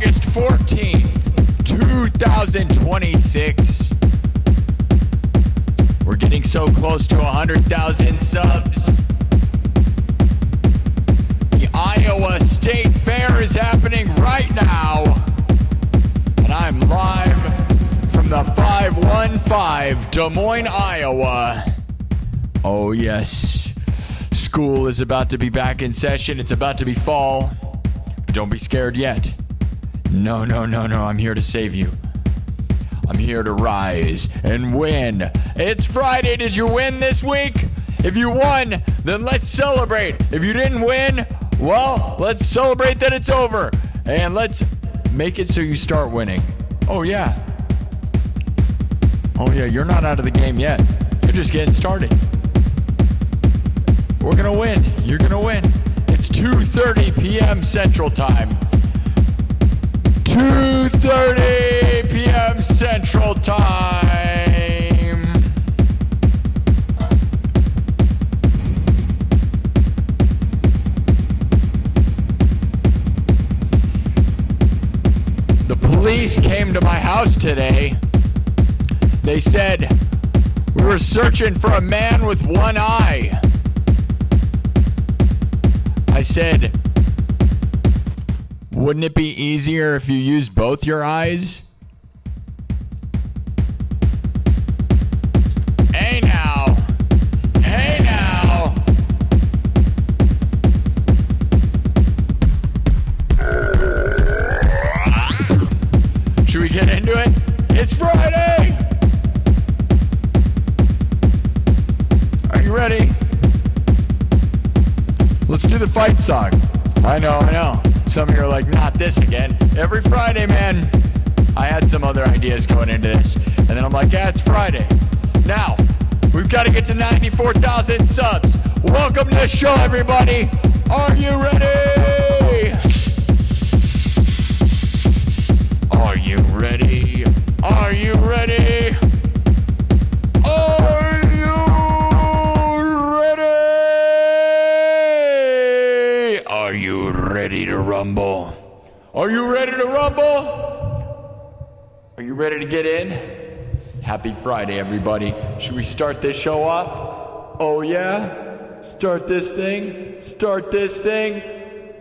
August 14th, 2026. We're getting so close to 100,000 subs. The Iowa State Fair is happening right now. And I'm live from the 515, Des Moines, Iowa. Oh yes, school is about to be back in session. It's about to be fall. Don't be scared yet. No, I'm here to save you. I'm here to rise and win. It's Friday. Did you win this week? If you won, then let's celebrate. If you didn't win, well, let's celebrate that it's over. And let's make it so you start winning. Oh yeah, you're not out of the game yet. You're just getting started. We're going to win. You're going to win. It's 2:30 p.m. Central Time. 2:30 p.m. Central Time. The police came to my house today. They said we were searching for a man with one eye. I said, wouldn't it be easier if you used both your eyes? Hey now. Should we get into it? It's Friday. Are you ready? Let's do the fight song. I know. Some of you are like, not this again. Every Friday, man. I had some other ideas going into this. And then I'm like, yeah, it's Friday. Now, we've got to get to 94,000 subs. Welcome to the show, everybody. Are you ready? Are you ready? Are you ready? Are you ready? Are you ready to rumble? Are you ready to rumble? Are you ready to get in? Happy Friday, everybody. Should we start this show off? Oh, yeah? Start this thing?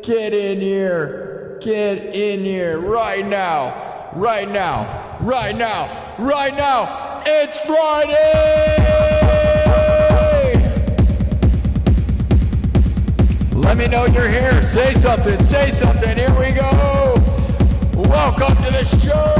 Get in here. Get in here right now. It's Friday! Let me know you're here. Say something. Here we go. Welcome to the show.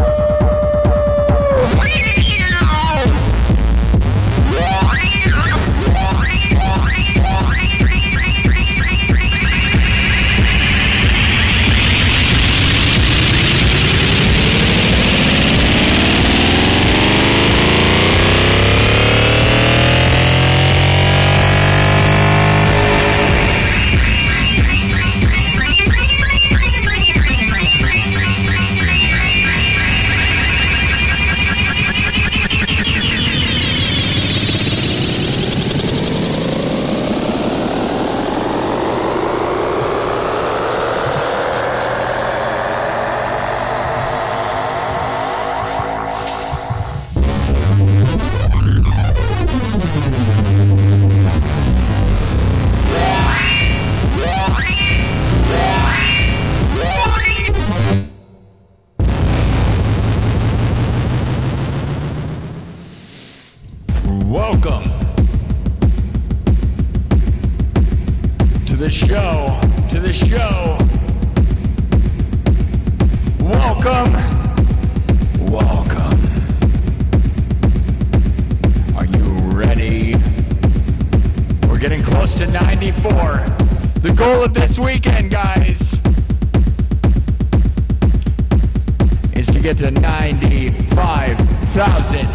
Welcome to the show. Welcome. Are you ready? We're getting close to 94. The goal of this weekend, guys, is to get to 95,000.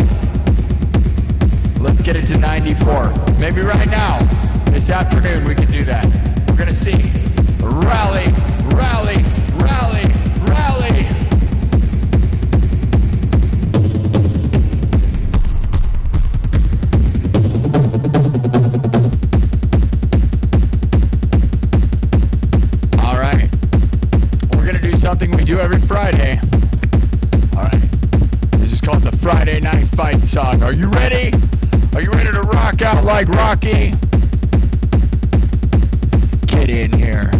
Let's get it to 94. Maybe right now, this afternoon, we can do that. We're going to see. Rally. All right. We're going to do something we do every every Friday. Alright. This is called the Friday Night Fight song. Are you ready? Are you ready to rock out like Rocky? Get in here.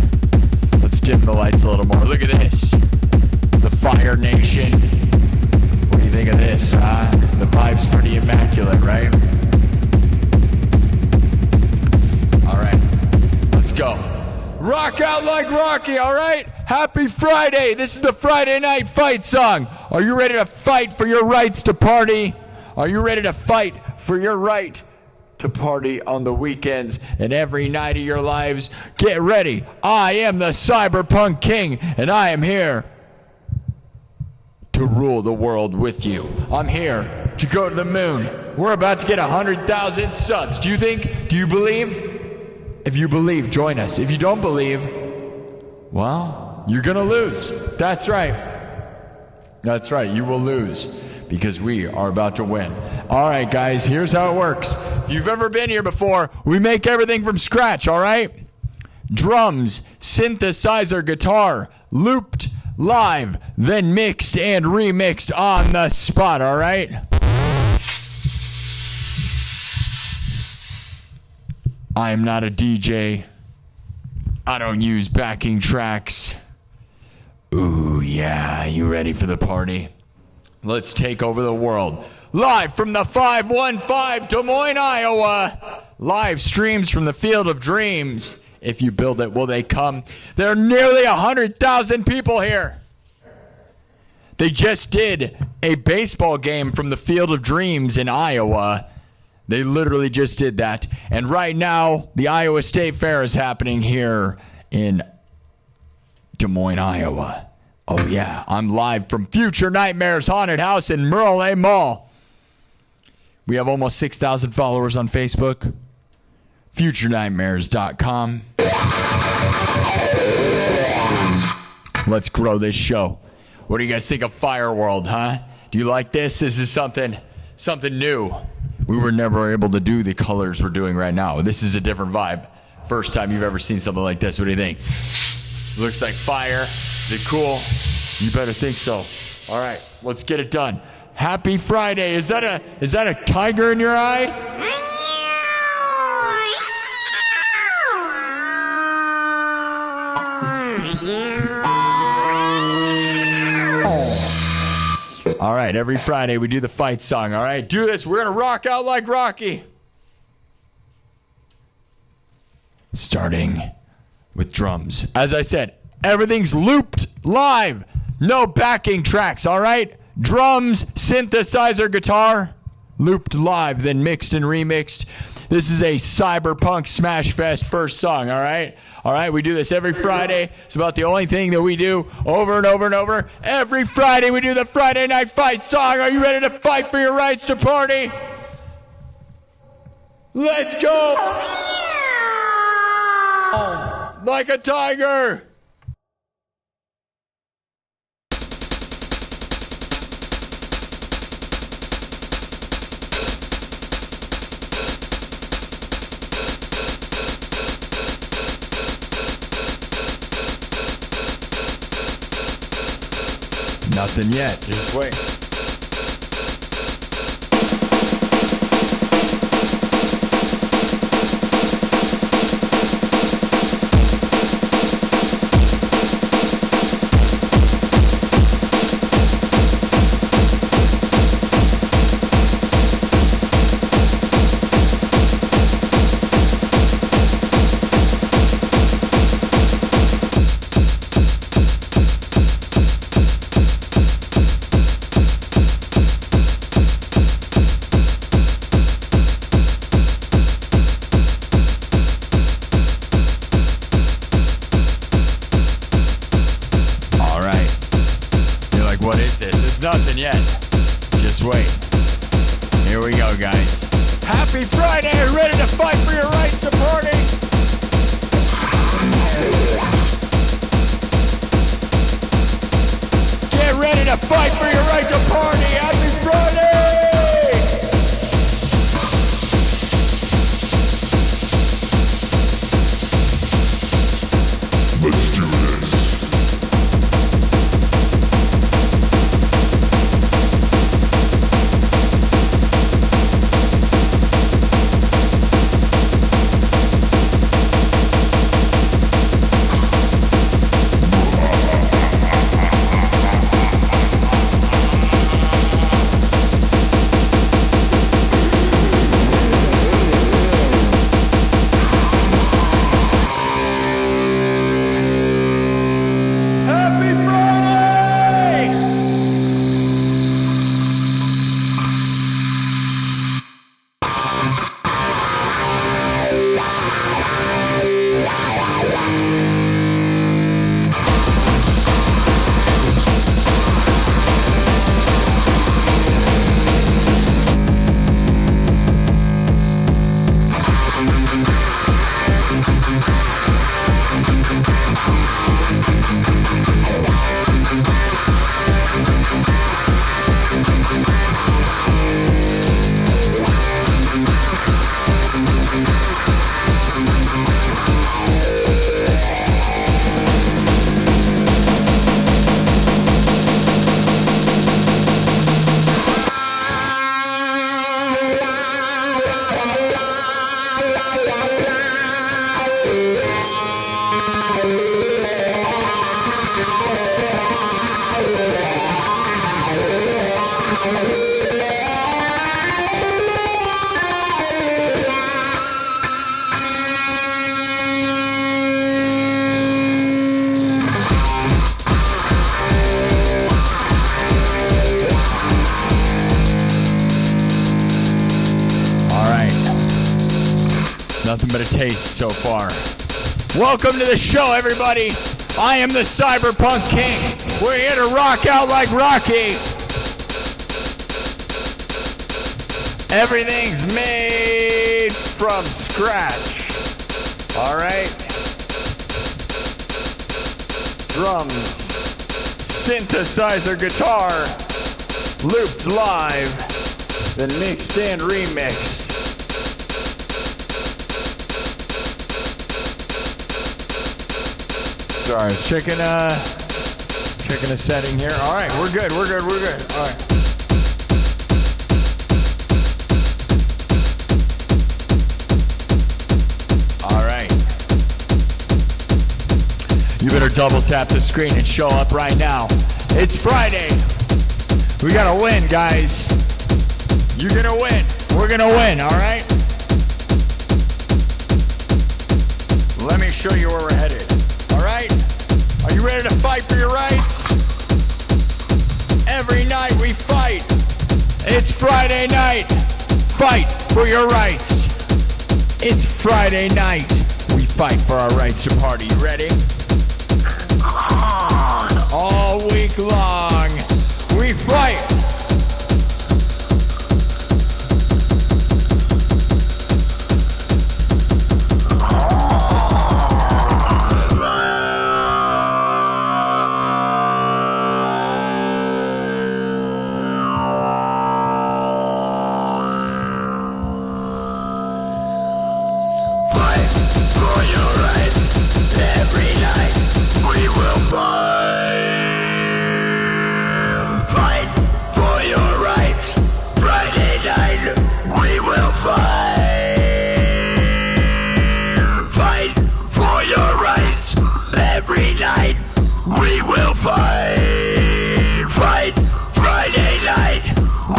Let's dim the lights a little more. Look at this. The Fire Nation. What do you think of this? The vibe's pretty immaculate, right? Alright. Let's go. Rock out like Rocky, alright? Happy Friday! This is the Friday Night Fight song. Are you ready to fight for your rights to party? Are you ready to fight for your right to party on the weekends and every night of your lives? Get ready. I am the Cyberpunk King, and I am here to rule the world with you. I'm here to go to the moon. We're about to get 100,000 subs. Do you believe? If you believe, join us. If you don't believe, well, you're gonna lose. That's right. That's right, you will lose because we are about to win. All right, guys, here's how it works. If you've ever been here before, we make everything from scratch, all right? Drums, synthesizer, guitar, looped, live, then mixed and remixed on the spot, all right? I am not a DJ. I don't use backing tracks. Ooh, yeah, you ready for the party? Let's take over the world. Live from the 515 Des Moines, Iowa. Live streams from the Field of Dreams. If you build it, will they come? There are nearly 100,000 people here. They just did a baseball game from the Field of Dreams in Iowa. They literally just did that. And right now, the Iowa State Fair is happening here in Des Moines, Iowa. Oh, yeah. I'm live from Future Nightmares Haunted House in Merle Mall. We have almost 6,000 followers on Facebook. FutureNightmares.com. Let's grow this show. What do you guys think of Fire World, huh? Do you like this? This is something new. We were never able to do the colors we're doing right now. This is a different vibe. First time you've ever seen something like this. What do you think? Looks like fire. Is it cool? You better think so. All right, let's get it done. Happy Friday. Is that a tiger in your eye? All right, every Friday we do the fight song, all right? Do this. We're going to rock out like Rocky. Starting with drums. As I said, everything's looped live. No backing tracks, all right? Drums, synthesizer, guitar, looped live, then mixed and remixed. This is a Cyberpunk Smash Fest first song, all right? All right, we do this every Friday. It's about the only thing that we do over and over and over. Every Friday we do the Friday Night Fight song. Are you ready to fight for your rights to party? Let's go! Like a tiger! Nothing yet. Just wait. Nothing yet. Just wait. Here we go, guys. Happy Friday! Are you ready to fight for your rights to party? Get ready to fight for your right to party! Happy Friday! Let's do this. but a taste so far. Welcome to the show, everybody. I am the Cyberpunk King. We're here to rock out like Rocky. Everything's made from scratch. All right. Drums, synthesizer, guitar, looped live, then mixed and remixed. Sorry, I was checking a setting here. All right, we're good. All right. All right. You better double tap the screen and show up right now. It's Friday. We gotta win, guys. You're gonna win. We're gonna win, all right? Let me show you where we're headed. All right? Are you ready to fight for your rights? Every night we fight. It's Friday night. Fight for your rights. It's Friday night. We fight for our rights to party. You ready? All week long, we fight. Every night we will fight. Fight Friday night.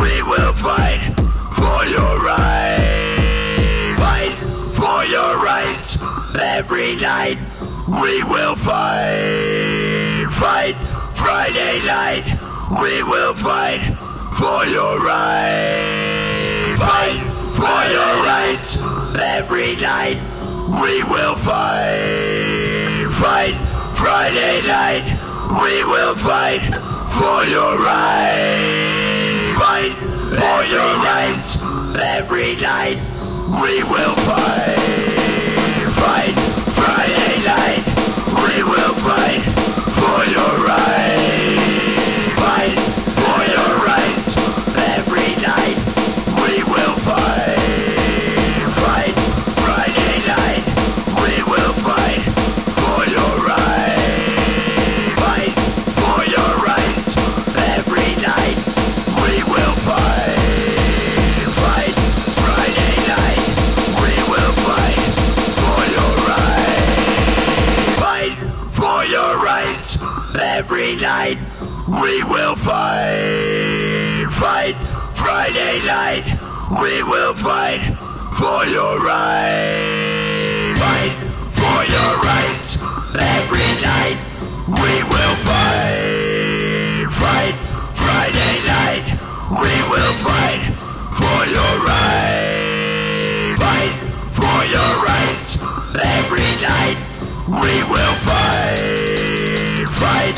We will fight for your rights. Fight for your rights. Every night we will fight. Fight Friday night. We will fight for your rights. Fight for your rights. Every night we will fight. Fight Friday night, we will fight for your rights. Fight for your rights. Every night, we will fight. Fight Friday night, we will fight for your rights. Fight for your rights. Every night, we will fight. Fight Friday night, we will fight. Fight for your rights. Every night we will fight. Fight Friday night. We will fight for your rights. Fight for your rights. Every night we will fight. Fight Friday night. We will fight for your rights. Fight for your rights. Every night we will fight. Fight.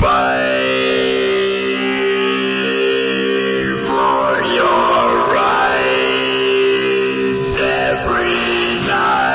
fight for your rights every night.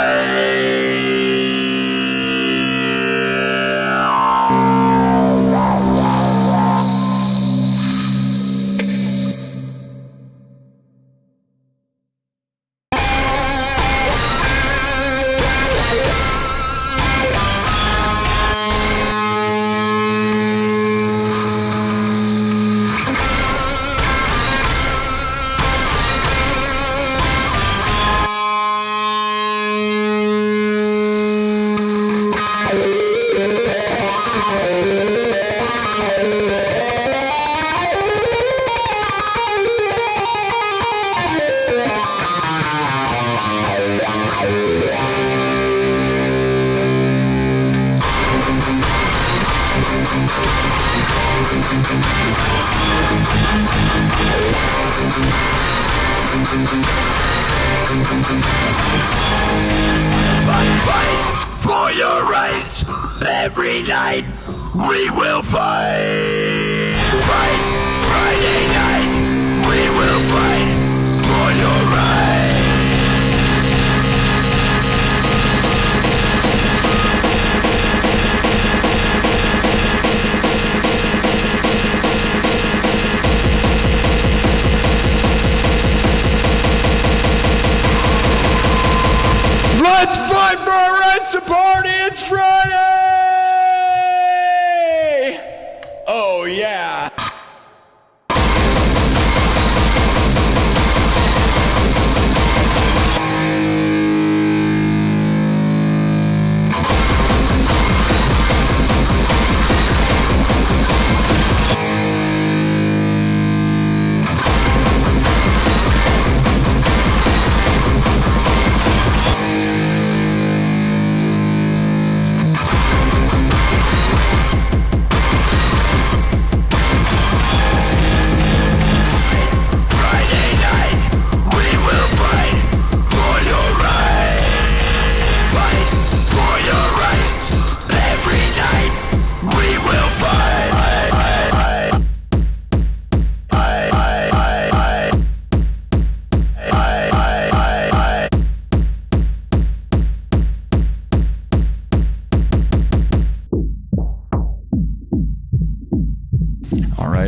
Fight for your rights every night. We will fight. Fight Friday night. We will fight for your rights. Let's fight for our rights to party. It's Friday. Oh, yeah.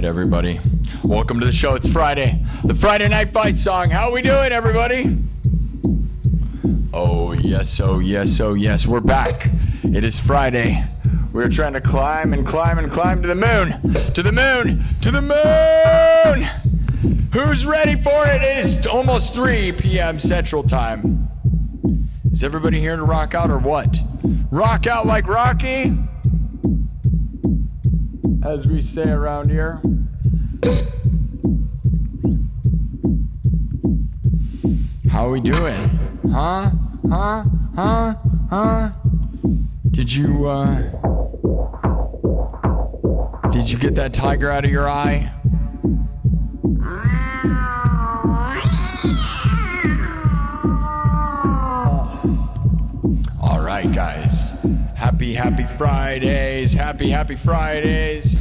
Everybody, welcome to the show. It's Friday, the Friday Night Fight song. How we doing, everybody? Oh yes, oh yes, oh yes, we're back. It is Friday. We're trying to climb and climb and climb to the moon, to the moon, to the moon. Who's ready for it? It is almost 3 p.m. Central Time. Is everybody here to rock out or what? Rock out like Rocky, as we say around here. How we doing? Huh? Did you get that tiger out of your eye? All right, guys. Happy Fridays. Happy Fridays.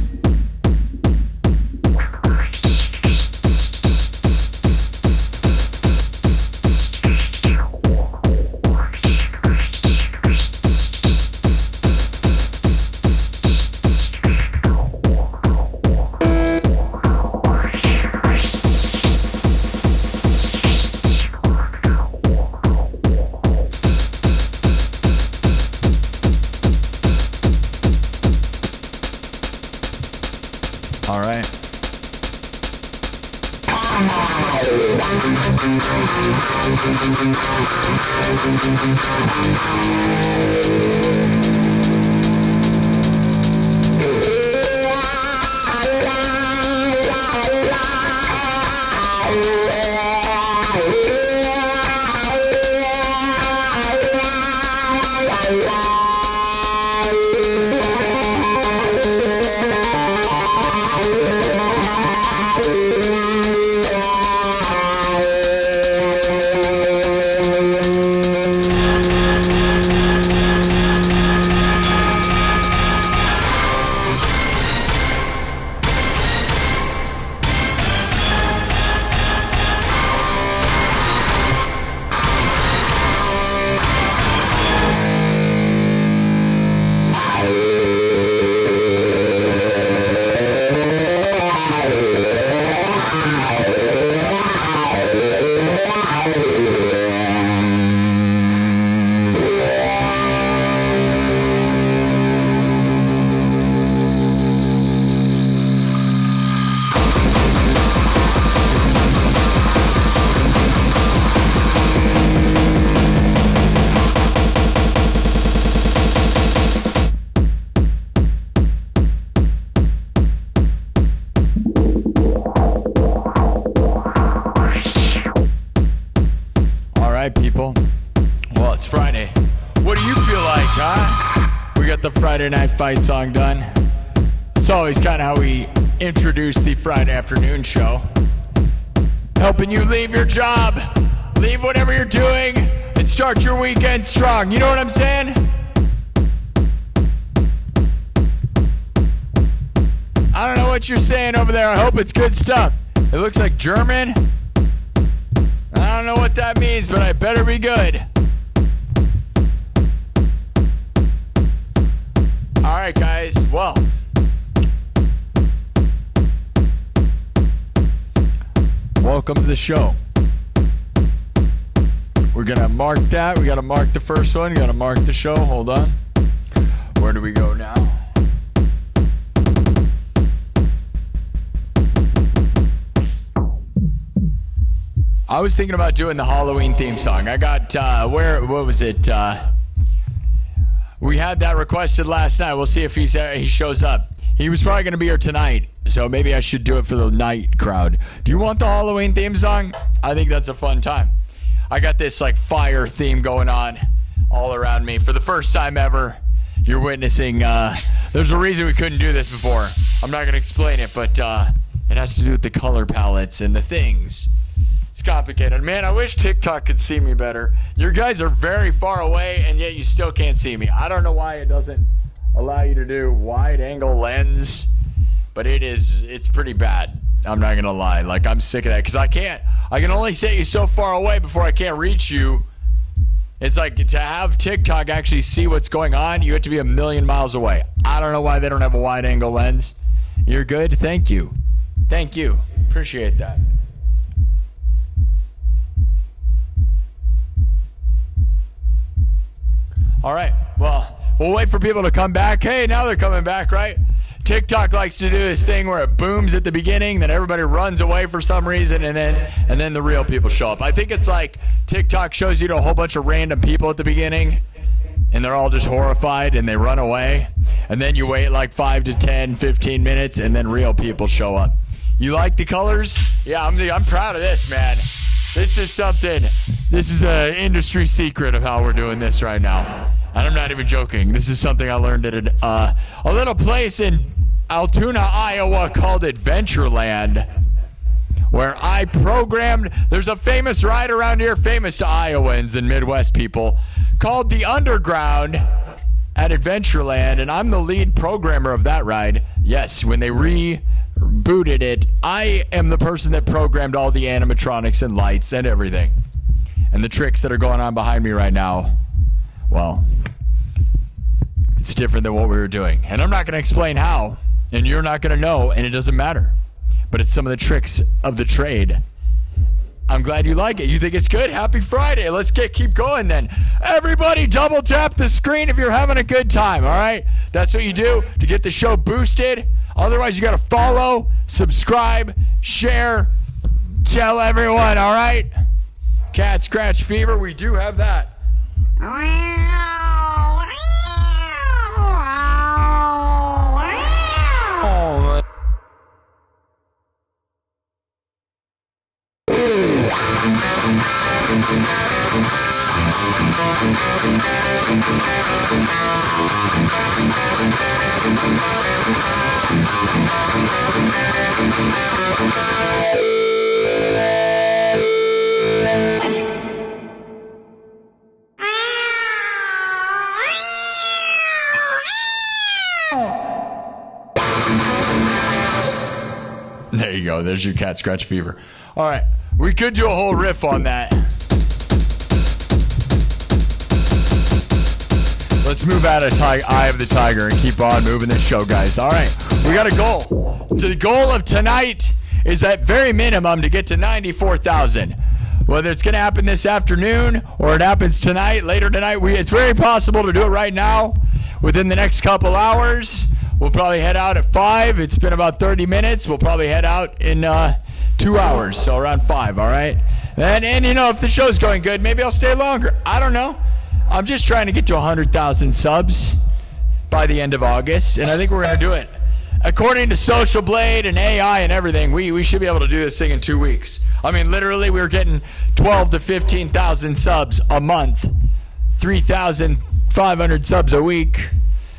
All right. the Friday Night Fight song done. It's always kind of how we introduce the Friday afternoon show. Helping you leave your job, leave whatever you're doing, and start your weekend strong. You know what I'm saying? I don't know what you're saying over there. I hope it's good stuff. It looks like German. I don't know what that means, but I better be good. All right, guys. Well, welcome to the show. We're going to mark that. We got to mark the first one. Got to mark the show. Hold on. Where do we go now? I was thinking about doing the Halloween theme song. I got, what was it? We had that requested last night. We'll see if he shows up. He was probably going to be here tonight, so maybe I should do it for the night crowd. Do you want the Halloween theme song? I think that's a fun time. I got this like fire theme going on all around me. For the first time ever, you're witnessing, there's a reason we couldn't do this before. I'm not going to explain it, but it has to do with the color palettes and the things. It's complicated. Man, I wish TikTok could see me better. You guys are very far away, and yet you still can't see me. I don't know why it doesn't allow you to do wide angle lens, but it's pretty bad. I'm not going to lie. Like, I'm sick of that, because I can only set you so far away before I can't reach you. It's like, to have TikTok actually see what's going on, you have to be 1,000,000 miles away. I don't know why they don't have a wide angle lens. You're good? Thank you. Thank you. Appreciate that. All right, well, we'll wait for people to come back. Hey, now they're coming back, right? TikTok likes to do this thing where it booms at the beginning, then everybody runs away for some reason, and then the real people show up. I think it's like TikTok shows you to a whole bunch of random people at the beginning, and they're all just horrified, and they run away. And then you wait like 5 to 10, 15 minutes, and then real people show up. You like the colors? Yeah, I'm proud of this, man. This is an industry secret of how we're doing this right now. And I'm not even joking. This is something I learned at a little place in Altoona, Iowa called Adventureland, where I programmed. There's a famous ride around here, famous to Iowans and Midwest people, called the Underground at Adventureland, and I'm the lead programmer of that ride. Yes, when they rebooted it, I am the person that programmed all the animatronics and lights and everything. And the tricks that are going on behind me right now, well, it's different than what we were doing. And I'm not going to explain how, and you're not going to know, and it doesn't matter. But it's some of the tricks of the trade. I'm glad you like it. You think it's good? Happy Friday. Let's keep going then. Everybody double tap the screen if you're having a good time, all right? That's what you do to get the show boosted. Otherwise, you got to follow, subscribe, share, tell everyone, all right? Cat scratch fever, we do have that. There you go. There's your cat scratch fever. All right. We could do a whole riff on that. Let's move out of Eye of the Tiger and keep on moving this show, guys. All right. We got a goal. The goal of tonight is at very minimum to get to 94,000. Whether it's going to happen this afternoon or it happens tonight, later tonight, it's very possible to do it right now within the next couple hours. We'll probably head out at 5. It's been about 30 minutes. We'll probably head out in 2 hours, so around 5, all right? And you know, if the show's going good, maybe I'll stay longer. I don't know. I'm just trying to get to 100,000 subs by the end of August, and I think we're going to do it. According to Social Blade and AI and everything, we should be able to do this thing in 2 weeks. I mean, literally, we were getting 12 to 15,000 subs a month, 3,500 subs a week.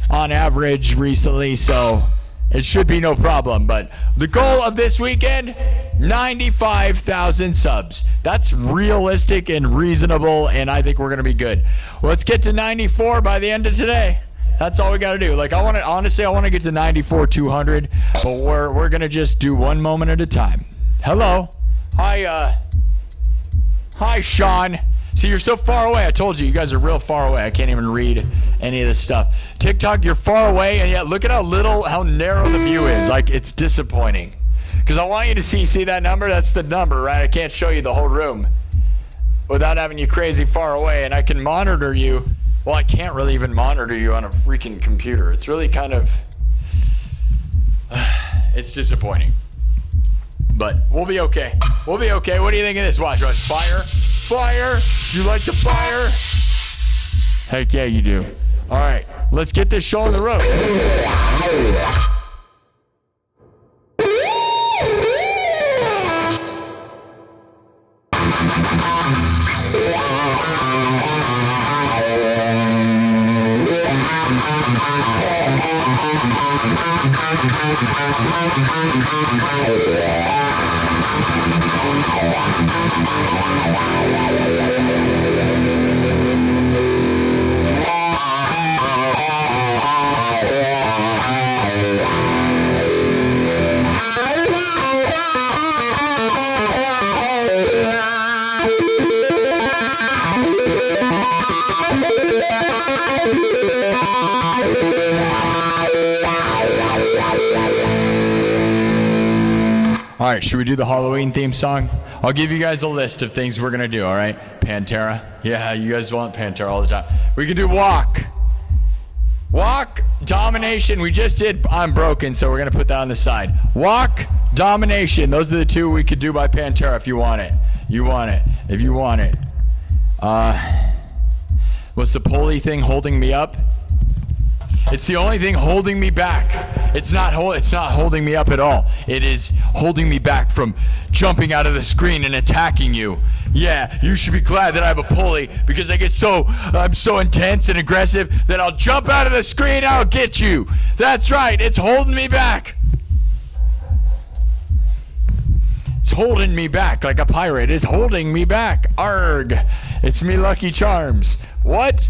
on average recently, so it should be no problem. But the goal of this weekend, 95,000 subs. That's realistic and reasonable, and I think we're going to be good. Let's get to 94 by the end of today. That's all we got to do. Like, I want to get to 94, 200, but we're going to just do one moment at a time. Hello. Hi, Sean. See, you're so far away. I told you, you guys are real far away. I can't even read any of this stuff. TikTok, you're far away, and yet look at how narrow the view is. Like, it's disappointing. Because I want you to see that number? That's the number, right? I can't show you the whole room without having you crazy far away, and I can monitor you. Well, I can't really even monitor you on a freaking computer. It's really kind of... it's disappointing. But we'll be okay. We'll be okay. What do you think of this? Watch. Fire. Fire. You like the fire? Heck yeah, you do. All right. Let's get this show on the road. All right, should we do the Halloween theme song? I'll give you guys a list of things we're going to do, all right? Pantera. Yeah, you guys want Pantera all the time. We can do Walk. Walk, Domination. We just did I'm Broken, so we're going to put that on the side. Walk, Domination. Those are the two we could do by Pantera if you want it. You want it. If you want it. What's the pulley thing holding me up? It's the only thing holding me back. It's not holding me up at all. It is holding me back from jumping out of the screen and attacking you. Yeah, you should be glad that I have a pulley because I'm so intense and aggressive that I'll jump out of the screen and I'll get you. That's right, it's holding me back. It's holding me back like a pirate. It's holding me back. Arg. It's me Lucky Charms. What?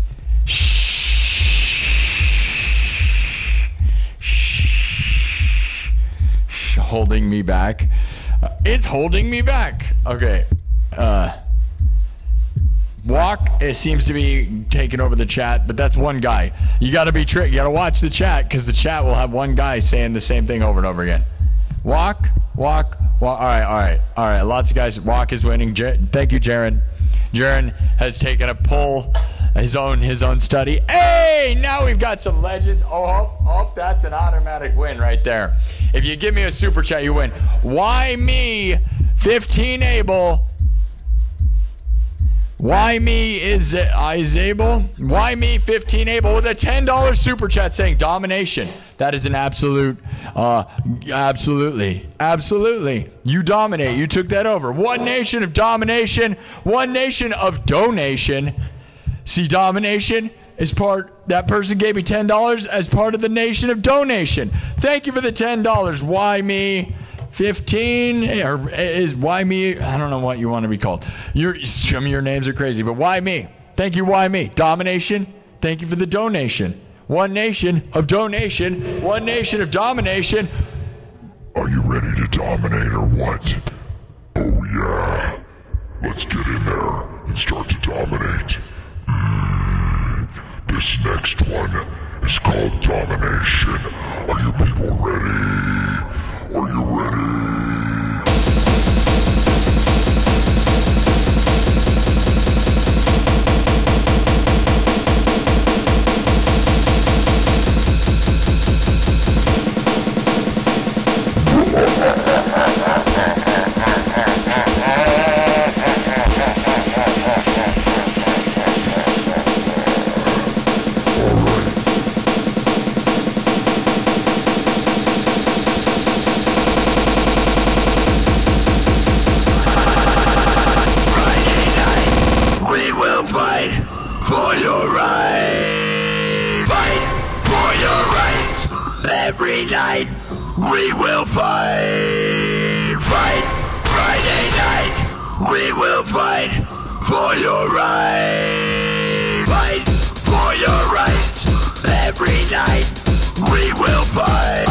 Holding me back. It's holding me back. Okay. Walk, it seems to be taking over the chat, but that's one guy. You gotta be tricked. You gotta watch the chat because the chat will have one guy saying the same thing over and over again. Walk. All right. Lots of guys. Walk is winning. Thank you, Jaron. Jaron has taken a poll, his own study. Hey, now we've got some legends. Oh, that's an automatic win right there. If you give me a super chat, you win. Why me? 15 Able. Why me is able? Why me 15 Able with a $10 super chat saying domination. That is an absolutely. You dominate. You took that over. One nation of domination. One nation of donation. See, domination is that person gave me $10 as part of the nation of donation. Thank you for the $10. Why me? 15 or is why me? I don't know what you want to be called. Some of your names are crazy, but why me? Thank you, why me? Domination. Thank you for the donation. One nation of donation. One nation of domination. Are you ready to dominate or what? Oh yeah. Let's get in there and start to dominate. This next one is called Domination. Are you people ready? Are you ready? we will fight. Fight Friday night, we will fight for your rights. Fight for your rights every night, we will fight.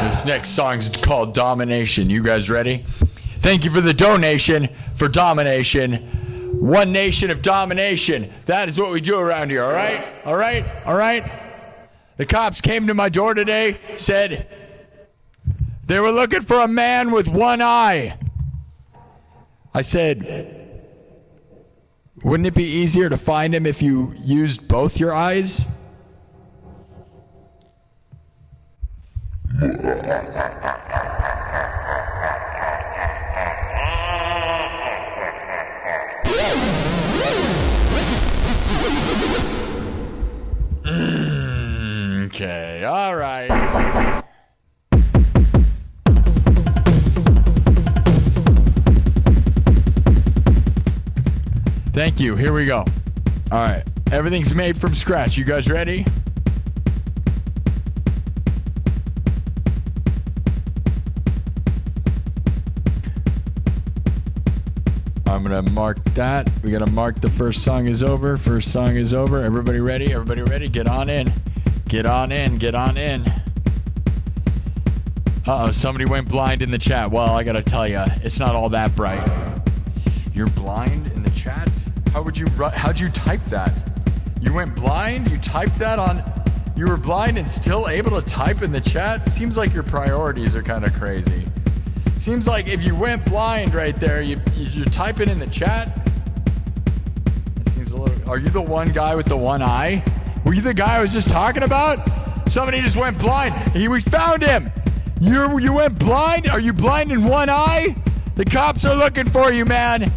This next song's called Domination. You guys ready? Thank you for the donation for domination. One nation of domination. That is what we do around here, all right? All right? All right? The cops came to my door today, said they were looking for a man with one eye. I said, wouldn't it be easier to find him if you used both your eyes? Okay, all right. Thank you. Here we go. All right. Everything's made from scratch. You guys ready? I'm going to mark that. We got to mark the first song is over. First song is over. Everybody ready? Everybody ready? Get on in. Get on in. Get on in. Uh-oh, somebody went blind in the chat. Well, I got to tell you, it's not all that bright. You're blind in the chat? How'd you type that? You went blind? You typed that on... You were blind and still able to type in the chat? Seems like your priorities are kind of crazy. Seems like if you went blind right there, you're typing in the chat. It seems a little... Are you the one guy with the one eye? Were you the guy I was just talking about? Somebody just went blind. We found him. You went blind? Are you blind in one eye? The cops are looking for you, man.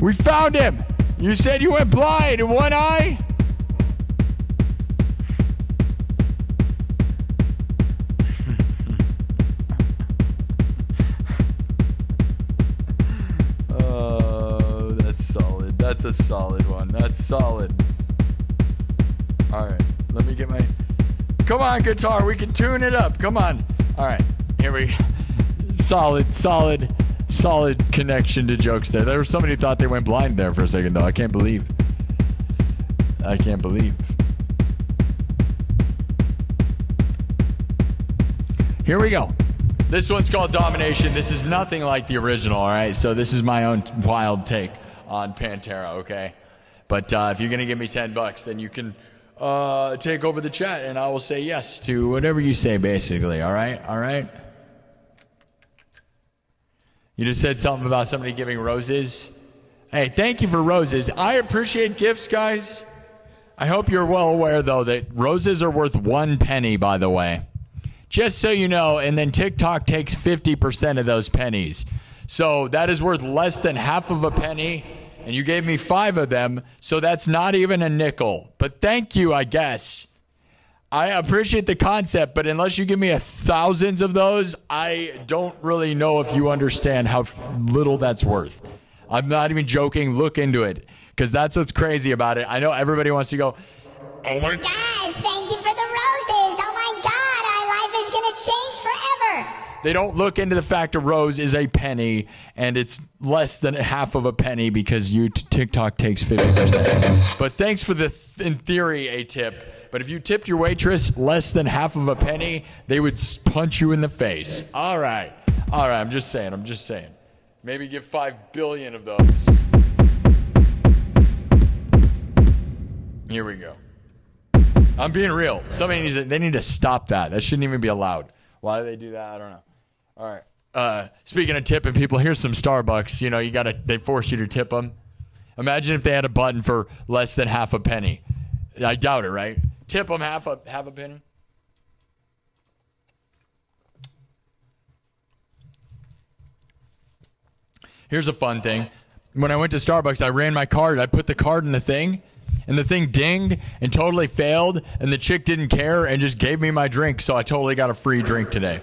We found him. You said you went blind in one eye? Oh, that's solid. That's a solid one. That's solid. All right. Let me get my... Come on, guitar. We can tune it up. Come on. All right. Here we go. Solid connection to jokes there. There was somebody who thought they went blind there for a second, though. I can't believe. Here we go. This one's called Domination. This is nothing like the original, all right? So this is my own wild take on Pantera, okay? But if you're going to give me $10, then you can take over the chat, and I will say yes to whatever you say, basically, all right? All right? You just said something about somebody giving roses. Hey, thank you for roses. I appreciate gifts, guys. I hope you're well aware, though, that roses are worth 1 penny, by the way. Just so you know, and then TikTok takes 50% of those pennies. So that is worth less than half of a penny, and you gave me 5 of them, so that's not even a nickel. But thank you, I guess. I appreciate the concept, but unless you give me thousands of those, I don't really know if you understand how little that's worth. I'm not even joking. Look into it, because that's what's crazy about it. I know everybody wants to go, oh my gosh, thank you for the roses. Oh my God, our life is going to change forever. They don't look into the fact a rose is a penny, and it's less than half of a penny because TikTok takes 50%. But thanks for the, in theory, a tip. But if you tipped your waitress less than half of a penny, they would punch you in the face. All right. All right, I'm just saying. Maybe give 5 billion of those. Here we go. I'm being real. They need to stop that. That shouldn't even be allowed. Why do they do that? I don't know. All right. Speaking of tipping people, here's some Starbucks. You know, they force you to tip them. Imagine if they had a button for less than half a penny. I doubt it, right? Tip them half a penny. Here's a fun thing. When I went to Starbucks, I ran my card. I put the card in the thing, and the thing dinged and totally failed, and the chick didn't care and just gave me my drink, so I totally got a free drink today.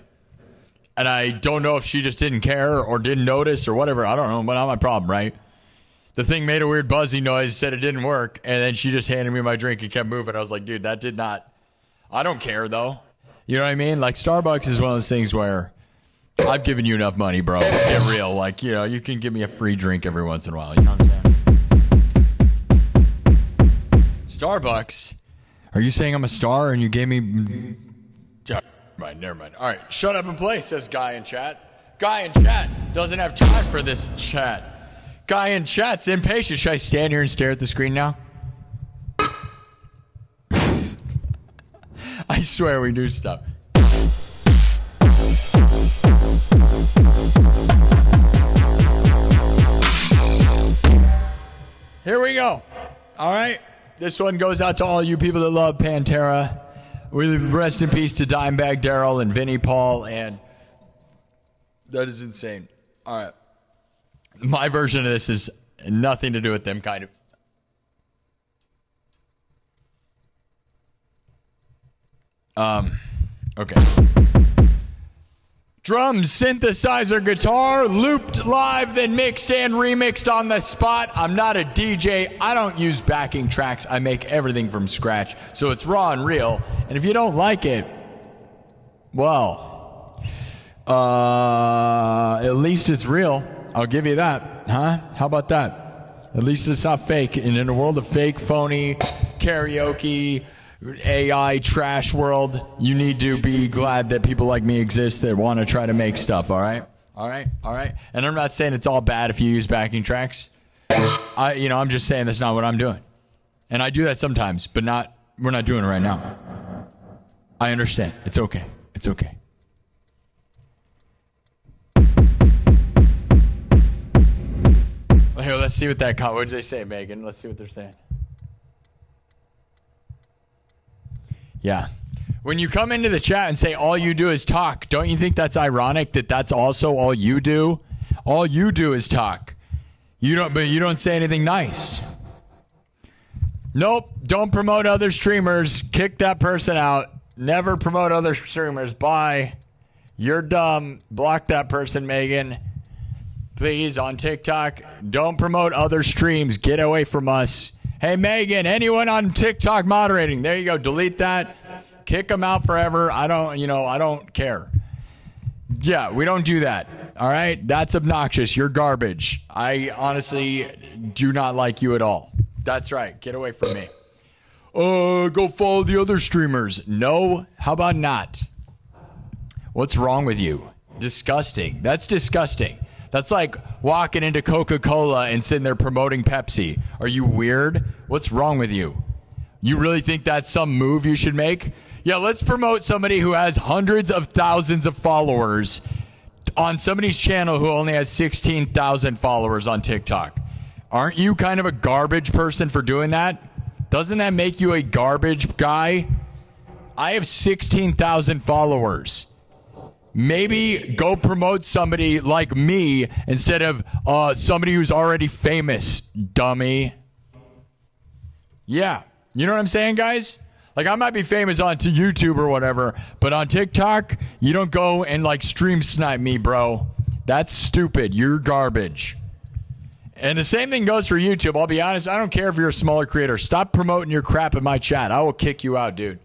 And I don't know if she just didn't care or didn't notice or whatever. I don't know, but not my problem, right? The thing made a weird buzzy noise, said it didn't work, and then she just handed me my drink and kept moving. I was like, dude, that did not... I don't care, though. You know what I mean? Like, Starbucks is one of those things where... I've given you enough money, bro. Get real. Like, you know, you can give me a free drink every once in a while. You know what I'm saying? Starbucks? Are you saying I'm a star and you gave me... Never mind. All right, shut up and play, says Guy in chat. Guy in chat doesn't have time for this chat. Guy in chat's impatient. Should I stand here and stare at the screen now? I swear we do stuff. Here we go. All right. This one goes out to all you people that love Pantera. We rest in peace to Dimebag Darrell and Vinnie Paul. And that is insane. All right. My version of this is nothing to do with them, kind of. Okay. Drums, synthesizer, guitar, looped live, then mixed and remixed on the spot. I'm not a DJ. I don't use backing tracks. I make everything from scratch. So it's raw and real. And if you don't like it, well, at least it's real. I'll give you that. Huh? How about that? At least it's not fake. And in a world of fake, phony, karaoke, AI trash world, you need to be glad that people like me exist that want to try to make stuff. All right. And I'm not saying it's all bad if you use backing tracks. I'm just saying that's not what I'm doing. And I do that sometimes, but we're not doing it right now. I understand. It's okay. Here, let's see what what did they say, Megan? Let's see what they're saying. Yeah. When you come into the chat and say all you do is talk, don't you think that's ironic that that's also all you do? All you do is talk. But you don't say anything nice. Nope. Don't promote other streamers. Kick that person out. Never promote other streamers. Bye. You're dumb. Block that person, Megan. Please, on TikTok, don't promote other streams. Get away from us. Hey, Megan, anyone on TikTok moderating? There you go. Delete that. Kick them out forever. I don't care. Yeah, we don't do that. All right? That's obnoxious. You're garbage. I honestly do not like you at all. That's right. Get away from me. Go follow the other streamers. No? How about not? What's wrong with you? Disgusting. That's disgusting. That's like walking into Coca-Cola and sitting there promoting Pepsi. Are you weird? What's wrong with you? You really think that's some move you should make? Yeah, let's promote somebody who has hundreds of thousands of followers on somebody's channel who only has 16,000 followers on TikTok. Aren't you kind of a garbage person for doing that? Doesn't that make you a garbage guy? I have 16,000 followers. Maybe go promote somebody like me instead of somebody who's already famous, dummy. Yeah. You know what I'm saying, guys? Like, I might be famous on YouTube or whatever, but on TikTok, you don't go and, like, stream snipe me, bro. That's stupid. You're garbage. And the same thing goes for YouTube. I'll be honest, I don't care if you're a smaller creator. Stop promoting your crap in my chat. I will kick you out, dude.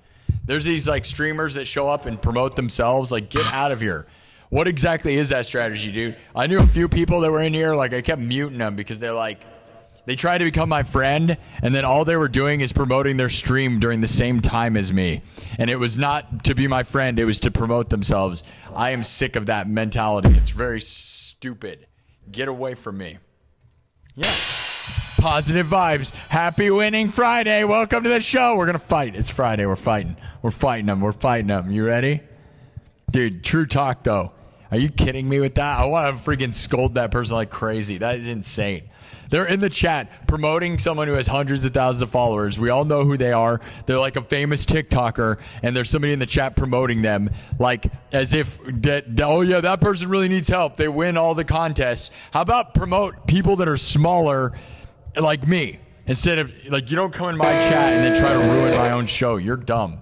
There's these like streamers that show up and promote themselves. Like, get out of here. What exactly is that strategy, dude? I knew a few people that were in here. Like, I kept muting them because they're like, they tried to become my friend, and then all they were doing is promoting their stream during the same time as me. And it was not to be my friend, it was to promote themselves. I am sick of that mentality. It's very stupid. Get away from me. Yeah. Positive vibes. Happy winning Friday. Welcome to the show. We're going to fight. It's Friday. We're fighting. We're fighting them. We're fighting them. You ready? Dude, true talk, though. Are you kidding me with that? I want to freaking scold that person like crazy. That is insane. They're in the chat promoting someone who has hundreds of thousands of followers. We all know who they are. They're like a famous TikToker, and there's somebody in the chat promoting them like as if, oh, yeah, that person really needs help. They win all the contests. How about promote people that are smaller like me instead of, like, you don't come in my chat and then try to ruin my own show. You're dumb.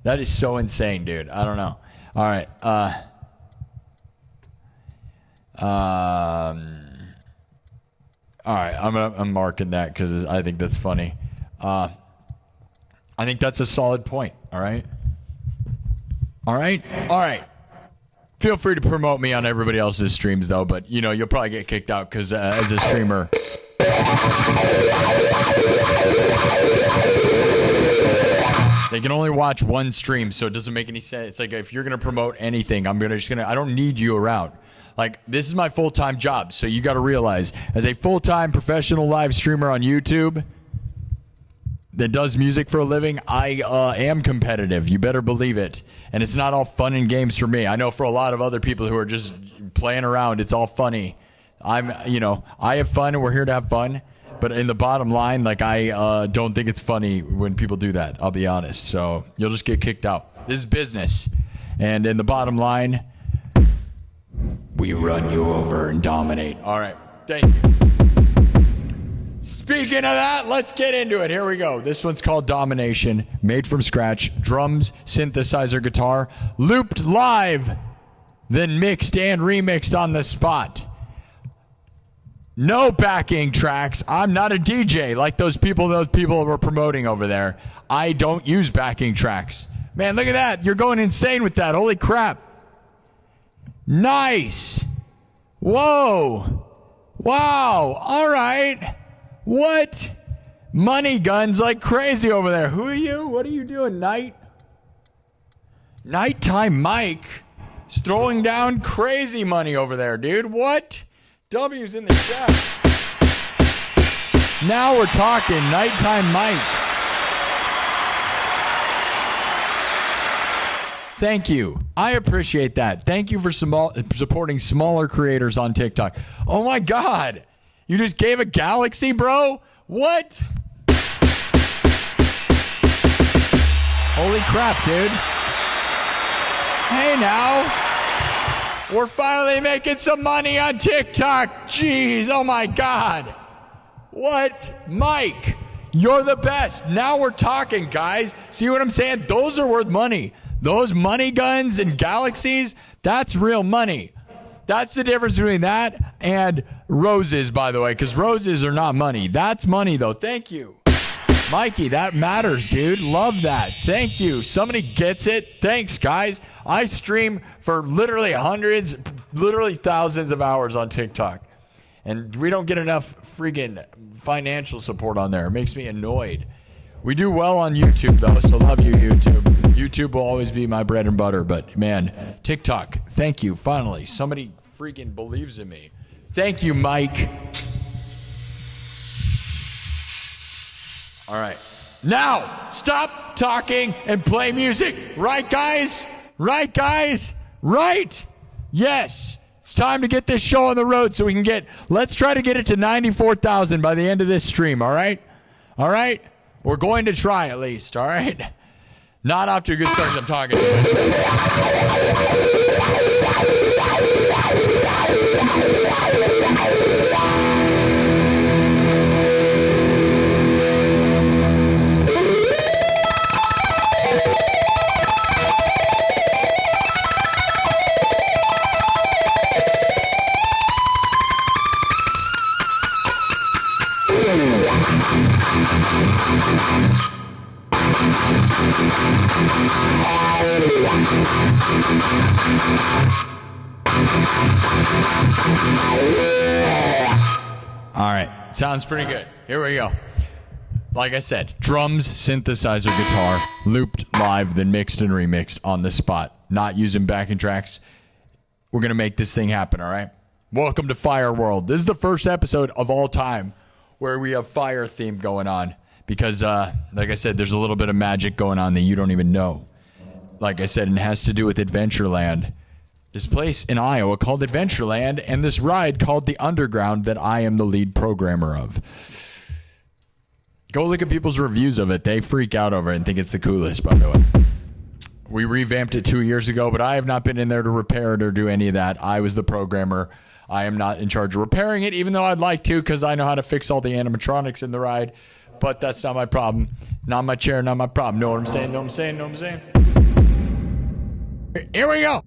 That is so insane, dude. I don't know. All right. All right, I'm marking that because I think that's funny. I think that's a solid point. All right. Feel free to promote me on everybody else's streams, though. But you'll probably get kicked out because as a streamer, they can only watch one stream, so it doesn't make any sense. It's like if you're gonna promote anything, I don't need you around. Like, this is my full-time job, so you got to realize, as a full-time professional live streamer on YouTube that does music for a living, I am competitive. You better believe it. And it's not all fun and games for me. I know for a lot of other people who are just playing around, it's all funny. I have fun, and we're here to have fun. But in the bottom line, like, I don't think it's funny when people do that. I'll be honest. So you'll just get kicked out. This is business. And in the bottom line, we run you over and dominate. All right. Thank you. Speaking of that, let's get into it. Here we go. This one's called Domination. Made from scratch. Drums, synthesizer, guitar. Looped live. Then mixed and remixed on the spot. No backing tracks. I'm not a DJ like those people were promoting over there. I don't use backing tracks. Man, look at that. You're going insane with that. Holy crap. Nice. Whoa. Wow. All right. What? Money guns like crazy over there. Who are you? What are you doing, Nighttime Mike is throwing down crazy money over there, dude. What? W's in the chat. Now we're talking. Nighttime Mike. Thank you. I appreciate that. Thank you for supporting smaller creators on TikTok. Oh my God. You just gave a galaxy, bro? What? Holy crap, dude. Hey now. We're finally making some money on TikTok. Jeez, oh my God. What? Mike, you're the best. Now we're talking, guys. See what I'm saying? Those are worth money. Those money guns and galaxies, that's real money. That's the difference between that and roses, by the way, because roses are not money. That's money, though. Thank you. Mikey, that matters, dude. Love that. Thank you. Somebody gets it. Thanks, guys. I stream for literally hundreds, literally thousands of hours on TikTok. And we don't get enough freaking financial support on there. It makes me annoyed. We do well on YouTube, though, so love you, YouTube. YouTube will always be my bread and butter, but, man, TikTok, thank you, finally. Somebody freaking believes in me. Thank you, Mike. All right. Now, stop talking and play music. Right, guys? Right, guys? Right? Yes. It's time to get this show on the road so we can let's try to get it to 94,000 by the end of this stream, all right? All right? We're going to try at least, all right? Not off to a good start because I'm talking to you. All right. Sounds pretty good. Here we go. Like I said, drums, synthesizer, guitar, looped live, then mixed and remixed on the spot. Not using backing tracks. We're going to make this thing happen, all right? Welcome to Fire World. This is the first episode of all time where we have fire theme going on because, like I said, there's a little bit of magic going on that you don't even know. Like I said, it has to do with Adventureland. This place in Iowa called Adventureland, and this ride called the Underground that I am the lead programmer of. Go look at people's reviews of it. They freak out over it and think it's the coolest, by the way. We revamped it 2 years ago, but I have not been in there to repair it or do any of that. I was the programmer. I am not in charge of repairing it, even though I'd like to because I know how to fix all the animatronics in the ride. But that's not my problem. Not my chair, not my problem. Know what I'm saying? Know what I'm saying? Know what I'm saying? Here we go.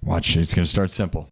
Watch, it's going to start simple.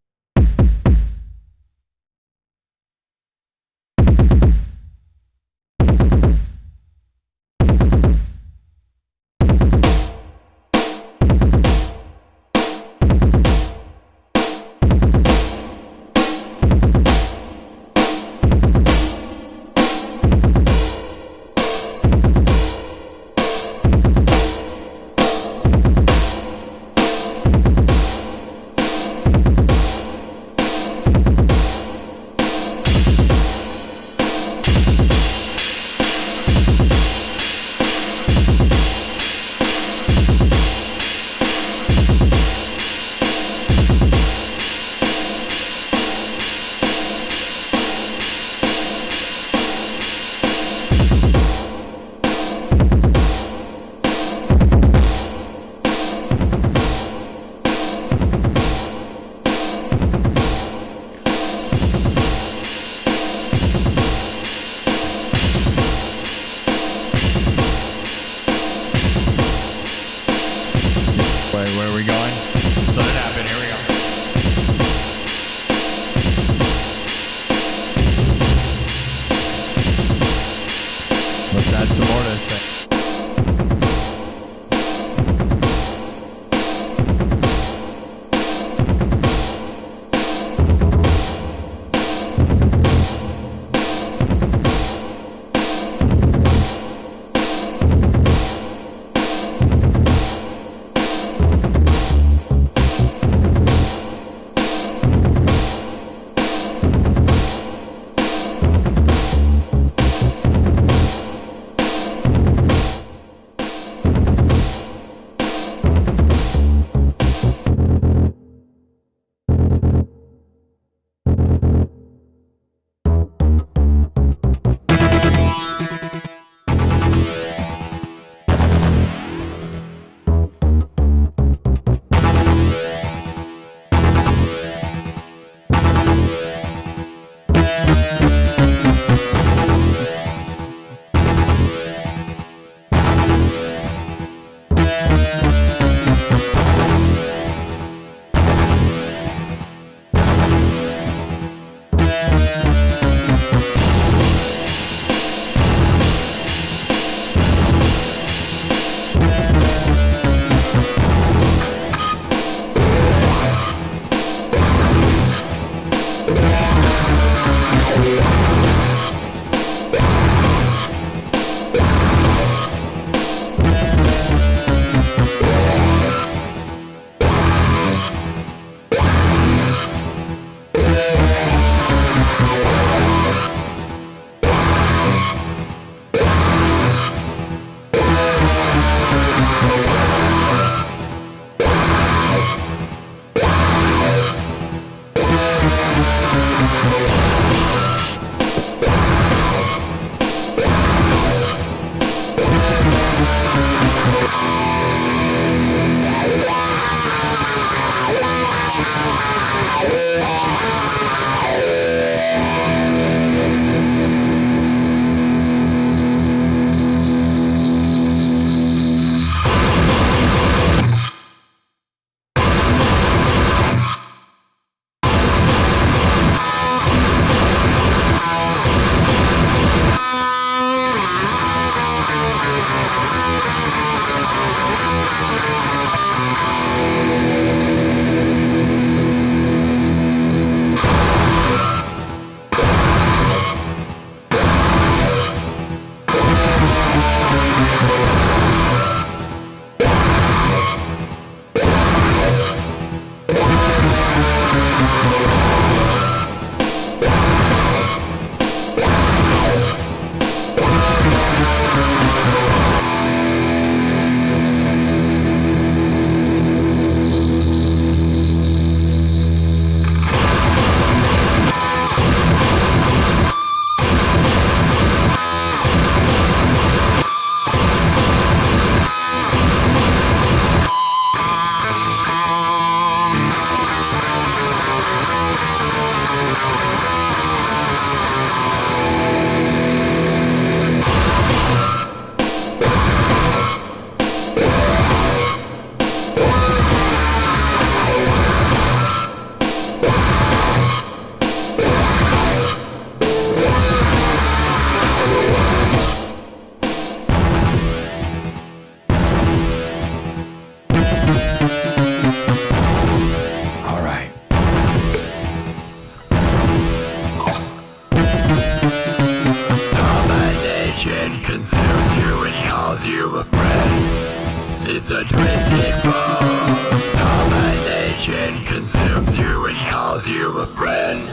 calls you a friend. It's a twisted bone. Domination consumes you and calls you a friend.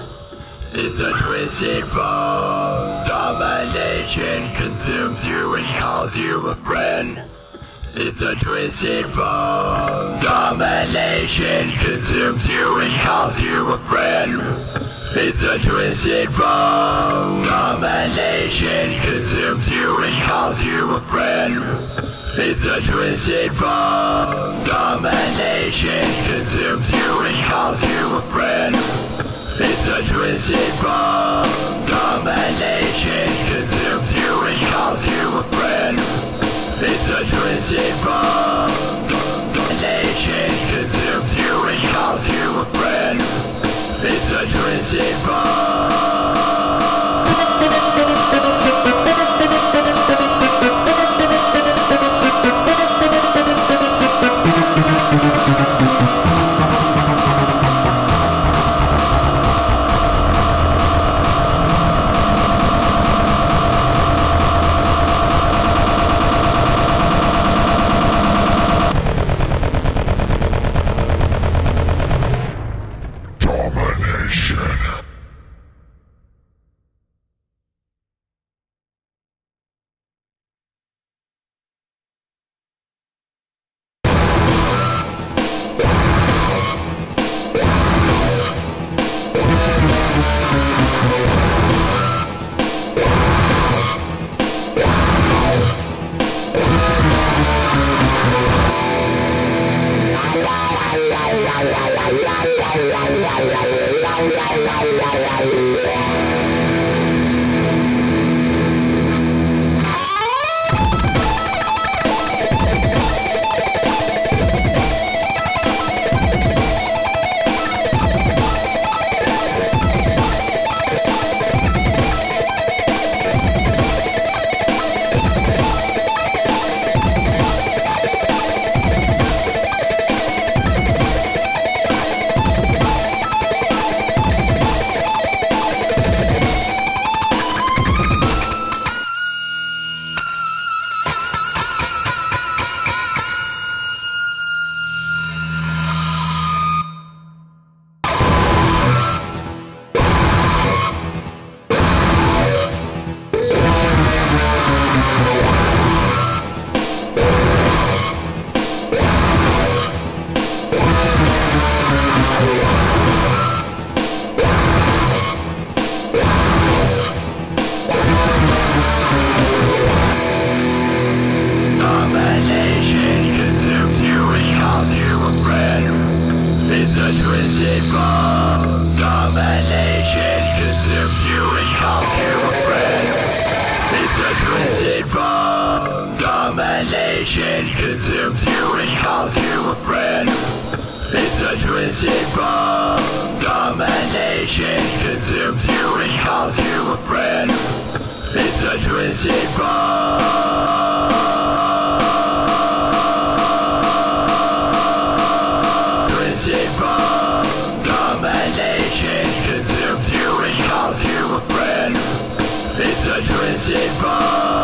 It's a twisted bone. Domination consumes you and calls you a friend. It's a twisted bone. Domination consumes you and calls you a friend. It's a twisted bone. Domination consumes you and calls you a friend. It's a twisted bone. Domination consumes you and calls you a friend. It's a twisted bone. Domination consumes you and calls you a friend. It's a twisted bone. Domination consumes you and calls you a friend. It's a twisted bone. Domination consumes you and calls you a friend. It's a twisted bone. Domination consumes you and calls you a friend. It's a twisted bone. Twisted bone. Domination consumes you and calls you a friend. It's a twisted bone.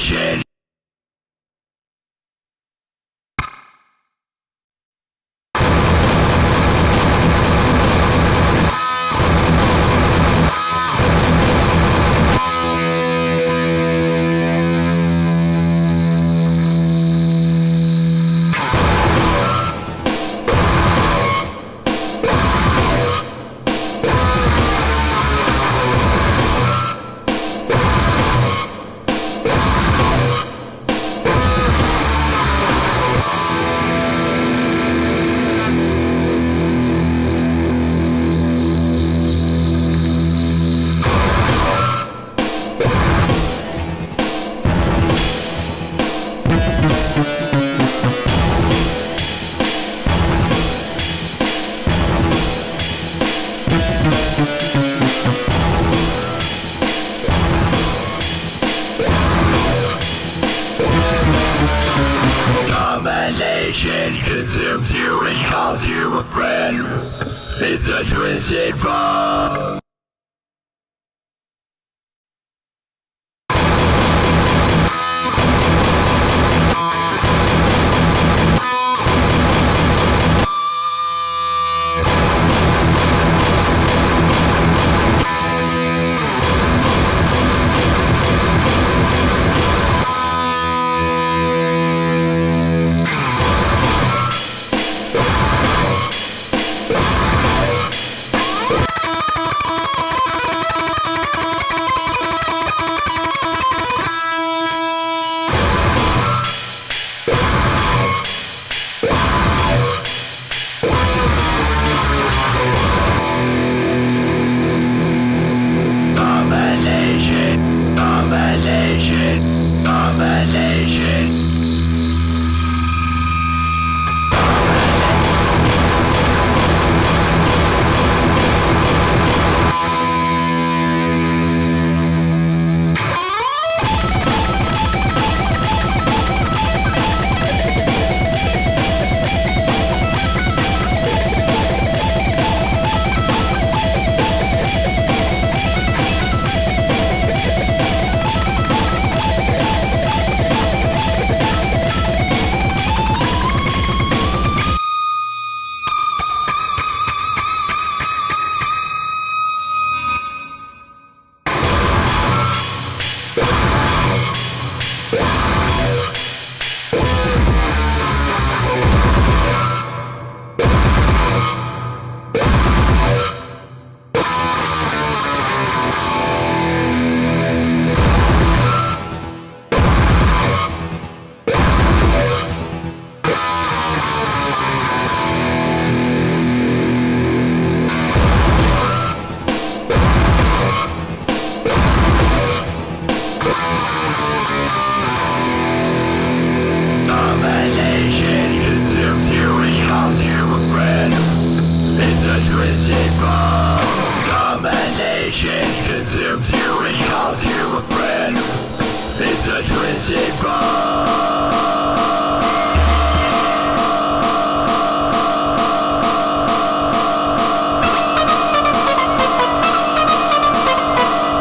Domination. Domination consumes you and calls you a friend. It's a twisted form. Consumes you and calls you a friend. It's a twisted bomb. Domination, domination, domination, domination.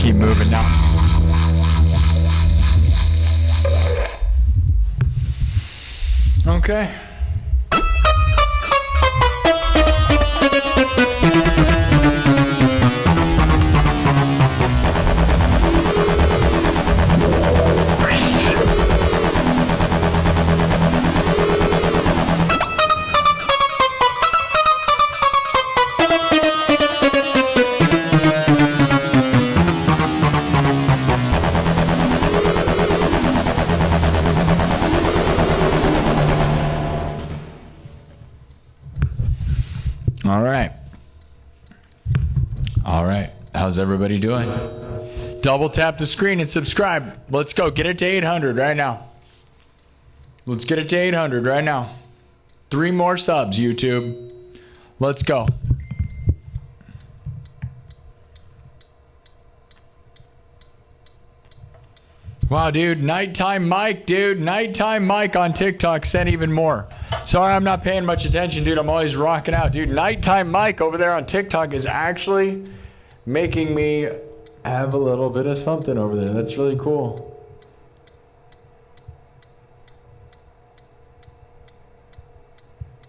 keep moving now. Okay. All right. How's everybody doing? Double tap the screen and subscribe. Let's go. Get it to 800 right now. Let's get it to 800 right now. 3 more subs, YouTube. Let's go. Wow, dude. Nighttime Mike, dude. Nighttime Mike on TikTok sent even more. Sorry, I'm not paying much attention, dude. I'm always rocking out. Dude, Nighttime Mike over there on TikTok is actually making me have a little bit of something over there. That's really cool.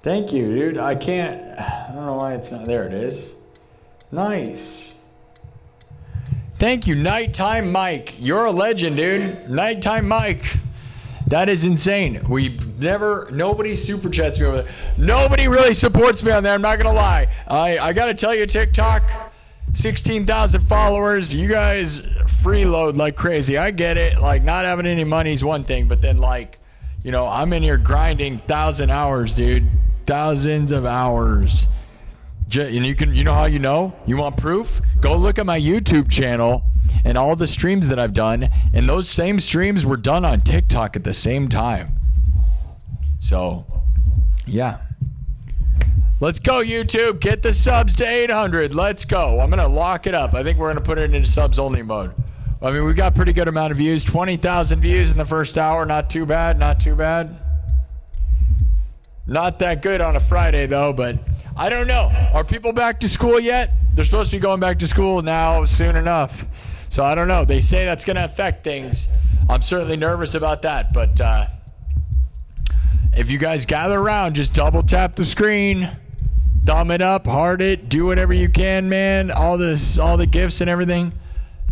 Thank you, dude. I don't know why it's not. There it is. Nice. Thank you, Nighttime Mike. You're a legend, dude. Nighttime Mike. That is insane. Nobody super chats me over there. Nobody really supports me on there. I'm not going to lie. I got to tell you, TikTok, 16,000 followers. You guys freeload like crazy. I get it. Like, not having any money is one thing, but then, like, you know, I'm in here grinding 1,000 hours, dude. Thousands of hours. And you know how you know? You want proof? Go look at my YouTube channel and all the streams that I've done, and those same streams were done on TikTok at the same time. So, yeah. Let's go, YouTube. Get the subs to 800. Let's go. I'm going to lock it up. I think we're going to put it into subs only mode. I mean, we got pretty good amount of views. 20,000 views in the first hour. Not too bad. Not too bad. Not that good on a Friday, though, but I don't know. Are people back to school yet? They're supposed to be going back to school now soon enough. So I don't know. They say that's going to affect things. I'm certainly nervous about that. But if you guys gather around, just double tap the screen, thumb it up, heart it, do whatever you can, man. All the gifts and everything.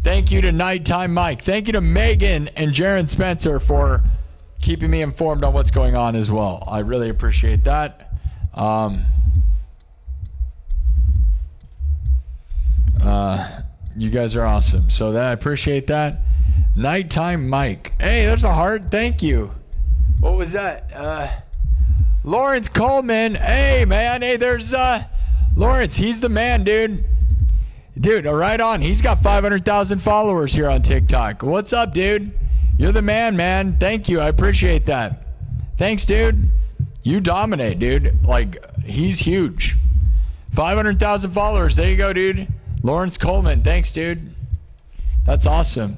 Thank you to Nighttime Mike. Thank you to Megan and Jaron Spencer for keeping me informed on what's going on as well. I really appreciate that. You guys are awesome. So I appreciate that. Nighttime Mike. Hey, there's a heart. Thank you. What was that? Lawrence Coleman. Hey, man. Hey, there's Lawrence. He's the man, dude. Dude, right on. He's got 500,000 followers here on TikTok. What's up, dude? You're the man. Thank you. I appreciate that. Thanks, dude. You dominate, dude. Like, he's huge. 500,000 followers. There you go, dude. Lawrence Coleman. Thanks, dude. That's awesome.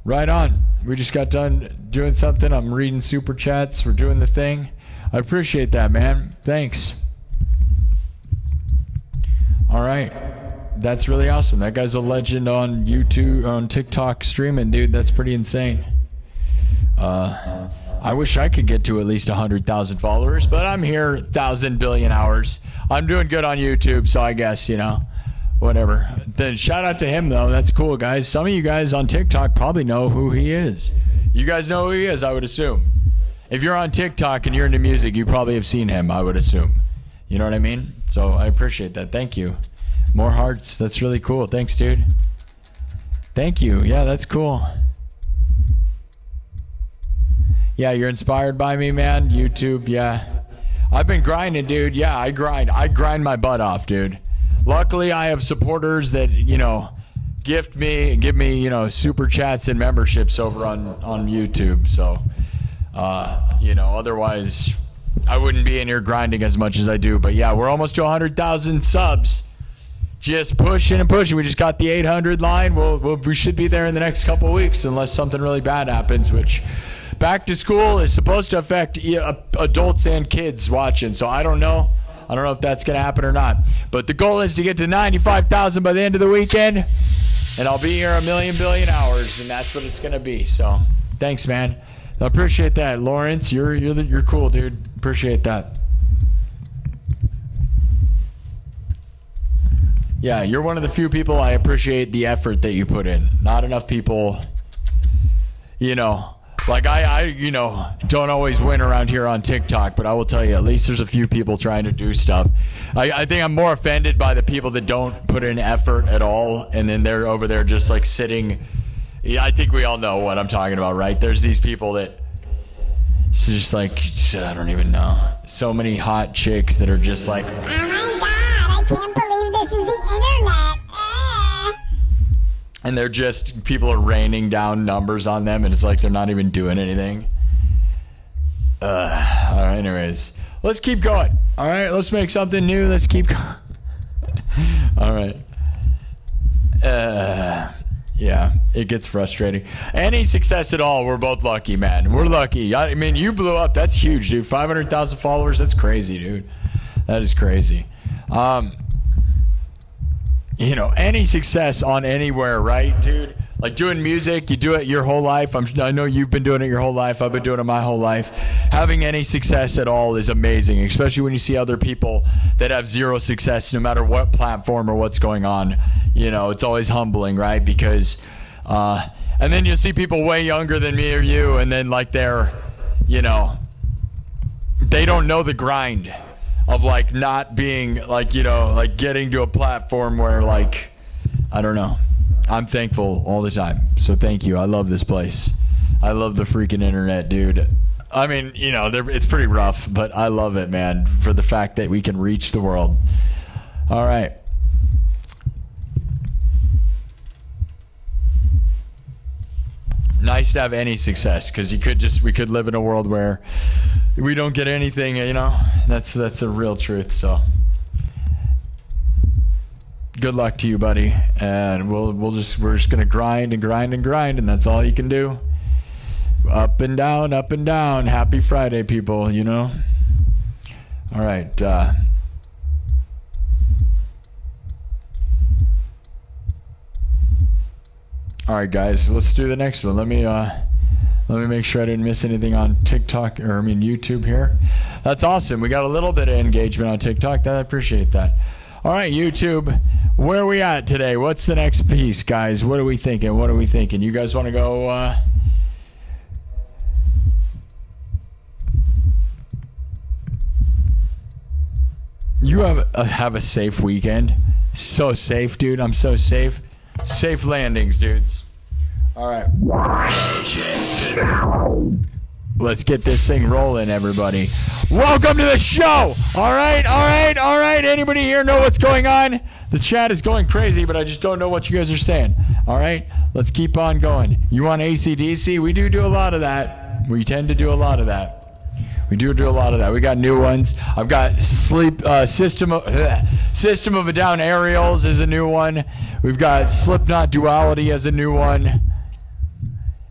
Right on. We just got done doing something. I'm reading super chats. We're doing the thing. I appreciate that, man. Thanks. All right. That's really awesome. That guy's a legend on YouTube, on TikTok streaming, dude. That's pretty insane. I wish I could get to at least 100,000 followers, but I'm here 1,000 billion hours. I'm doing good on YouTube, so I guess, you know, whatever. Then shout out to him, though. That's cool, guys. Some of you guys on TikTok probably know who he is. You guys know who he is, I would assume. If you're on TikTok and you're into music, you probably have seen him, I would assume. You know what I mean? So I appreciate that. Thank you. More hearts. That's really cool. Thanks, dude. Thank you. Yeah, that's cool. Yeah, you're inspired by me, man. YouTube, yeah. I've been grinding, dude. Yeah, I grind my butt off, dude. Luckily, I have supporters that, you know, give me, you know, super chats and memberships over on YouTube. So, you know, otherwise, I wouldn't be in here grinding as much as I do. But yeah, we're almost to 100,000 subs. Just pushing and pushing. We just got the 800 line. We should be there in the next couple of weeks unless something really bad happens, which back to school is supposed to affect adults and kids watching. So I don't know. I don't know if that's going to happen or not. But the goal is to get to 95,000 by the end of the weekend. and I'll be here a million billion hours, and that's what it's gonna be. So, thanks, man. I appreciate that, Lawrence. You're cool, dude. Appreciate that. Yeah, you're one of the few people I appreciate the effort that you put in. Not enough people, you know, like I you know, don't always win around here on TikTok, but I will tell you, at least there's a few people trying to do stuff. I think I'm more offended by the people that don't put in effort at all, and then they're over there just like sitting. Yeah, I think we all know what I'm talking about, right? There's these people that it's just like, I don't even know. So many hot chicks that are just like, oh my God, I can't believe this is the internet. And they're just, people are raining down numbers on them, and it's like they're not even doing anything. All right, anyways. Let's keep going. All right, let's make something new. Let's keep going. All right. Yeah, it gets frustrating. Any success at all, we're both lucky, man. We're lucky. I mean, you blew up. That's huge, dude. 500,000 followers. That's crazy, dude. That is crazy. You know, any success on anywhere, right, dude? Like doing music, you do it your whole life. I know you've been doing it your whole life. I've been doing it my whole life. Having any success at all is amazing, especially when you see other people that have zero success, no matter what platform or what's going on. You know, it's always humbling, right? Because, and then you'll see people way younger than me or you, and then like they're, you know, they don't know the grind of like not being like, you know, like getting to a platform where like, I don't know. I'm thankful all the time. So thank you. I love this place. I love the freaking internet, dude. I mean, you know, it's pretty rough, but I love it, man, for the fact that we can reach the world. All right. Nice to have any success, because we could live in a world where we don't get anything, you know. That's a real truth. So good luck to you, buddy, and we're just gonna grind and grind and grind, and that's all you can do. Up and down, up and down. Happy Friday, people, you know. All right. All right, guys, let's do the next one. Let me make sure I didn't miss anything on TikTok, or I mean YouTube here. That's awesome. We got a little bit of engagement on TikTok. I appreciate that. All right, YouTube, where are we at today? What's the next piece, guys? What are we thinking? What are we thinking? You guys want to go? You have a safe weekend. So safe, dude. I'm so safe. Safe landings, dudes. All right. Let's get this thing rolling, everybody. Welcome to the show. All right, all right, all right. Anybody here know what's going on? The chat is going crazy, but I just don't know what you guys are saying. All right, let's keep on going. You want AC/DC? We do a lot of that. We tend to do a lot of that. We do a lot of that. We got new ones. I've got System of a Down Aerials is a new one. We've got Slipknot Duality as a new one.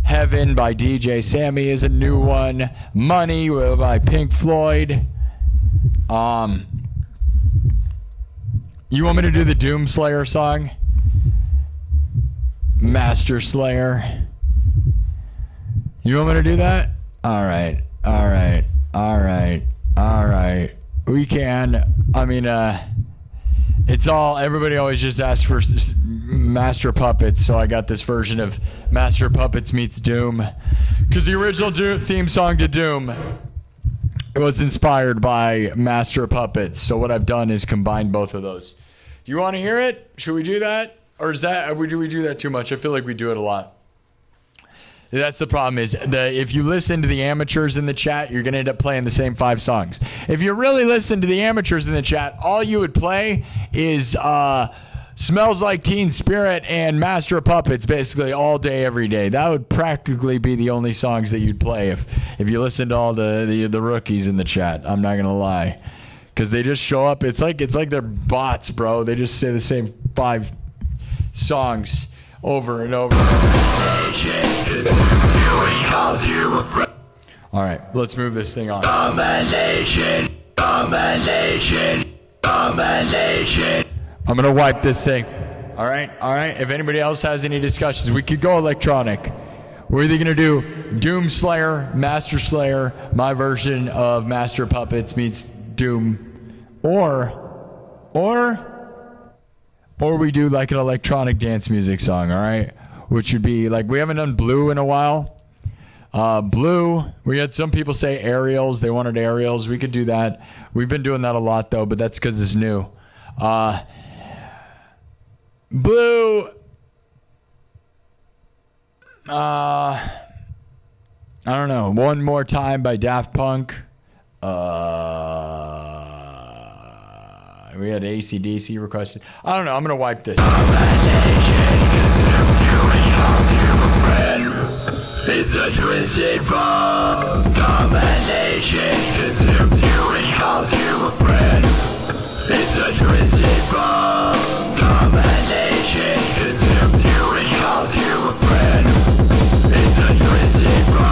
Heaven by DJ Sammy is a new one. Money by Pink Floyd. You want me to do the Doom Slayer song? Master Slayer. You want me to do that? All right. All right. All right. All right. We can. I mean, it's all, everybody always just asks for Master Puppets, so I got this version of Master Puppets meets Doom. Because the original theme song to Doom, it was inspired by Master Puppets. So what I've done is combined both of those. Do you want to hear it? Should we do that? Or do we do that too much? I feel like we do it a lot. That's the problem is if you listen to the amateurs in the chat, you're going to end up playing the same 5 songs. If you really listen to the amateurs in the chat, all you would play is Smells Like Teen Spirit and Master of Puppets basically all day, every day. That would practically be the only songs that you'd play if you listen to all the rookies in the chat. I'm not going to lie. Because they just show up. It's like they're bots, bro. They just say the same 5 songs over and over. All right, let's move this thing on. Domination. I'm gonna wipe this thing. All right. If anybody else has any discussions, we could go electronic. We're either going to do Doom Slayer, Master Slayer, my version of Master Puppets meets Doom, or we do like an electronic dance music song, all right? Which would be like, we haven't done Blue in a while. Blue, we had some people say aerials. They wanted aerials. We could do that. We've been doing that a lot, though, but that's because it's new. Blue, I don't know. One More Time by Daft Punk. We had AC/DC requested. I don't know. I'm going to wipe this. It's a twisted form. Domination consumes you and calls you a friend. It's a twisted form. Domination consumes you and calls you a friend. It's a twisted form.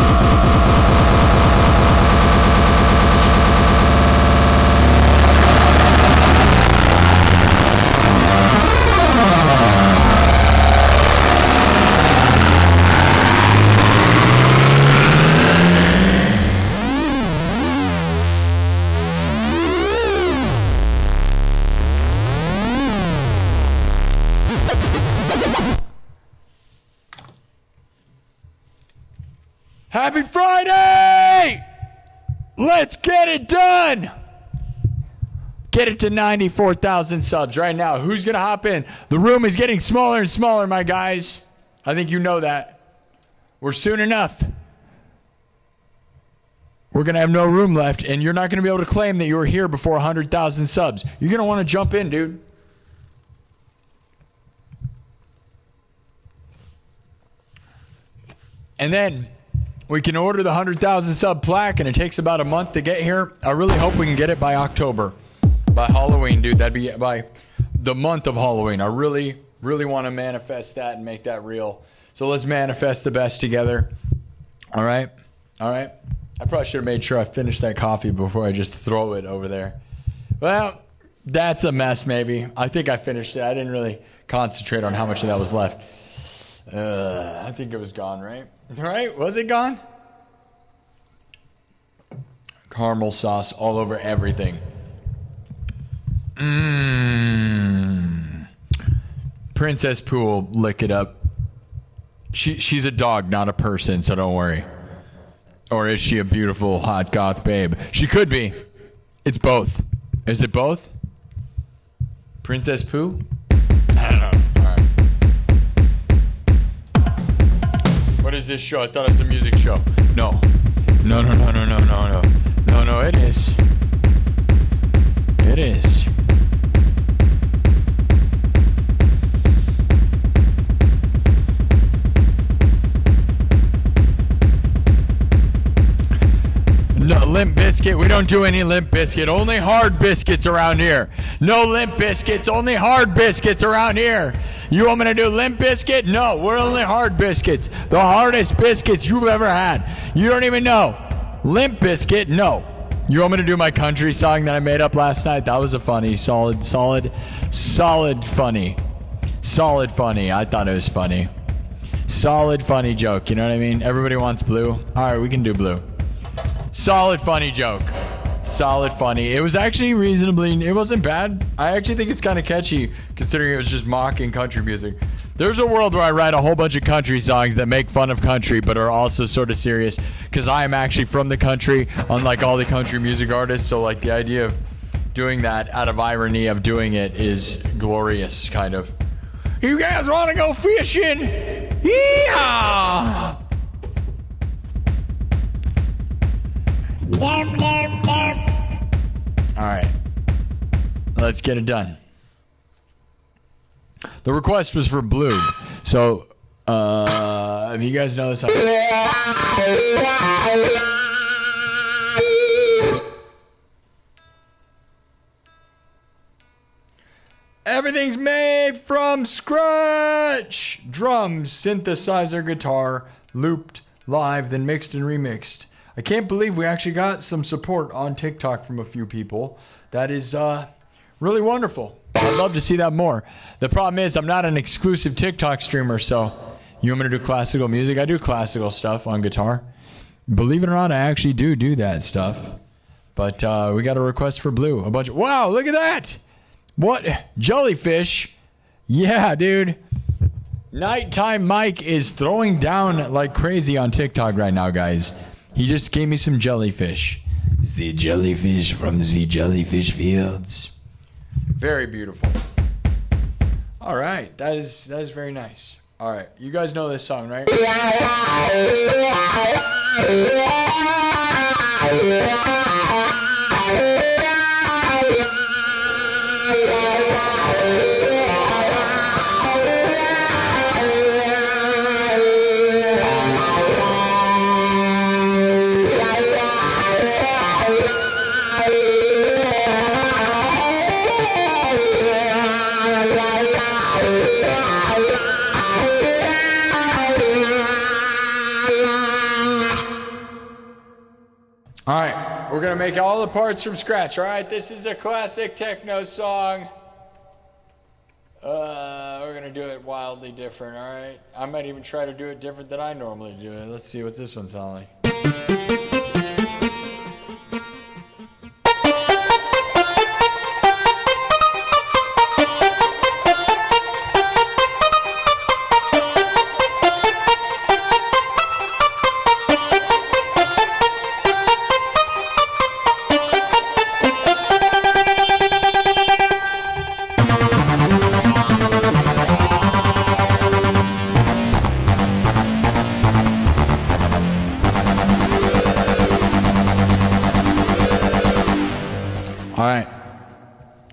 Happy Friday! Let's get it done! Get it to 94,000 subs right now. Who's going to hop in? The room is getting smaller and smaller, my guys. I think you know that. We're soon enough. We're going to have no room left, and you're not going to be able to claim that you were here before 100,000 subs. You're going to want to jump in, dude. And then we can order the 100,000 sub plaque, and it takes about a month to get here. I really hope we can get it by October. By Halloween, dude. That'd be by the month of Halloween. I really, really want to manifest that and make that real. So let's manifest the best together. All right? All right? I probably should have made sure I finished that coffee before I just throw it over there. Well, that's a mess, maybe. I think I finished it. I didn't really concentrate on how much of that was left. I think it was gone, right? Right? Was it gone? Caramel sauce all over everything. Princess Pool, lick it up. She's a dog, not a person, so don't worry. Or is she a beautiful, hot goth babe? She could be. It's both. Is it both? Princess Pooh? I don't know. All right. What is this show? I thought it was a music show. No. No, it is. It is. No, Limp Biscuit. We don't do any Limp Biscuit. Only hard biscuits around here. No Limp Biscuits. Only hard biscuits around here. You want me to do Limp Biscuit? No, we're only hard biscuits. The hardest biscuits you've ever had. You don't even know. Limp Biscuit? No. You want me to do my country song that I made up last night? That was a funny, solid funny. Solid funny. I thought it was funny. Solid funny joke. You know what I mean? Everybody wants Blue. All right, we can do Blue. Solid funny joke. Solid funny. It was actually reasonably, it wasn't bad. I actually think it's kind of catchy considering it was just mocking country music. There's a world where I write a whole bunch of country songs that make fun of country but are also sort of serious because I am actually from the country, unlike all the country music artists. So like the idea of doing that out of irony of doing it is glorious, kind of. You guys want to go fishing? Yeehaw! All right, let's get it done. The request was for Blue, so if you guys know this, everything's made from scratch. Drums, synthesizer, guitar, looped, live, then mixed and remixed. I can't believe we actually got some support on TikTok from a few people. That is really wonderful. I'd love to see that more. The problem is I'm not an exclusive TikTok streamer, so you want me to do classical music? I do classical stuff on guitar. Believe it or not, I actually do that stuff. But we got a request for Blue. A bunch of... Wow, look at that! What? Jellyfish? Yeah, dude. Nighttime Mike is throwing down like crazy on TikTok right now, guys. He just gave me some jellyfish. The jellyfish from the jellyfish fields. Very beautiful. All right, that is very nice. All right, you guys know this song, right? All right, we're going to make all the parts from scratch, all right? This is a classic techno song. We're going to do it wildly different, all right? I might even try to do it different than I normally do it. Let's see what this one sounds like.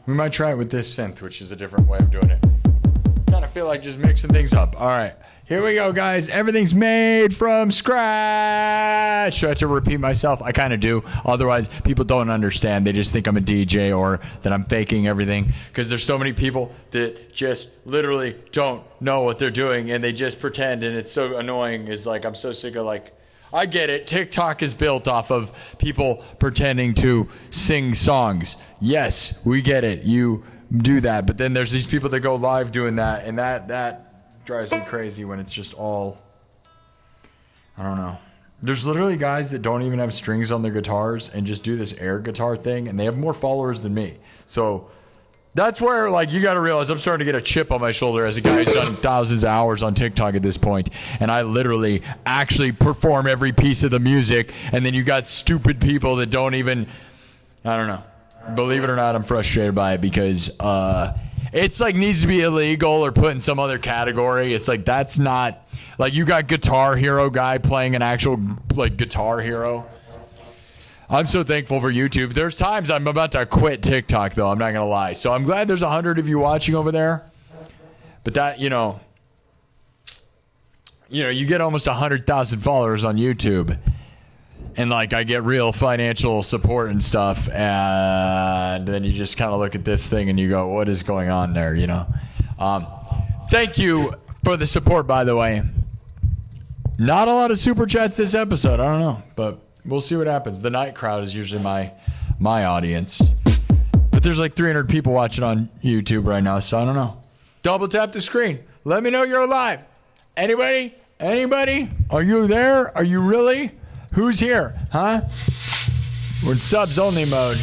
We might try it with this synth, which is a different way of doing it. Kind of feel like just mixing things up. All right, here we go, guys. Everything's made from scratch. Do I have to repeat myself? I kind of do. Otherwise, people don't understand. They just think I'm a DJ or that I'm faking everything. Because there's so many people that just literally don't know what they're doing, and they just pretend, and it's so annoying. It's like, I'm so sick of like, I get it. TikTok is built off of people pretending to sing songs. Yes, we get it. You do that. But then there's these people that go live doing that, and that drives me crazy when it's just all, I don't know. There's literally guys that don't even have strings on their guitars and just do this air guitar thing, and they have more followers than me. So that's where, like, you got to realize I'm starting to get a chip on my shoulder as a guy who's done thousands of hours on TikTok at this point, and I literally actually perform every piece of the music, and then you got stupid people that don't even, I don't know. Believe it or not, I'm frustrated by it because it's like needs to be illegal or put in some other category. It's like that's not, like you got Guitar Hero guy playing an actual like Guitar Hero. I'm so thankful for YouTube. There's times I'm about to quit TikTok, though. I'm not going to lie. So I'm glad there's 100 of you watching over there. But that, you know, you get almost 100,000 followers on YouTube. And, like, I get real financial support and stuff. And then you just kind of look at this thing and you go, what is going on there, you know? Thank you for the support, by the way. Not a lot of super chats this episode. I don't know. But we'll see what happens. The night crowd is usually my audience. But there's like 300 people watching on YouTube right now, so I don't know. Double tap the screen. Let me know you're alive. Anybody? Anybody? Are you there? Are you really? Who's here? Huh? We're in subs only mode.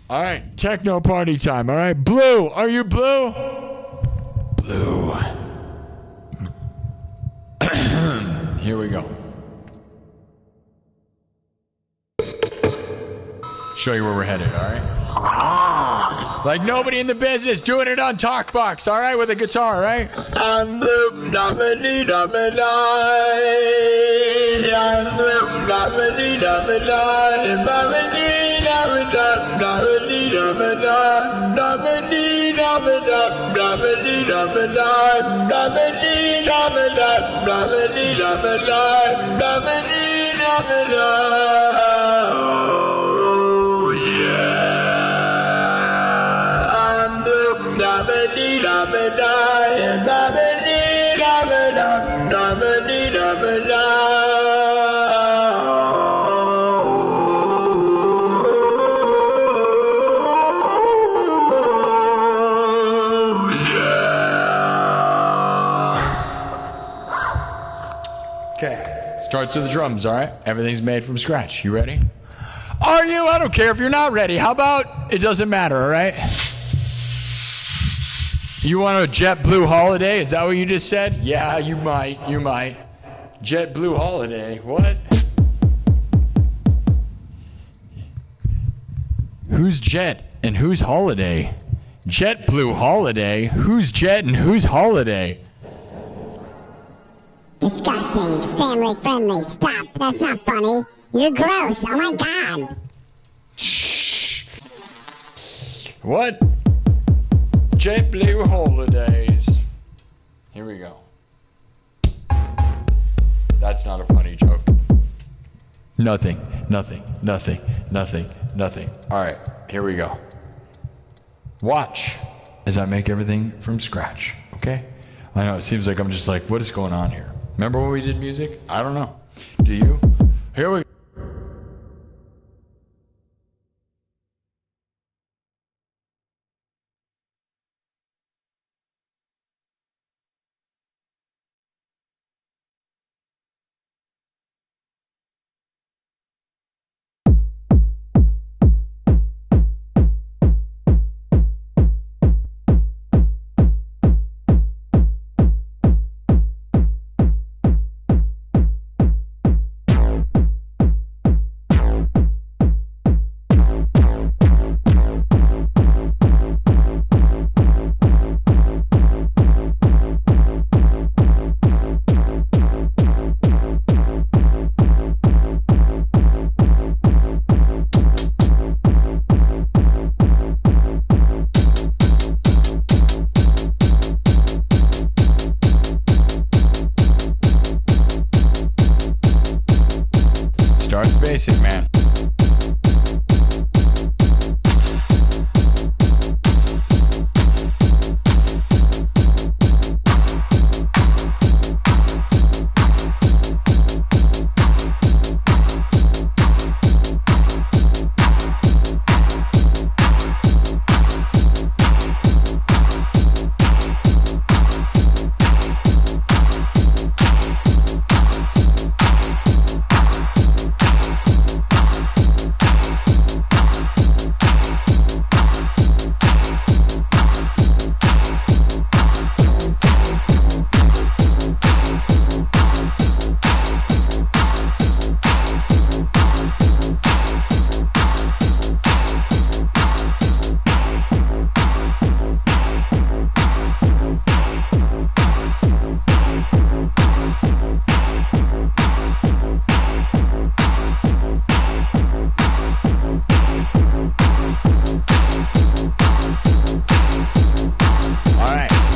All right, techno party time. All right, Blue. Are you Blue? Blue. Here we go. Show you where we're headed, all right? Like nobody in the business doing it on TalkBox, all right, with a guitar, right? And the Starts with the drums, all right? Everything's made from scratch. You ready? Are you? I don't care if you're not ready. How about it doesn't matter, all right? You want a JetBlue holiday? Is that what you just said? Yeah, you might. You might. JetBlue holiday. What? Who's Jet and who's Holiday? JetBlue holiday? Who's Jet and who's Holiday? Disgusting. Family friendly. Stop. That's not funny. You're gross. Oh my god. Shh. What? JetBlue holidays. Here we go. That's not a funny joke. Nothing. All right, here we go. Watch as I make everything from scratch, okay? I know, it seems like I'm just like, what is going on here? Remember when we did music? I don't know. Do you? Here we go. Starts basic, man.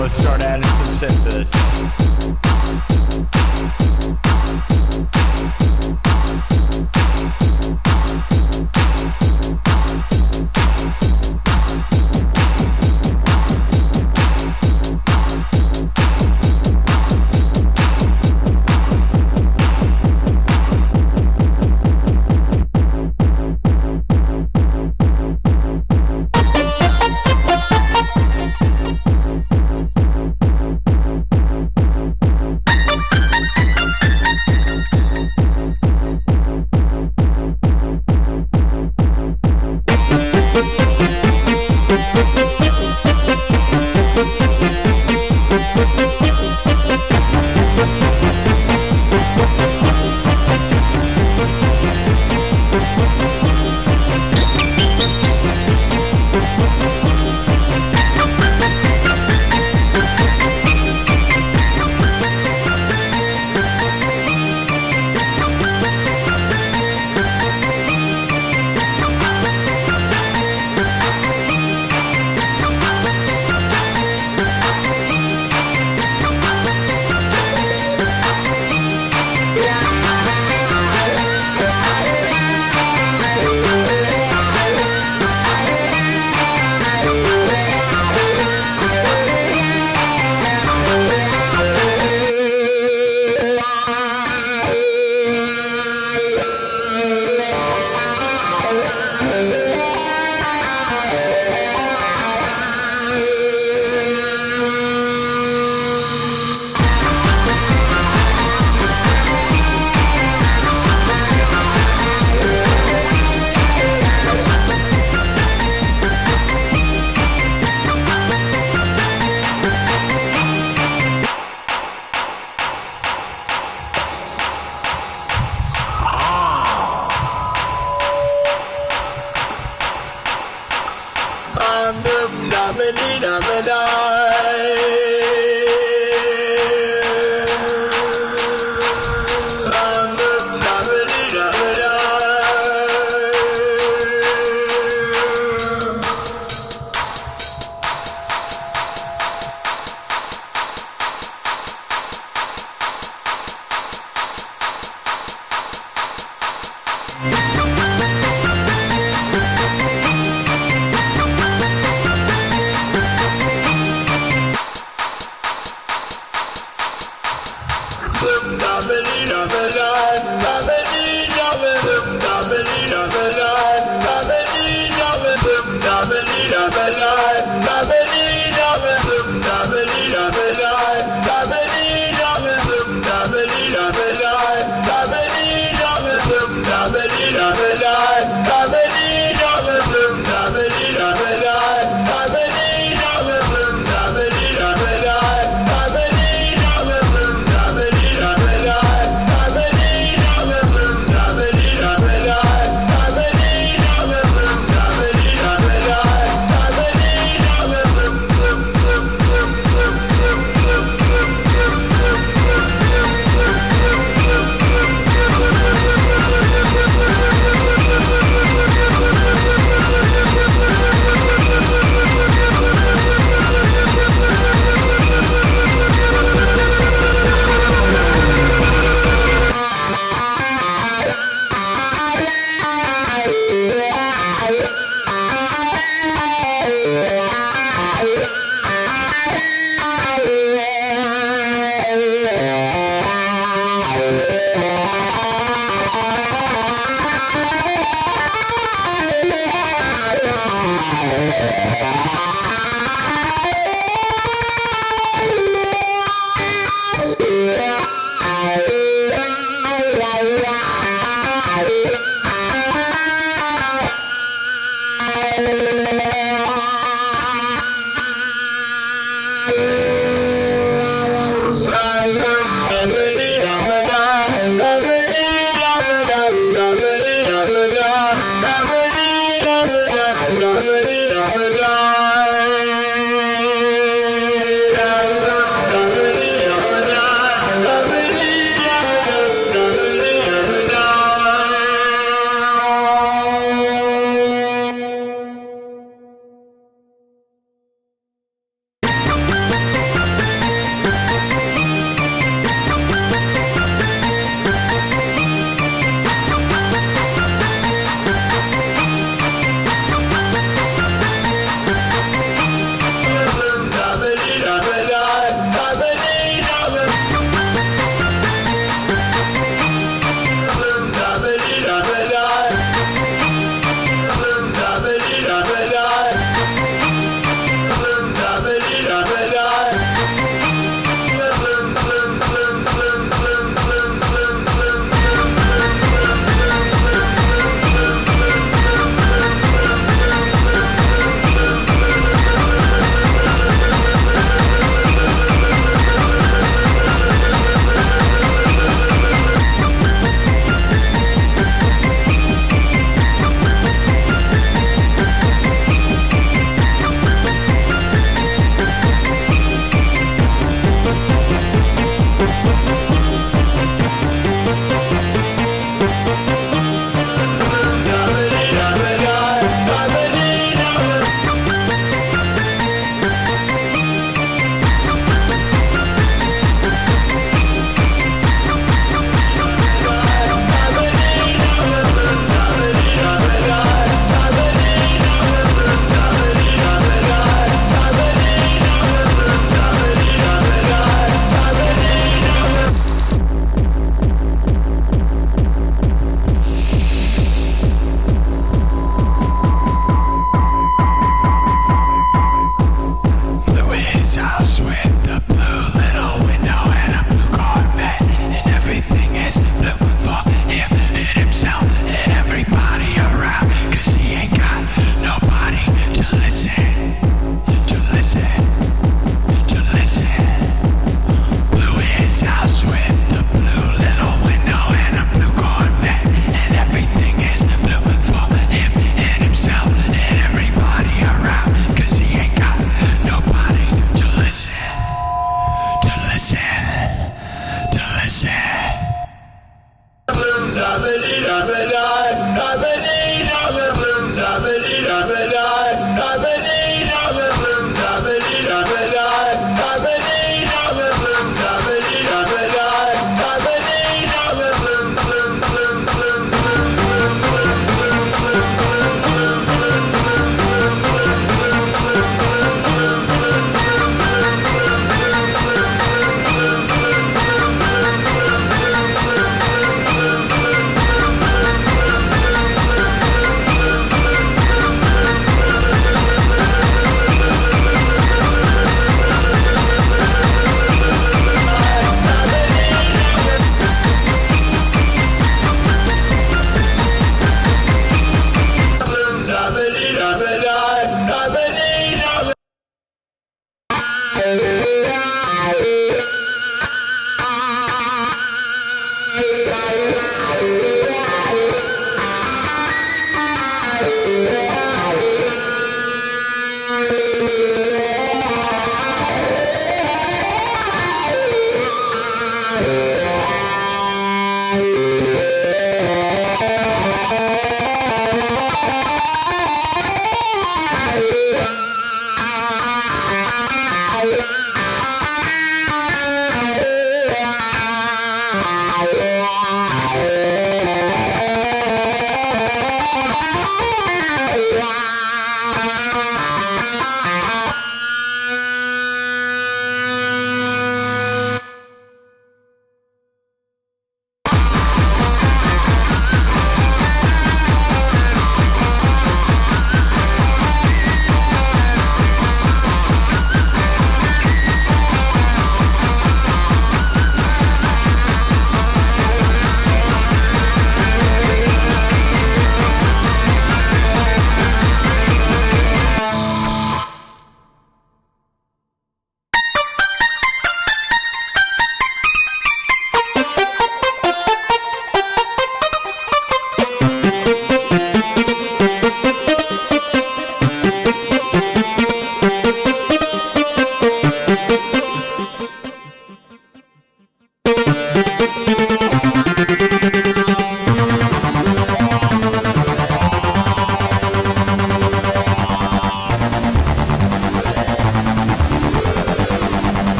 Let's start adding some synth to this.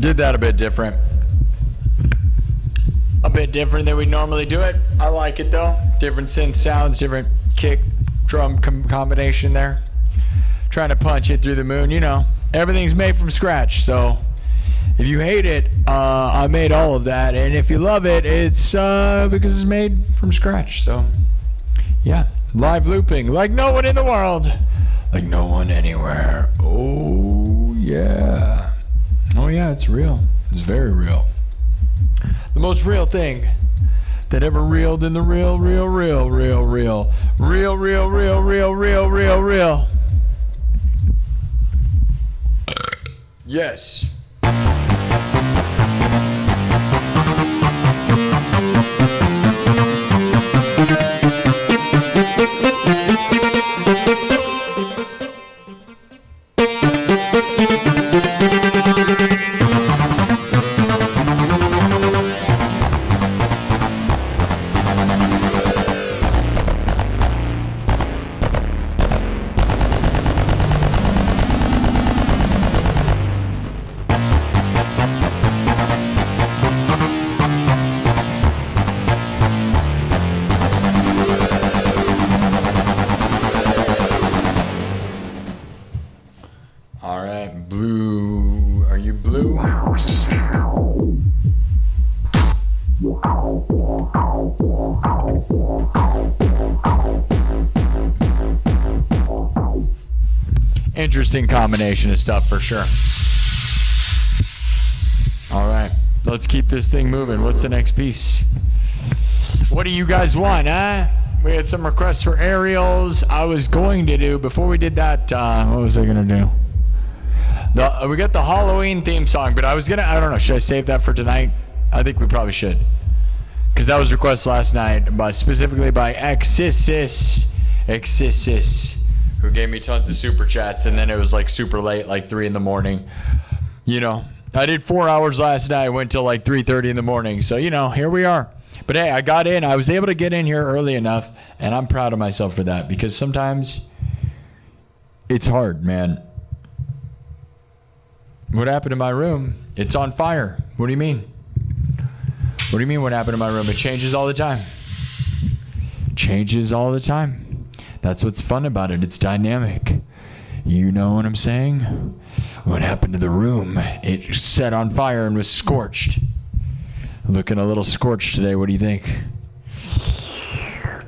Did that a bit different. A bit different than we normally do it. I like it though. Different synth sounds, different kick, drum combination there. Trying to punch it through the moon, you know. Everything's made from scratch, so if you hate it, I made all of that. And if you love it, it's because it's made from scratch. So, yeah. Live looping like no one in the world. Like no one anywhere. Oh, yeah. Oh, yeah, it's real. It's very real. The most real thing that ever reeled in the real. Yes. Interesting combination of stuff for sure. All right, let's keep this thing moving. What's the next piece? What do you guys want, huh? We had some requests for aerials. I was going to do, before we did that, what was I going to do? We got the Halloween theme song, but I was going to, I don't know, should I save that for tonight? I think we probably should. Because that was requested last night, but specifically by Exissis, who gave me tons of super chats, and then it was like super late, like 3 in the morning. You know, I did 4 hours last night, went till like 3:30 in the morning. So, you know, here we are. But hey, I got in. I was able to get in here early enough, and I'm proud of myself for that, because sometimes it's hard, man. What happened to my room? It's on fire. What do you mean? What do you mean what happened to my room? It changes all the time. Changes all the time. That's what's fun about it. It's dynamic. You know what I'm saying? What happened to the room? It set on fire and was scorched. Looking a little scorched today. What do you think?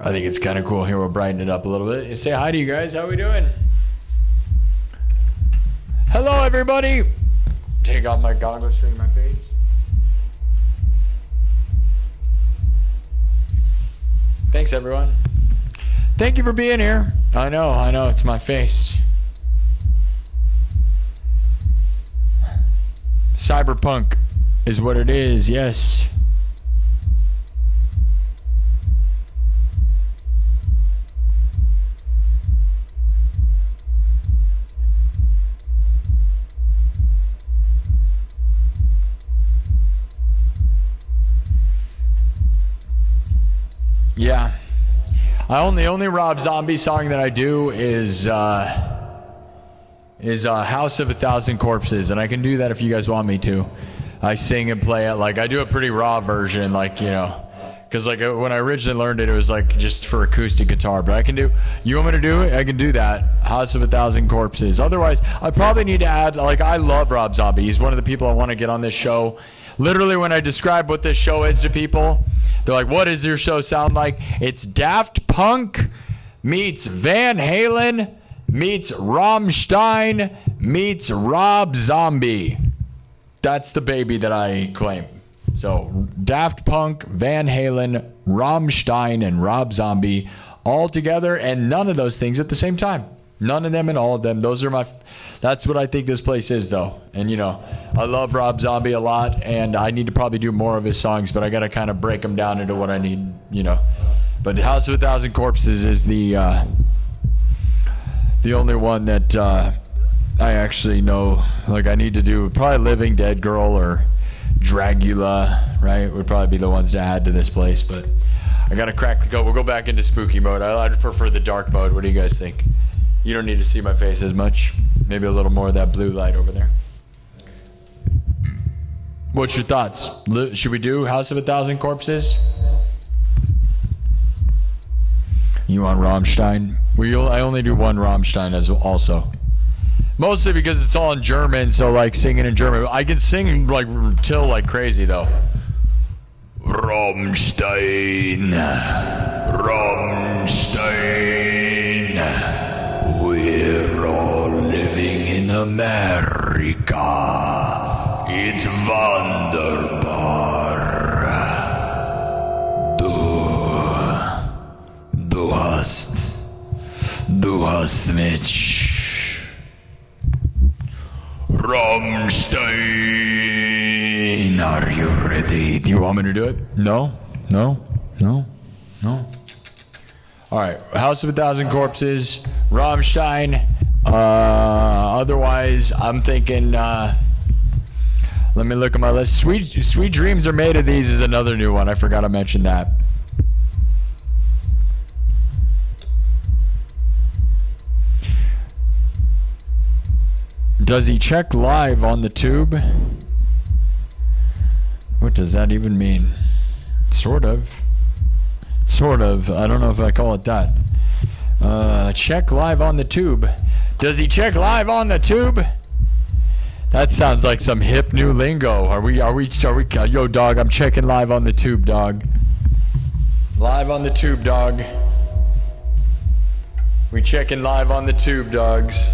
I think it's kind of cool. Here, we'll brighten it up a little bit. Say hi to you guys. How we doing? Hello, everybody. Take off my goggles, show you my face. Thanks, everyone. Thank you for being here. I know, it's my face. Cyberpunk is what it is, yes. Yeah. The only Rob Zombie song that I do is House of a Thousand Corpses, and I can do that if you guys want me to. I sing and play it, like I do a pretty raw version, like, you know, because like when I originally learned it, it was like just for acoustic guitar, but I can do, you want me to do it? I can do that. House of a Thousand Corpses. Otherwise, I probably need to add, like, I love Rob Zombie. He's one of the people I want to get on this show. Literally, when I describe what this show is to people, they're like, what does your show sound like? It's Daft Punk meets Van Halen meets Rammstein meets Rob Zombie. That's the baby that I claim. So Daft Punk, Van Halen, Rammstein, and Rob Zombie all together, and none of those things at the same time. None of them and all of them. Those are that's what I think this place is, though. And, you know, I love Rob Zombie a lot, and I need to probably do more of his songs, but I got to kind of break them down into what I need, you know. But House of a Thousand Corpses is the only one that I actually know. Like, I need to do probably Living Dead Girl or Dragula, right? Would probably be the ones to add to this place, but I got to crack the code. We'll go back into spooky mode. I'd prefer the dark mode. What do you guys think? You don't need to see my face as much. Maybe a little more of that blue light over there. What's your thoughts? Should we do House of a Thousand Corpses? You want Rammstein? I only do one Rammstein as also. Mostly because it's all in German, so like singing in German. I can sing like till like crazy though. Rammstein, Rammstein, we're all living in America. It's wunderbar. Du hast mich. Rammstein, are you ready? Do you want me to do it? No? All right, House of a Thousand Corpses, Rammstein. Otherwise, I'm thinking, let me look at my list. Sweet Dreams Are Made of These is another new one. I forgot to mention that. Does he check live on the tube? What does that even mean? Sort of. I don't know if I call it that. Check live on the tube. Does he check live on the tube? That sounds like some hip new lingo. Are we, yo dog, I'm checking live on the tube, dog. Live on the tube, dog. We checking live on the tube, dogs.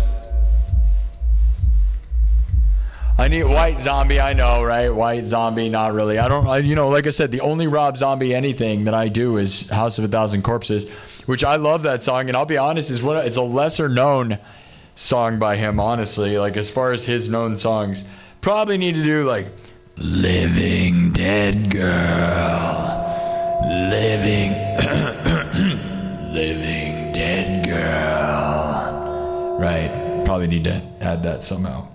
I need White Zombie, I know, right? White Zombie, not really. Like I said, the only Rob Zombie anything that I do is House of a Thousand Corpses, which I love that song, and I'll be honest, it's a lesser known song by him, honestly. Like, as far as his known songs, probably need to do, like, Living Dead Girl. Living Dead Girl. Right, probably need to add that somehow.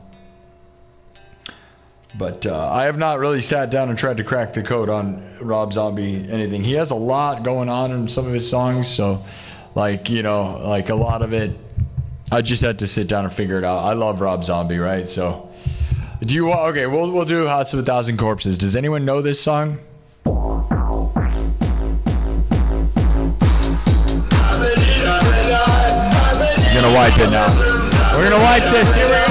But I have not really sat down and tried to crack the code on Rob Zombie anything. He has a lot going on in some of his songs, so like a lot of it, I just had to sit down and figure it out. I love Rob Zombie, right? So, okay, we'll do House of a Thousand Corpses. Does anyone know this song? We're gonna wipe it now. We're gonna wipe this. Here we go.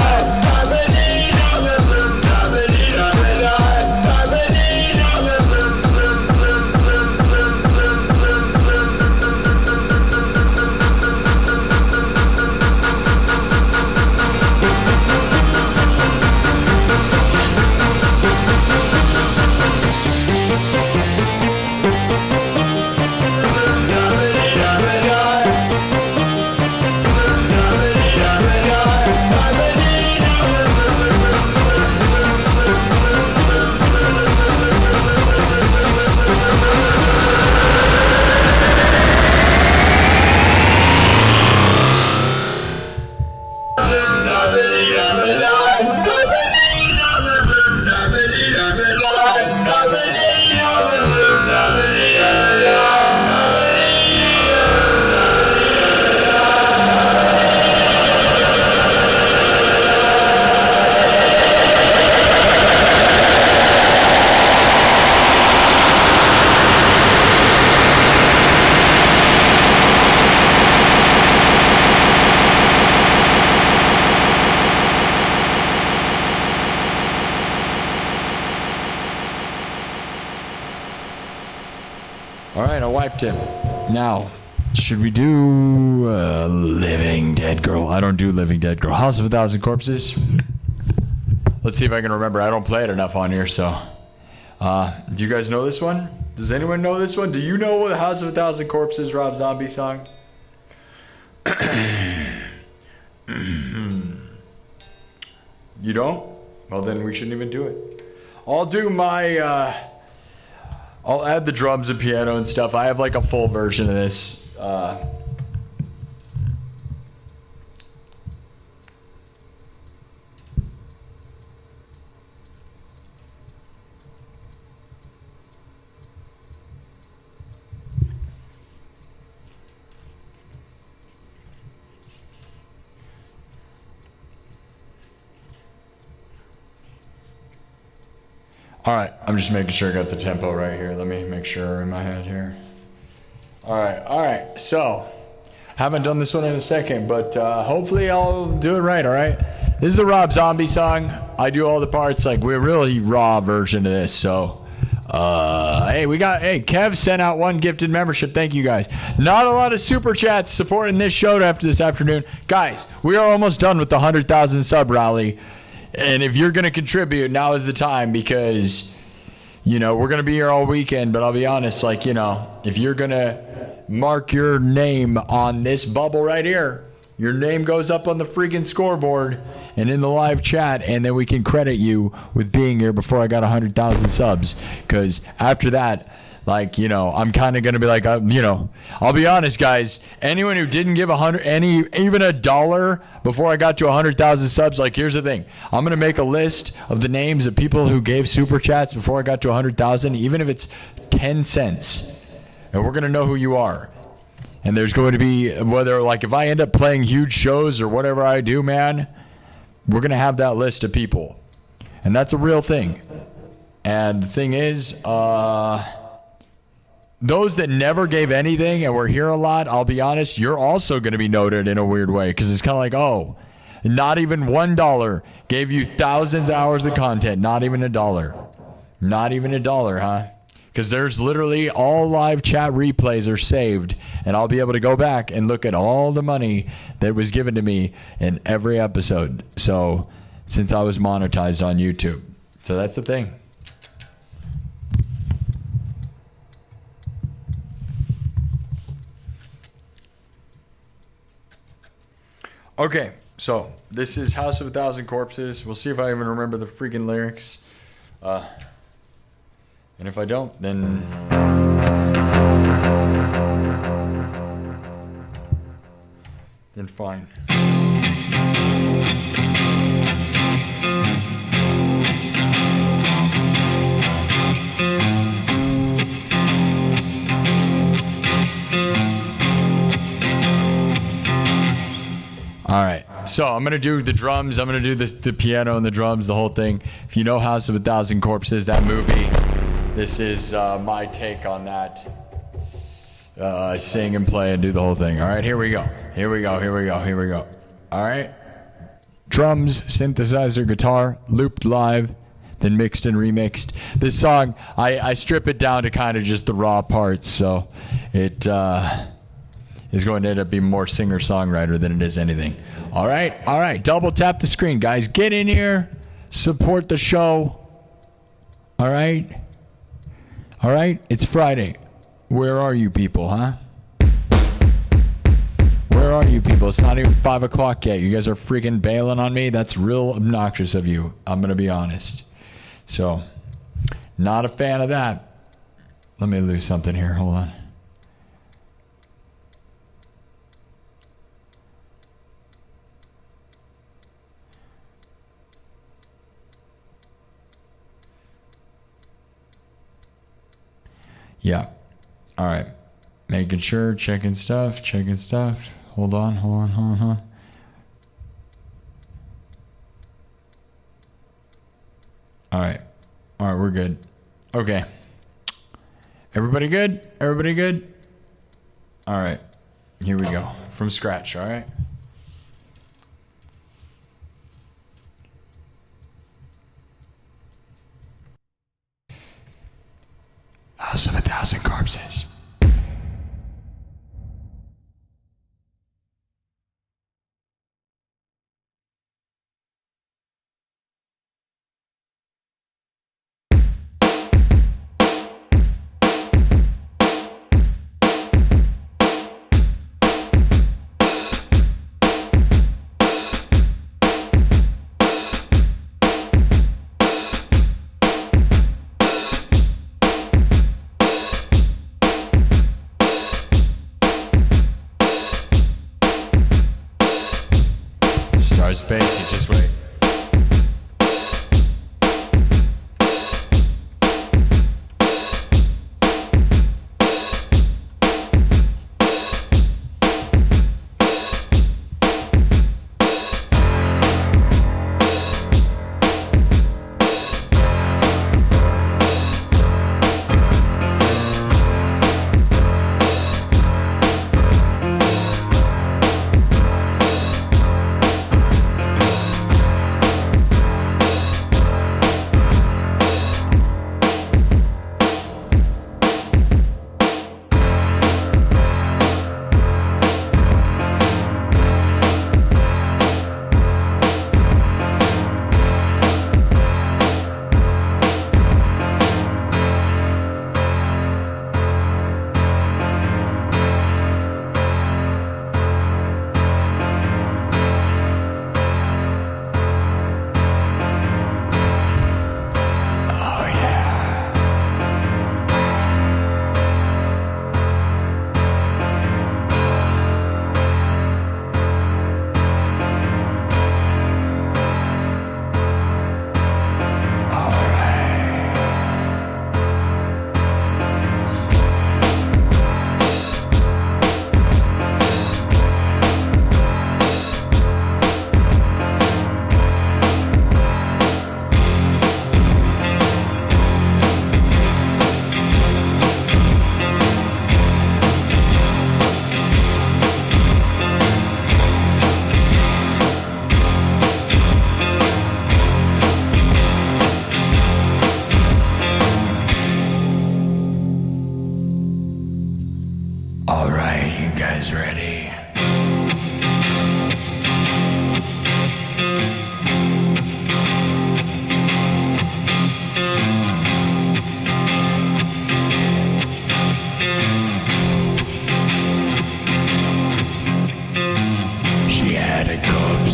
Now, should we do Living Dead Girl? I don't do Living Dead Girl. House of a Thousand Corpses. Let's see if I can remember. I don't play it enough on here, so. Do you guys know this one? Does anyone know this one? Do you know the House of a Thousand Corpses Rob Zombie song? You don't? Well, then we shouldn't even do it. I'll do my... I'll add the drums and piano and stuff. I have like a full version of this. All right, I'm just making sure I got the tempo right here. Let me make sure in my head here. All right. So, haven't done this one in a second, but hopefully I'll do it right, all right? This is the Rob Zombie song. I do all the parts, like we're really raw version of this, so. Hey, Kev sent out one gifted membership. Thank you, guys. Not a lot of super chats supporting this show after this afternoon. Guys, we are almost done with the 100,000 sub rally. And if you're going to contribute, now is the time because, we're going to be here all weekend. But I'll be honest, if you're going to mark your name on this bubble right here, your name goes up on the freaking scoreboard and in the live chat, and then we can credit you with being here before I got 100,000 subs. Because after that, I'm kind of going to be like, I'll be honest, guys. Anyone who didn't give even a dollar before I got to 100,000 subs, here's the thing. I'm going to make a list of the names of people who gave super chats before I got to 100,000, even if it's 10 cents. And we're going to know who you are. And there's going to be, whether, if I end up playing huge shows or whatever I do, man, we're going to have that list of people. And that's a real thing. And the thing is, those that never gave anything and were here a lot, I'll be honest, you're also going to be noted in a weird way. Because it's kind of like, oh, not even $1 gave you thousands of hours of content. Not even $1. Not even $1, huh? Because there's literally all live chat replays are saved, and I'll be able to go back and look at all the money that was given to me in every episode. So, since I was monetized on YouTube. So that's the thing. Okay, so this is House of a Thousand Corpses. We'll see if I even remember the freaking lyrics. And if I don't, then fine. All right. So I'm going to do the drums. I'm going to do the piano and the drums, the whole thing. If you know House of a Thousand Corpses, that movie, this is my take on that. Sing and play and do the whole thing. All right, here we go. All right. Drums, synthesizer, guitar, looped live, then mixed and remixed. This song, I strip it down to kind of just the raw parts, so it is going to end up being more singer-songwriter than it is anything. All right. Double tap the screen, guys. Get in here. Support the show. All right. It's Friday. Where are you people, huh? Where are you people? It's not even 5 o'clock yet. You guys are freaking bailing on me? That's real obnoxious of you. I'm going to be honest. So, not a fan of that. Let me lose something here. Hold on. Yeah. All right. Making sure, checking stuff. Hold on. All right, we're good. Okay. Everybody good? All right. Here we go. From scratch, all right? House of a Thousand Corpses. Space, you just wait.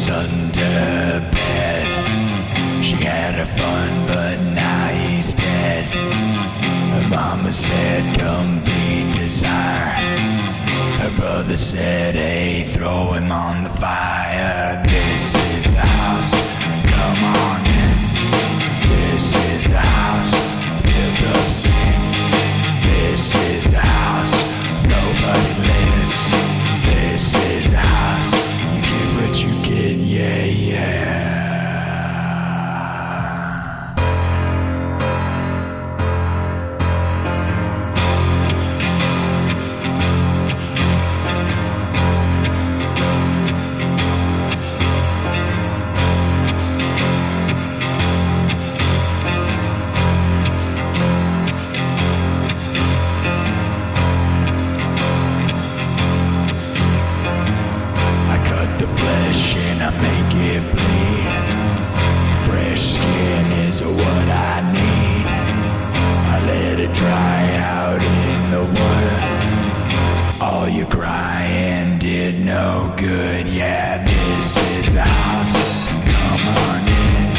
was under bed. She had her fun, but now he's dead. Her mama said, complete desire. Her brother said, hey, throw him on the fire. This is the house, come on in. This is the house, built of sin. This is the house, nobody lives. This is the house, you get what you get, yeah, yeah. What I need, I let it dry out in the water. All your crying did no good. Yeah, this is the house, come on in.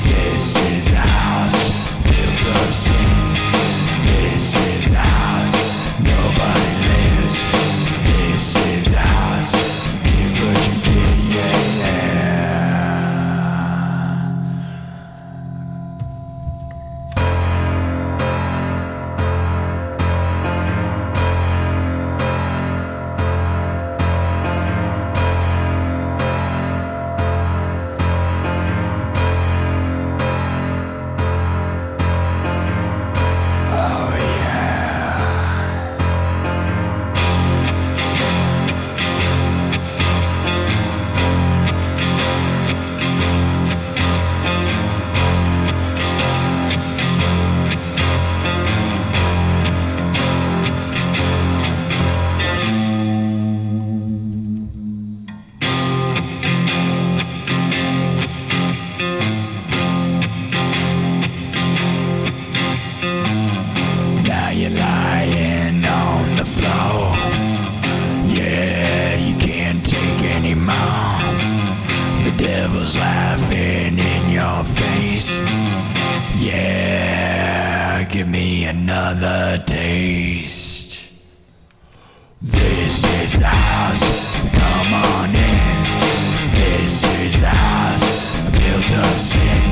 This is the house, built of sin. This is the house, nobody lives. This is the house, get what you get, yeah, yeah. Laughing in your face. Yeah, give me another taste. This is the house, come on in. This is the house, built of sin.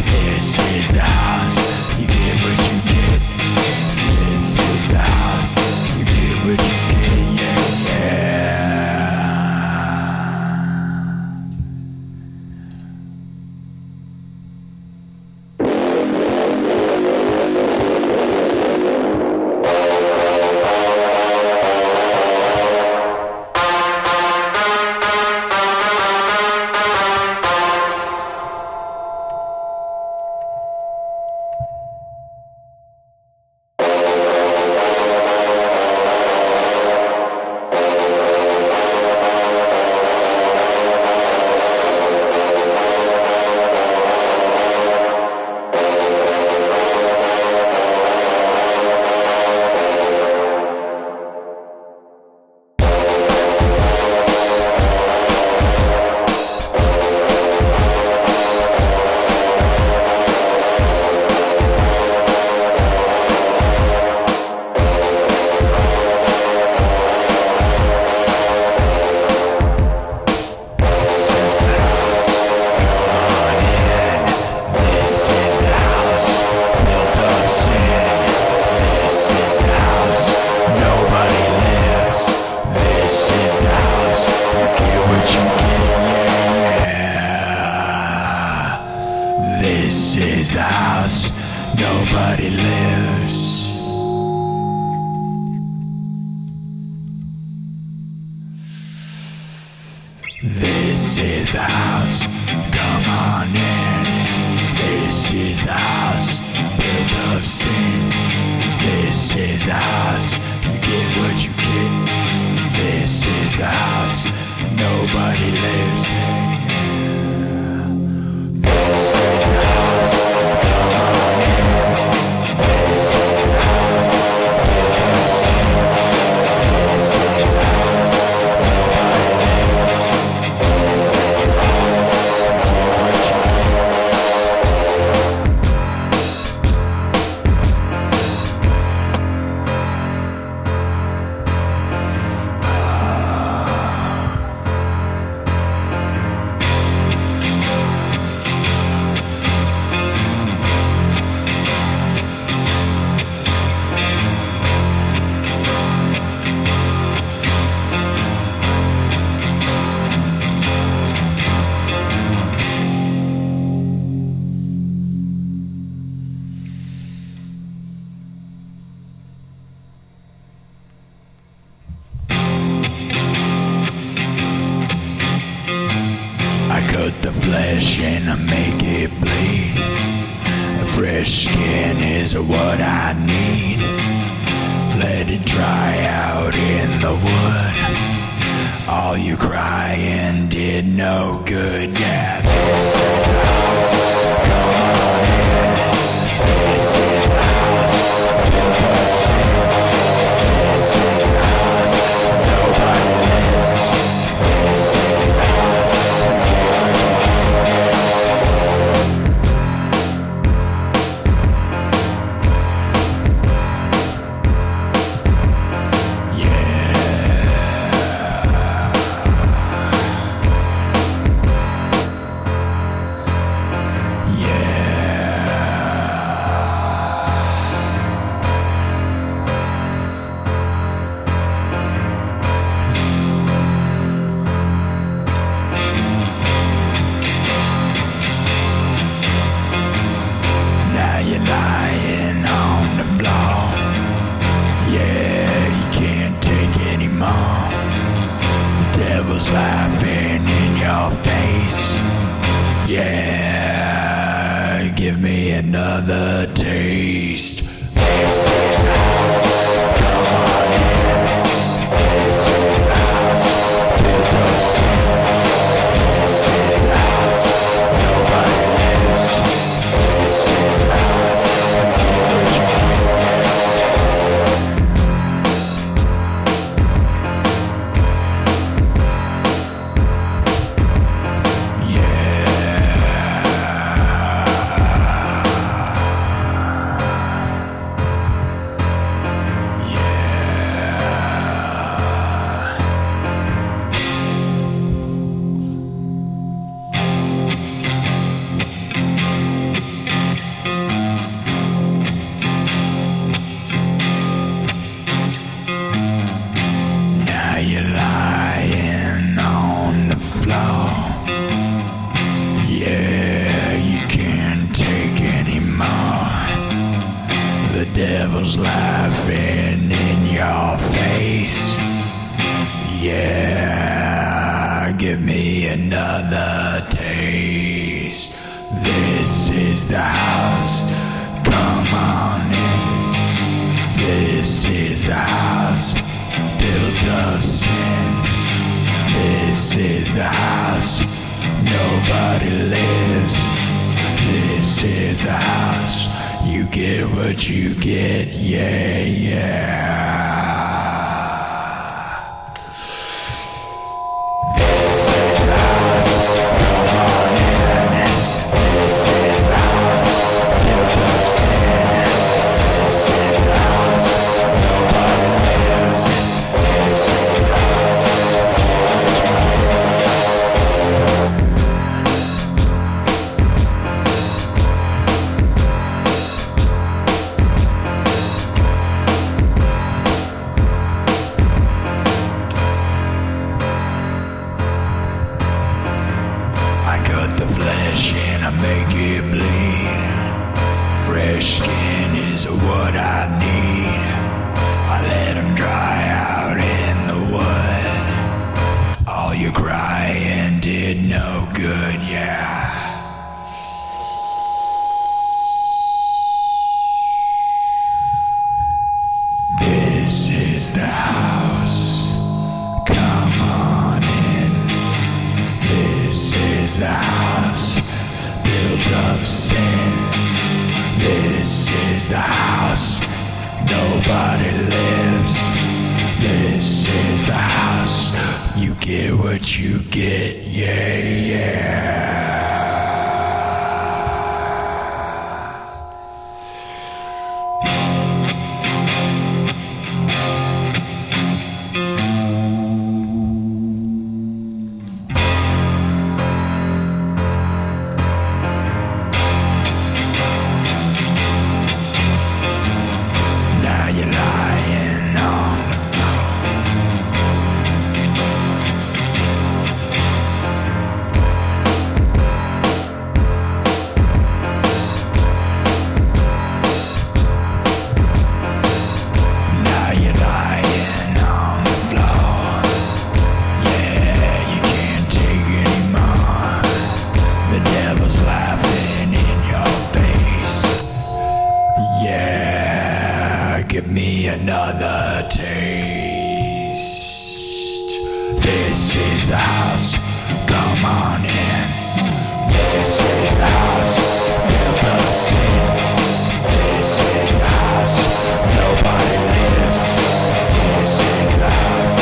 This is the house, you get what you get. This is the house, you get what you get, yeah, yeah. This is the house, nobody lives. This is the house, come on in. This is the house, built of sin. This is the house, you get what you get. This is the house, nobody lives in. This is the house, come on in. This is the house, built of sin. This is the house, nobody lives. This is the cut the flesh and I make it bleed. A fresh skin is what I need. Let it dry out in the wood. All you crying did no good. Yeah, this is the house. Come on in. This is the house. Built of sin. This is the house. Nobody lives. This is the house. Laughing in your face. Yeah, give me another taste. This is the house. Come on in. This is the house. Built of sin. This is the house. Nobody lives. This is the house. What you devil's laughing in your face. Yeah, give me another taste. This is the house. Come on in. This is the house built of sin. This is the house. Nobody lives. This is the house. You get what you get, yeah, yeah. This is the house, come on in. This is the house, built of sin. This is the house, nobody lives. This is the house, and I make it bleed. Fresh skin is what I need. I let them dry out in the wood. All your crying did no good, yeah. This is the house. Come on in. This is the house built of sin. This is the house. Nobody lives. This is the house. You get what you get, yeah, yeah. is the house, come on in. This is the house, built of sin. This is the house, nobody lives. This is the house.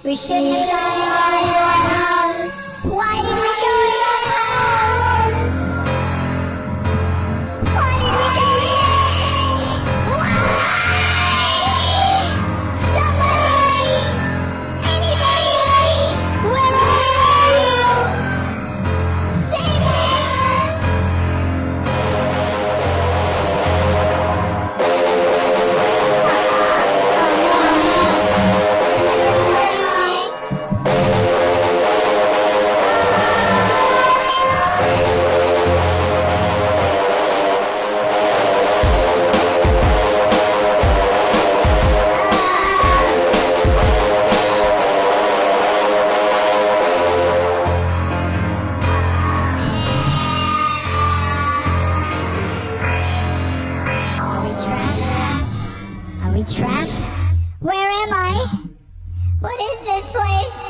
We shouldn't have gone in that house. Why did we go in that house? Why did we go in? Why? Somebody! Anybody! Where are you? Save us! Trapped? Where am I? What is this place?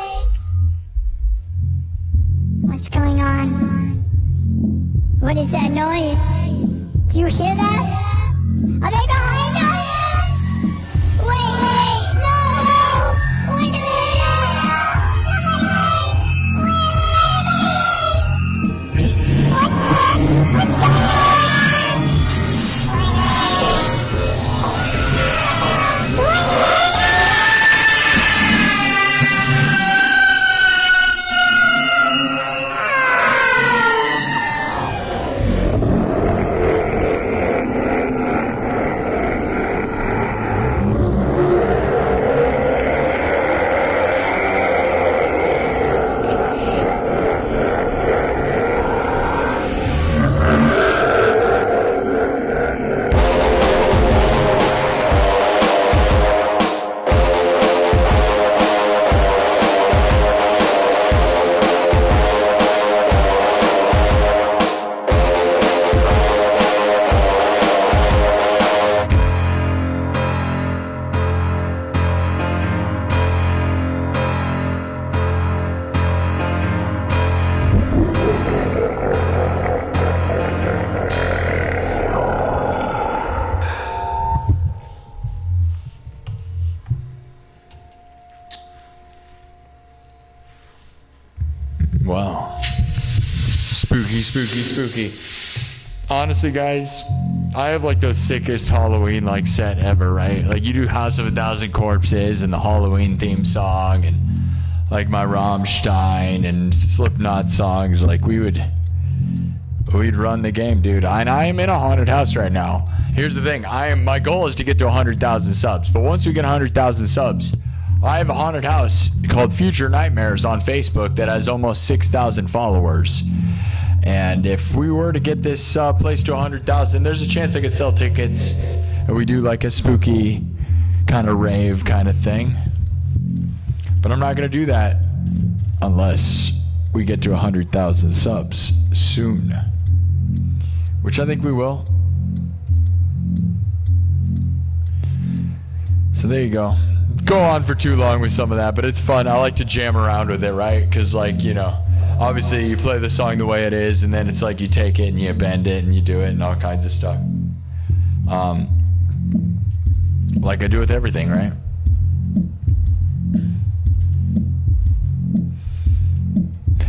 What's going on? What is that noise? Do you hear that? Are they behind us? Wait, no! Wait a minute! What's going on? Wow. Spooky, spooky, spooky. Honestly, guys, I have like the sickest Halloween like set ever, right? Like you do House of a Thousand Corpses and the Halloween theme song and like my Rammstein and Slipknot songs. Like we'd run the game, dude. And I am in a haunted house right now. Here's the thing. My goal is to get to 100,000 subs. But once we get 100,000 subs, I have a haunted house called Future Nightmares on Facebook that has almost 6,000 followers. And if we were to get this place to 100,000, there's a chance I could sell tickets. And we do like a spooky kind of rave kind of thing. But I'm not going to do that unless we get to 100,000 subs soon. Which I think we will. So there you go. Go on for too long with some of that, but it's fun. I like to jam around with it, right? Because, like, you know, obviously you play the song the way it is, and then it's like you take it and you bend it and you do it and all kinds of stuff. Like I do with everything, right?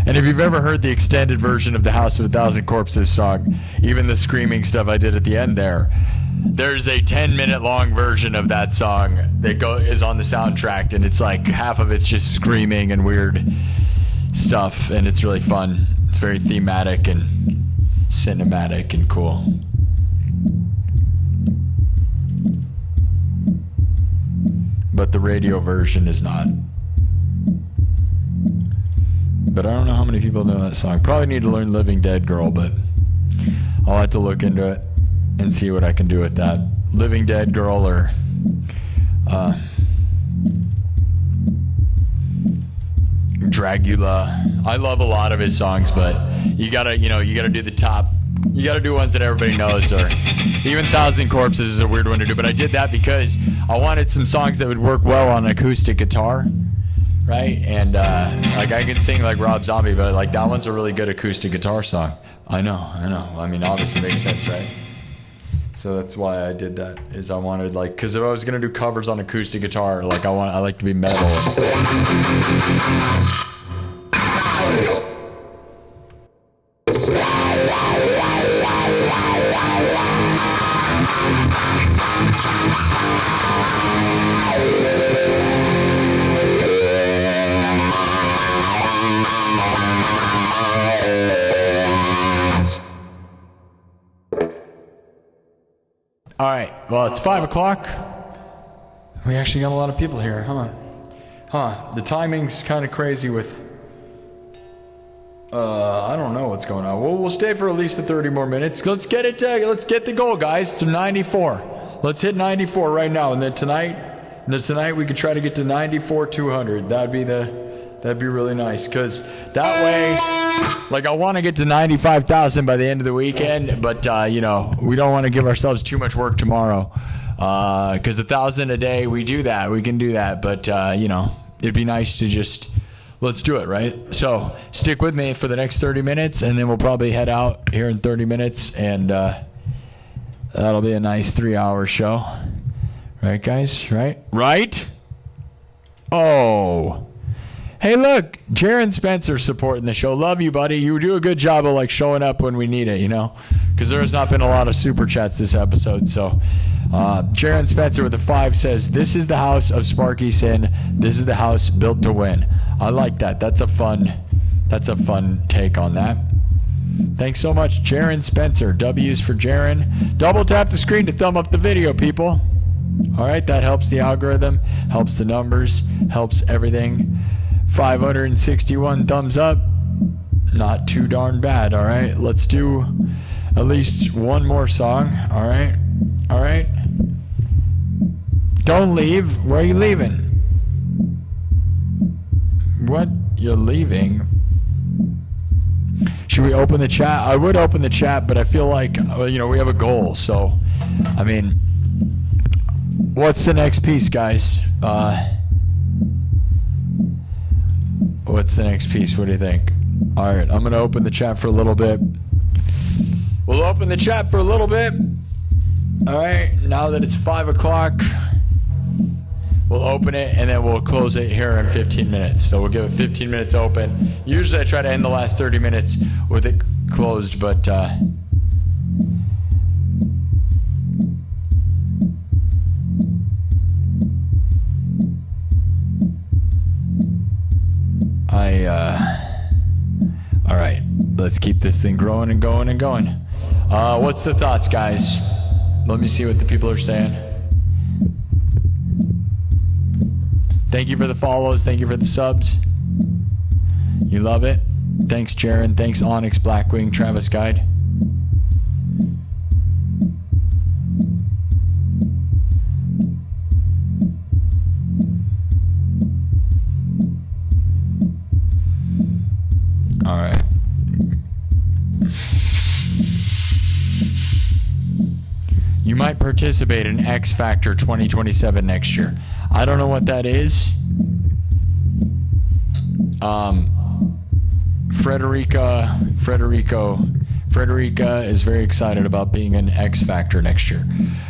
And if you've ever heard the extended version of the House of a Thousand Corpses song, even the screaming stuff I did at the end there's a 10-minute long version of that song that is on the soundtrack, and it's like half of it's just screaming and weird stuff, and it's really fun. It's very thematic and cinematic and cool. But the radio version is not. But I don't know how many people know that song. Probably need to learn Living Dead Girl, but I'll have to look into it and see what I can do with that. Living Dead Girl or Dragula. I love a lot of his songs, but you gotta do the top. You gotta do ones that everybody knows, or even Thousand Corpses is a weird one to do, but I did that because I wanted some songs that would work well on acoustic guitar, right? And like I can sing like Rob Zombie, but like that one's a really good acoustic guitar song. I know. I mean, obviously it makes sense, right? So that's why I did that, is I wanted, like, because if I was gonna do covers on acoustic guitar, like I like to be metal. All right, well, it's 5 o'clock. We actually got a lot of people here, the timing's kind of crazy with I don't know what's going on. We'll stay for at least 30 more minutes. Let's get the goal, guys, to 94. Let's hit 94 right now, and then tonight we could try to get to 94 200. That'd be really nice, because that way, like, I want to get to 95,000 by the end of the weekend, but we don't want to give ourselves too much work tomorrow, because 1,000 a day, we can do that, but it'd be nice to just let's do it, right? So stick with me for the next 30 minutes, and then we'll probably head out here in 30 minutes, and that'll be a nice 3-hour show, right, guys? Right? Oh. Hey, look, Jaron Spencer supporting the show. Love you, buddy. You do a good job of, like, showing up when we need it, because there has not been a lot of super chats this episode. So Jaron Spencer with a 5 says, this is the house of Sparky SINN. This is the house built to win. I like that. That's a fun take on that. Thanks so much, Jaron Spencer. W's for Jaron. Double tap the screen to thumb up the video, people. All right, that helps the algorithm, helps the numbers, helps everything. 561 thumbs up. Not too darn bad. All right, let's do at least one more song. All right. Don't leave. Where are you leaving? What? You're leaving? Should we open the chat? I would open the chat, but I feel like we have a goal. So, I mean, what's the next piece, guys? What's the next piece? What do you think? All right, I'm going to open the chat for a little bit. We'll open the chat for a little bit. All right, now that it's 5 o'clock, we'll open it, and then we'll close it here in 15 minutes. So we'll give it 15 minutes open. Usually I try to end the last 30 minutes with it closed, but all right, let's keep this thing growing and going and going. What's the thoughts, guys? Let me see what the people are saying. Thank you for the follows. Thank you for the subs. You love it. Thanks, Jaron. Thanks, Onyx, Blackwing, Travis Guide. All right. You might participate in X Factor 2027 next year. I don't know what that is. Frederica is very excited about being in X Factor next year.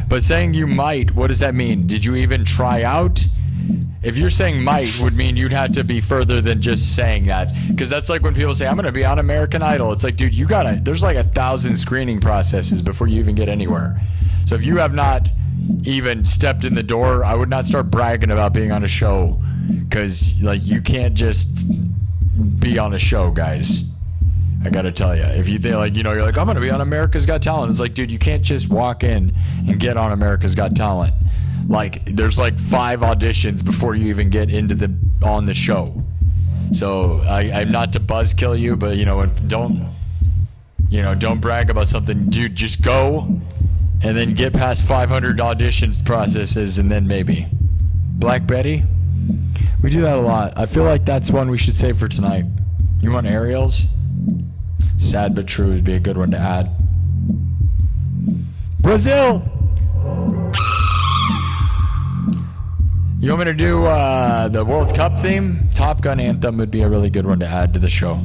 But saying you might, what does that mean? Did you even try out? If you're saying might would mean you'd have to be further than just saying that. Because that's like when people say, I'm going to be on American Idol. It's like, dude, there's like 1,000 screening processes before you even get anywhere. So if you have not even stepped in the door, I would not start bragging about being on a show. Because, like, you can't just be on a show, guys. I got to tell you. If you think, like, you know, you're like, I'm going to be on America's Got Talent. It's like, dude, you can't just walk in and get on America's Got Talent. Like, there's like 5 auditions before you even get on the show. So I'm not to buzzkill you, but don't brag about something. Dude, just go and then get past 500 auditions processes, and then maybe. Black Betty, we do that a lot. I feel like that's one we should save for tonight. You want aerials? Sad but true would be a good one to add. Brazil. You want me to do the World Cup theme? Top Gun anthem would be a really good one to add to the show.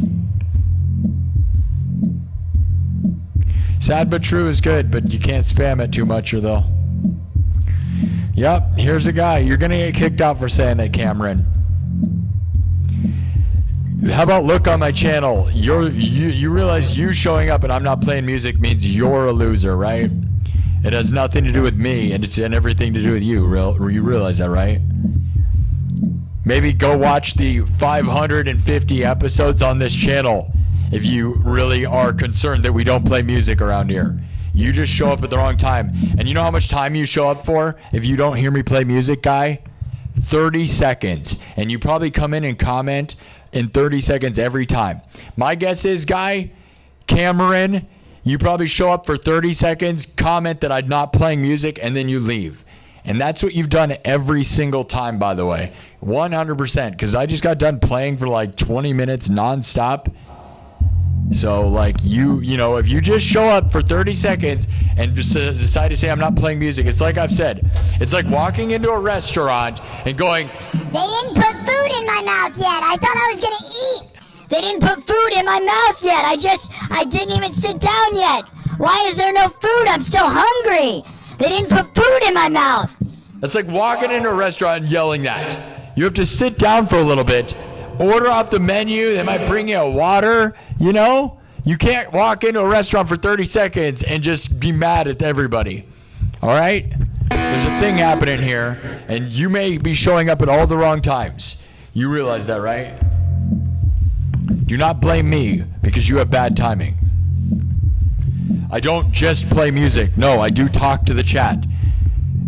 Sad but true is good, but you can't spam it too much or they'll... Yep, here's a guy. You're going to get kicked out for saying that, Cameron. How about look on my channel? You realize you showing up and I'm not playing music means you're a loser, right? It has nothing to do with me, and it's everything to do with you. You realize that, right? Maybe go watch the 550 episodes on this channel if you really are concerned that we don't play music around here. You just show up at the wrong time. And you know how much time you show up for if you don't hear me play music, guy? 30 seconds. And you probably come in and comment in 30 seconds every time. My guess is, guy, Cameron... You probably show up for 30 seconds, comment that I'm not playing music, and then you leave. And that's what you've done every single time, by the way. 100%. Because I just got done playing for like 20 minutes nonstop. So, like, if you just show up for 30 seconds and just decide to say I'm not playing music, it's like I've said. It's like walking into a restaurant and going, they didn't put food in my mouth yet. I thought I was going to eat. They didn't put food in my mouth yet. I didn't even sit down yet. Why is there no food? I'm still hungry. They didn't put food in my mouth. That's like walking into a restaurant and yelling that. You have to sit down for a little bit, order off the menu. They might bring you a water, You can't walk into a restaurant for 30 seconds and just be mad at everybody. All right? There's a thing happening here, and you may be showing up at all the wrong times. You realize that, right? Do not blame me because you have bad timing. I don't just play music. No, I do talk to the chat.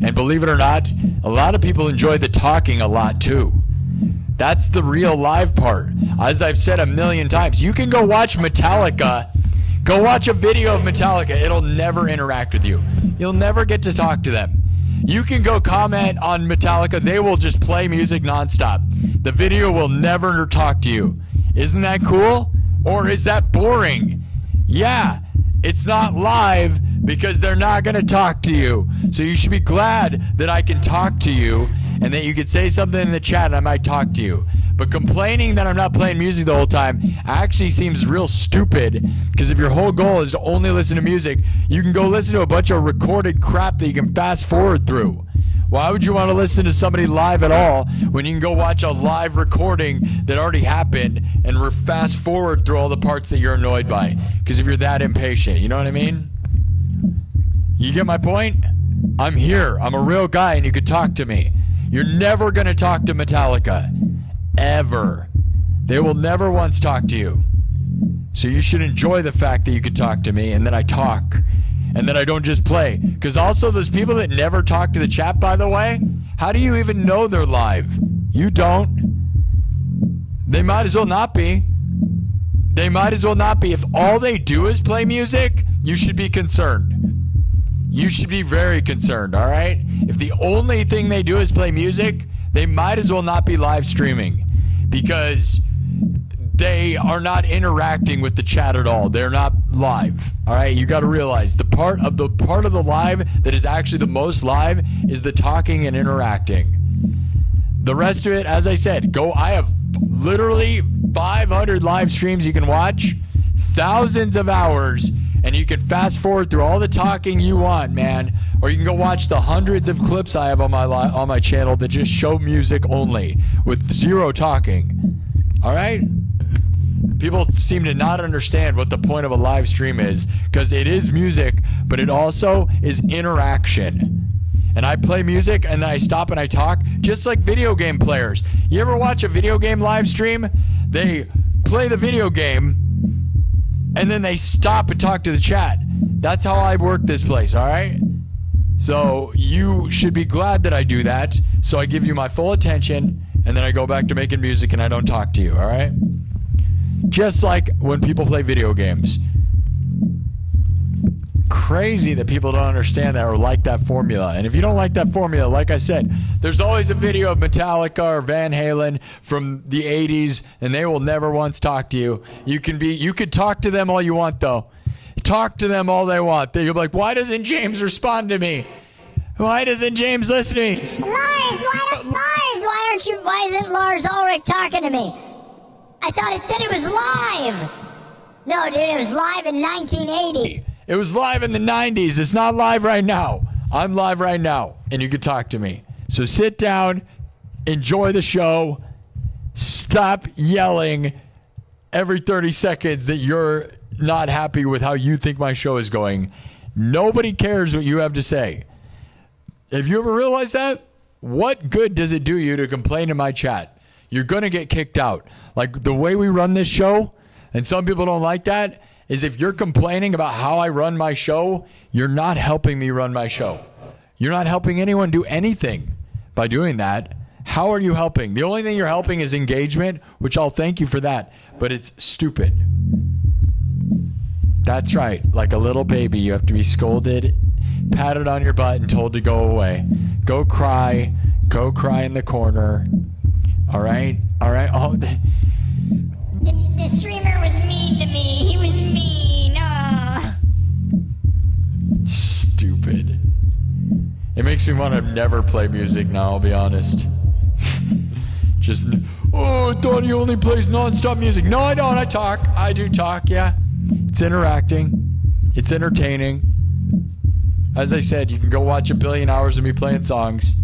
And believe it or not, a lot of people enjoy the talking a lot too. That's the real live part. As I've said a million times, you can go watch Metallica. Go watch a video of Metallica. It'll never interact with you. You'll never get to talk to them. You can go comment on Metallica. They will just play music nonstop. The video will never talk to you. Isn't that cool? Or is that boring? Yeah, it's not live because they're not going to talk to you. So you should be glad that I can talk to you and that you can say something in the chat and I might talk to you. But complaining that I'm not playing music the whole time actually seems real stupid, because if your whole goal is to only listen to music, you can go listen to a bunch of recorded crap that you can fast forward through. Why would you want to listen to somebody live at all when you can go watch a live recording that already happened and fast forward through all the parts that you're annoyed by? Because if you're that impatient, you know what I mean? You get my point? I'm here. I'm a real guy and you could talk to me. You're never going to talk to Metallica. Ever. They will never once talk to you. So you should enjoy the fact that you could talk to me and then I talk. And then I don't just play. Because also those people that never talk to the chat, by the way, how do you even know they're live? You don't. They might as well not be. They might as well not be. If all they do is play music, you should be concerned. You should be very concerned, all right? If the only thing they do is play music, they might as well not be live streaming. Because they are not interacting with the chat at all. They're not live. All right, you got to realize the part of the live that is actually the most live is the talking and interacting. The rest of it, as I said, I have literally 500 live streams you can watch, thousands of hours, and you can fast forward through all the talking you want, man, Or you can go watch the hundreds of clips I have on my channel that just show music only with zero talking. All right? People seem to not understand what the point of a live stream is, because it is music, but it also is interaction. And I play music and then I stop and I talk, just like video game players. You ever watch a video game live stream? They play the video game and then they stop and talk to the chat. That's how I work this place, all right? So you should be glad that I do that. So I give you my full attention and then I go back to making music and I don't talk to you, all right? Just like when people play video games. Crazy that people don't understand that or like that formula. And if you don't like that formula, like I said, there's always a video of Metallica or Van Halen from the 80s and they will never once talk to you. You could talk to them all you want though. Talk to them all they want. You'll be like, why doesn't James respond to me? Why doesn't James listen to me? Why isn't Lars Ulrich talking to me? I thought it said it was live. No, dude, it was live in 1980. It was live in the 90s. It's not live right now. I'm live right now, and you can talk to me. So sit down, enjoy the show, stop yelling every 30 seconds that you're not happy with how you think my show is going. Nobody cares what you have to say. Have you ever realized that? What good does it do you to complain in my chat? You're going to get kicked out. Like the way we run this show, and some people don't like that, is if you're complaining about how I run my show, you're not helping me run my show. You're not helping anyone do anything by doing that. How are you helping? The only thing you're helping is engagement, which I'll thank you for that, but it's stupid. That's right. Like a little baby, you have to be scolded, patted on your butt, and told to go away. Go cry in the corner. All right? All right? Oh, The streamer was mean to me. He was mean. Oh. Stupid. It makes me want to never play music now, I'll be honest. Just, Donnie only plays non-stop music. No, I don't. I talk. I do talk, yeah. It's interacting. It's entertaining. As I said, you can go watch 1 billion hours of me playing songs.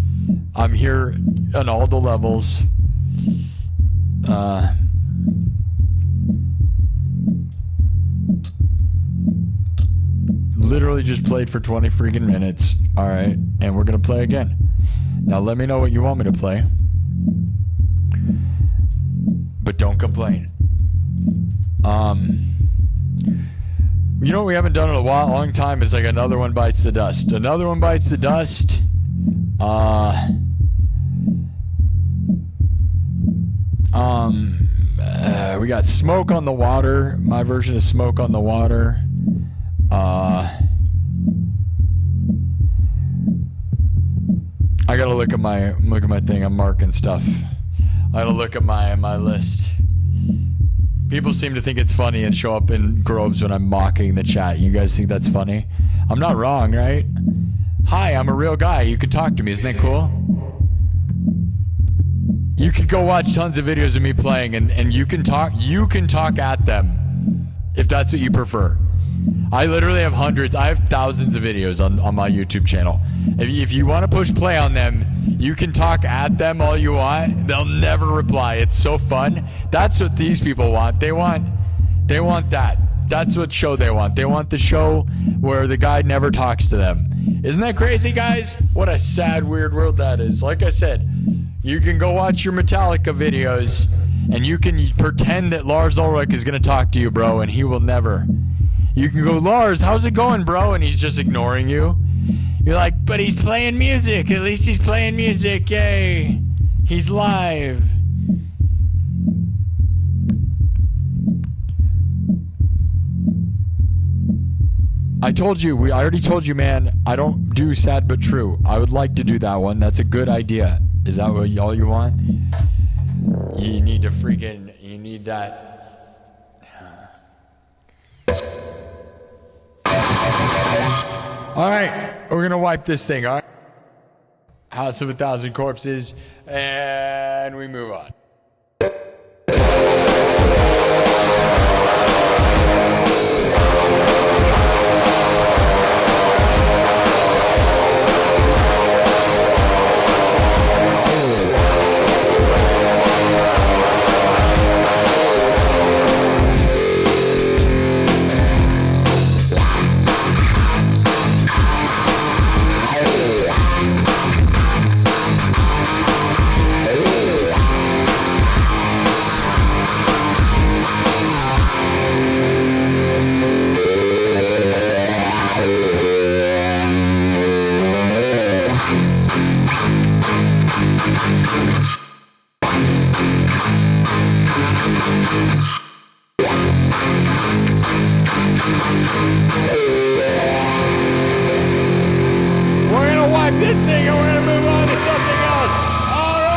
I'm here on all the levels. Literally just played for 20 freaking minutes. All right, and we're gonna play again. Now let me know what you want me to play, but don't complain. You know what we haven't done in a long time is like Another One Bites the Dust. Another One Bites the Dust. We got Smoke on the Water. My version of Smoke on the Water. I gotta look at my thing. I'm marking stuff. I gotta look at my list. People seem to think it's funny and show up in groves when I'm mocking the chat. You guys think that's funny? I'm not wrong, right? Hi, I'm a real guy. You can talk to me. Isn't that cool? You could go watch tons of videos of me playing and you can talk at them if that's what you prefer. I literally have hundreds. I have thousands of videos on my YouTube channel. If you want to push play on them, you can talk at them all you want. They'll never reply. It's so fun. That's what these people want. They want that. That's what show they want. They want the show where the guy never talks to them. Isn't that crazy, guys? What a sad, weird world that is. Like I said, you can go watch your Metallica videos and you can pretend that Lars Ulrich is going to talk to you, bro, and he will never. You can go, Lars, how's it going, bro? And he's just ignoring you. You're like, but he's playing music. At least he's playing music. Yay. He's live. I already told you, man, I don't do Sad But True. I would like to do that one. That's a good idea. Is that what all you want? You need that. All right, we're going to wipe this thing, all right? House of 1,000 Corpses, and we move on. this thing and we're gonna move on to something else. All right!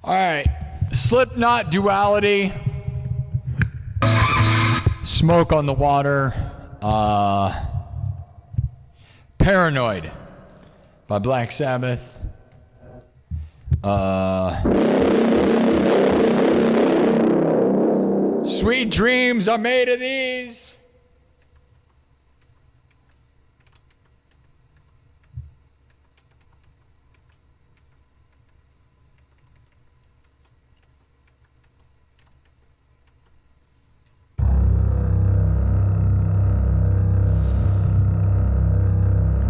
All right, Slipknot Duality, Smoke on the Water, Paranoid by Black Sabbath, Sweet Dreams Are Made of These.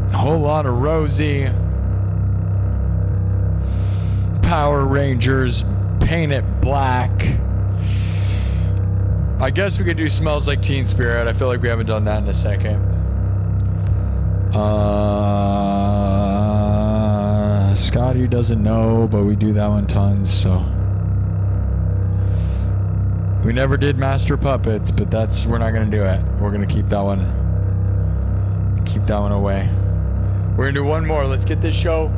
A whole lot of Rosie, Power Rangers, Paint It Black. I guess we could do Smells Like Teen Spirit. I feel like we haven't done that in a second. Scotty doesn't know, but we do that one tons, so. We never did Master Puppets, but we're not gonna do it. We're gonna keep that one away. We're gonna do one more. Let's get this show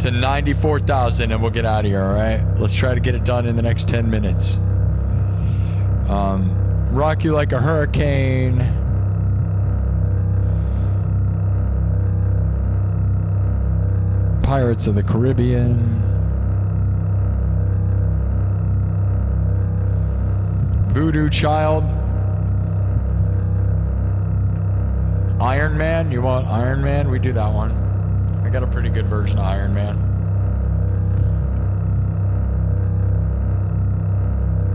to 94,000 and we'll get out of here, all right? Let's try to get it done in the next 10 minutes. Rock You Like a Hurricane. Pirates of the Caribbean. Voodoo Child. Iron Man. You want Iron Man? We do that one. I got a pretty good version of Iron Man.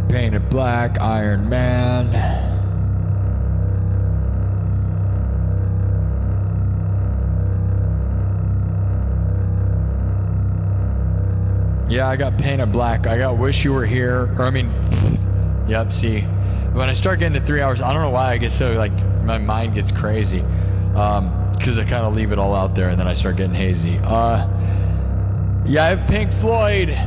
Painted Black, Iron Man. Yeah, I got Painted Black. I got Wish You Were Here. Yep, see. When I start getting to 3 hours, I don't know why I get so, like, my mind gets crazy. Because I kind of leave it all out there and then I start getting hazy. Yeah, I have Pink Floyd,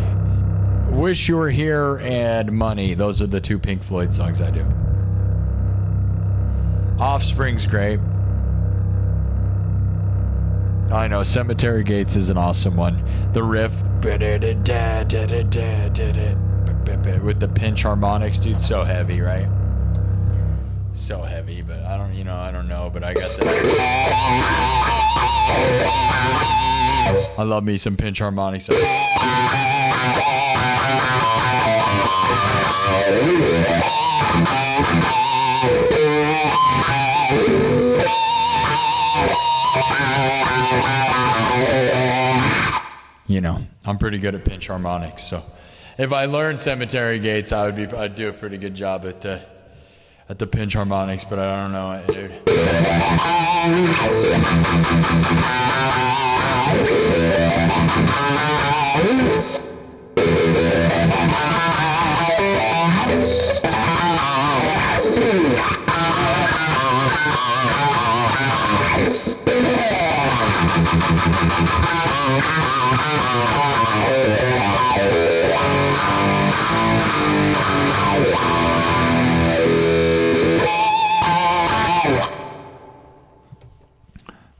Wish You Were Here, and Money. Those are the two Pink Floyd songs I do. Offspring's great. I know, Cemetery Gates is an awesome one. The riff, with the pinch harmonics, dude, so heavy, right? So heavy, but I don't know, but I got the... I love me some pinch harmonics. You know, I'm pretty good at pinch harmonics, so if I learned Cemetery Gates, I'd do a pretty good job at the pinch harmonics, but I don't know it, dude.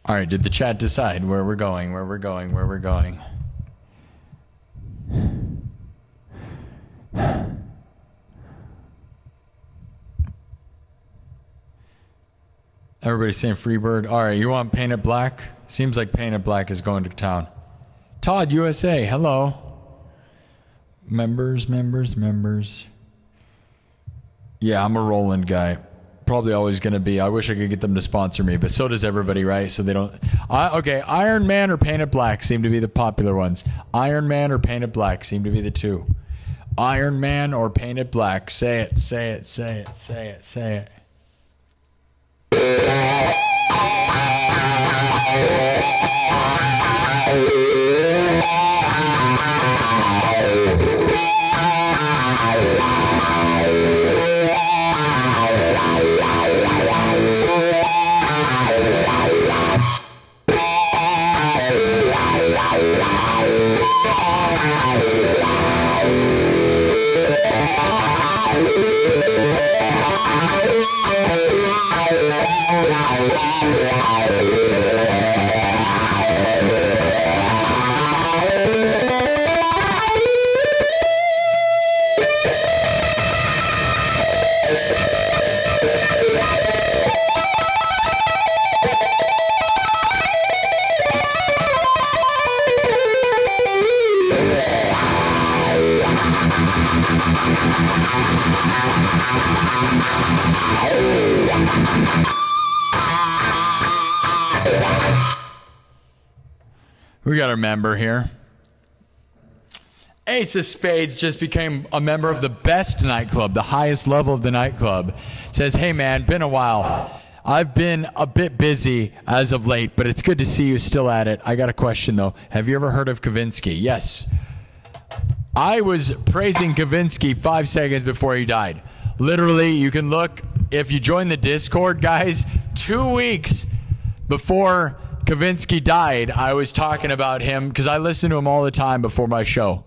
All right, did the chat decide where we're going? Everybody's saying Freebird. All right, you want Painted Black? Seems like Painted Black is going to town. Todd, USA, hello. Members. Yeah, I'm a Roland guy. probably always going to be. I wish I could get them to sponsor me, but so does everybody, right? So they don't. Okay, Iron Man or Painted Black seem to be the popular ones. Iron Man or Painted Black seem to be the two. Iron Man or Painted Black. Say it, say it, say it, say it, say it. We got a member here. Ace of Spades just became a member of the best nightclub, the highest level of the nightclub. Says, hey man, been a while. I've been a bit busy as of late, but it's good to see you still at it. I got a question though. Have you ever heard of Kavinsky? Yes. I was praising Kavinsky 5 seconds before he died. Literally, you can look, if you join the Discord, guys, 2 weeks before Kavinsky died, I was talking about him because I listen to him all the time before my show.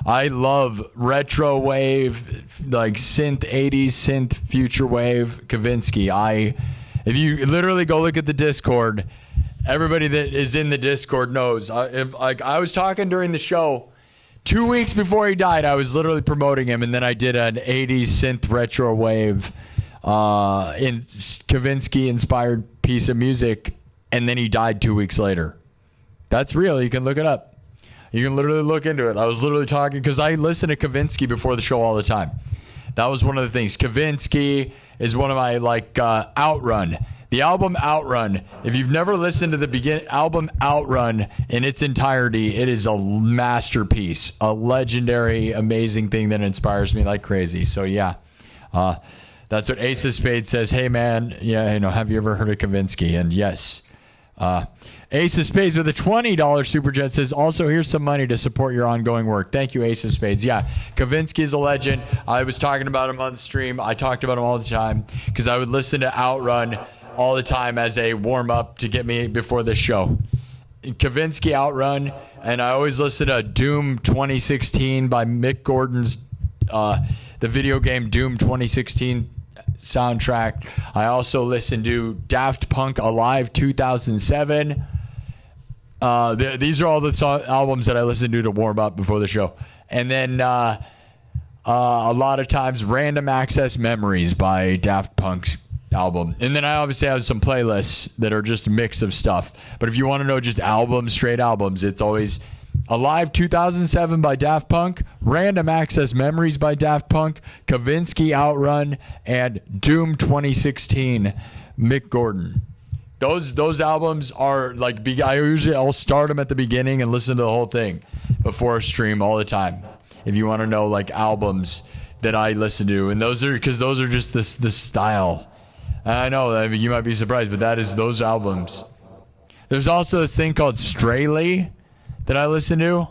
I love retro wave, like synth 80s, synth future wave, Kavinsky. If you literally go look at the Discord, everybody that is in the Discord knows. I was talking during the show 2 weeks before he died. I was literally promoting him, and then I did an 80s synth retro wave in Kavinsky inspired piece of music. And then he died 2 weeks later. That's real. You can look it up. You can literally look into it. I was literally talking because I listen to Kavinsky before the show all the time. That was one of the things. Kavinsky is one of my Outrun. The album Outrun. If you've never listened to the album Outrun in its entirety, it is a masterpiece, a legendary, amazing thing that inspires me like crazy. So yeah, that's what Ace of Spades says. Hey man, have you ever heard of Kavinsky? And yes. Ace of Spades with a $20 super chat says, also here's some money to support your ongoing work. Thank you, Ace of Spades. Yeah, Kavinsky is a legend. I was talking about him on the stream. I talked about him all the time because I would listen to Outrun all the time as a warm-up to get me before the show. Kavinsky, Outrun, and I always listen to Doom 2016 by Mick Gordon's the video game Doom 2016 soundtrack. I also listened to Daft Punk Alive 2007. These are all the albums that I listen to warm up before the show. And then a lot of times Random Access Memories by Daft Punk's album. And then I obviously have some playlists that are just a mix of stuff. But if you want to know just albums, straight albums, it's always Alive 2007 by Daft Punk, Random Access Memories by Daft Punk, Kavinsky Outrun, and Doom 2016, Mick Gordon. Those albums are I'll start them at the beginning and listen to the whole thing before a stream all the time. If you want to know albums that I listen to, and those are just the style. And I know you might be surprised, but that is those albums. There's also this thing called Straylee that I listen to.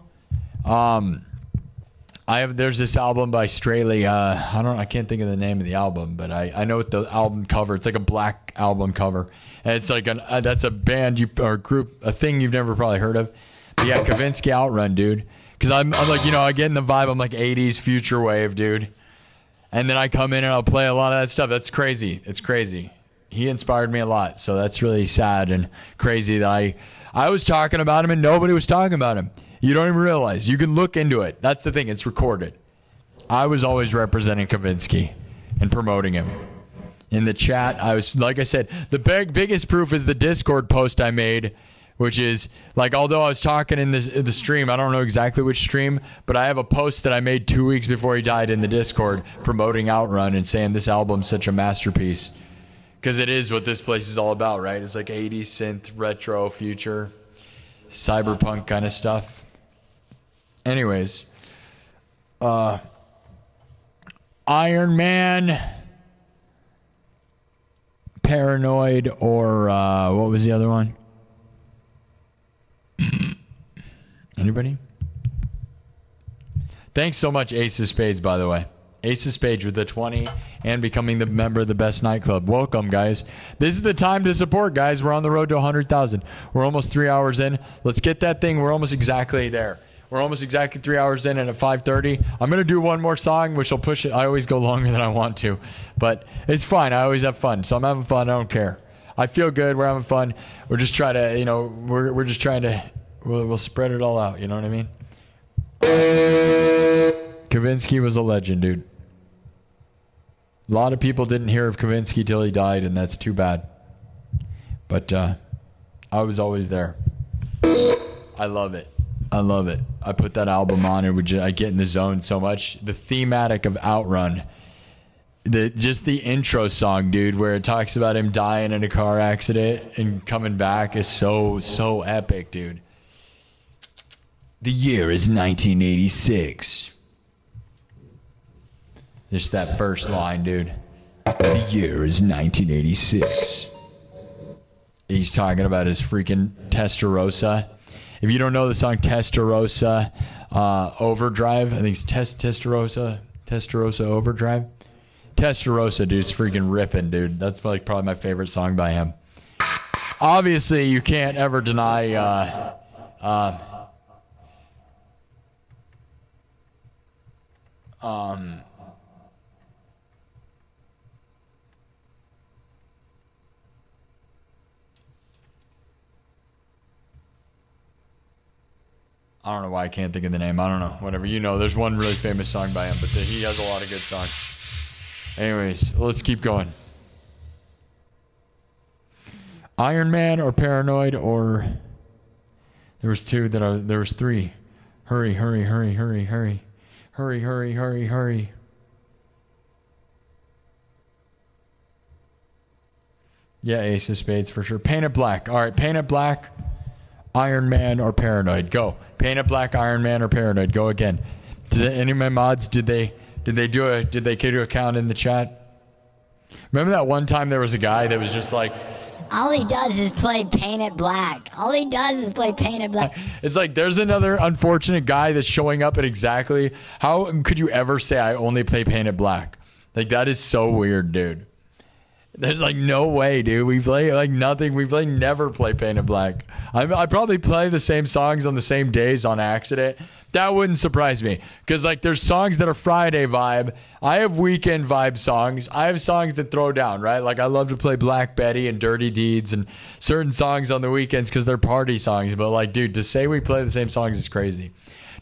There's this album by Straylee. I can't think of the name of the album, but I know what the album cover. It's like a black album cover, and it's like that's a band or group, a thing you've never probably heard of. But yeah, Kavinsky Outrun, dude. Because I'm like, I get in the vibe. I'm like 80s future wave, dude. And then I come in and I'll play a lot of that stuff. That's crazy. It's crazy. He inspired me a lot, so that's really sad and crazy that I was talking about him and nobody was talking about him. You don't even realize. You can look into it. That's the thing. It's recorded. I was always representing Kavinsky and promoting him. In the chat, I was, like I said, the biggest proof is the Discord post I made, which is, although I was talking in the stream, I don't know exactly which stream, but I have a post that I made 2 weeks before he died in the Discord promoting Outrun and saying this album's such a masterpiece. Because it is what this place is all about, right? It's like 80s synth, retro, future, cyberpunk kind of stuff. Anyways, Iron Man, Paranoid, or what was the other one? Anybody? Thanks so much, Ace of Spades, by the way. Ace of Spades with the 20 and becoming the member of the best nightclub. Welcome, guys. This is the time to support, guys. We're on the road to 100,000. We're almost 3 hours in. Let's get that thing. We're almost exactly there. We're almost exactly 3 hours in, and at 5:30, I'm going to do one more song, which will push it. I always go longer than I want to, but it's fine. I always have fun, so I'm having fun. I don't care. I feel good. We're having fun. We're just trying to, we're just trying to, we'll spread it all out. You know what I mean? Kavinsky was a legend, dude. A lot of people didn't hear of Kavinsky till he died, and that's too bad. But I was always there. I love it. I love it. I put that album on and I get in the zone so much. The thematic of Outrun, just the intro song, dude, where it talks about him dying in a car accident and coming back is so epic, dude. The year is 1986. Just that first line, dude. The year is 1986. He's talking about his freaking Testarossa. If you don't know the song Testarossa Overdrive, I think it's Testarossa Overdrive. Testarossa, dude's freaking ripping, dude. That's like probably my favorite song by him. Obviously, you can't ever deny I don't know why I can't think of the name. I don't know. Whatever. There's one really famous song by him, but he has a lot of good songs. Anyways, let's keep going. Iron Man or Paranoid or... There was three. Hurry, hurry, hurry, hurry, hurry. Hurry, hurry, hurry, hurry. Yeah, Ace of Spades for sure. Paint It Black. All right, Paint It Black, Iron Man or Paranoid. Go. Paint It Black, Iron Man or Paranoid. Go again. Did any of my mods, did they do a count in the chat? Remember that one time there was a guy that was just like... All he does is play Paint It Black. All he does is play Paint It Black. It's like there's another unfortunate guy that's showing up at exactly... How could you ever say I only play Paint It Black? Like, that is so weird, dude. There's like no way, dude. We play like nothing. Never play Paint It Black. I probably play the same songs on the same days on accident. That wouldn't surprise me. Because like there's songs that are Friday vibe. I have weekend vibe songs. I have songs that throw down, right? Like I love to play Black Betty and Dirty Deeds and certain songs on the weekends because they're party songs. But like, dude, to say we play the same songs is crazy.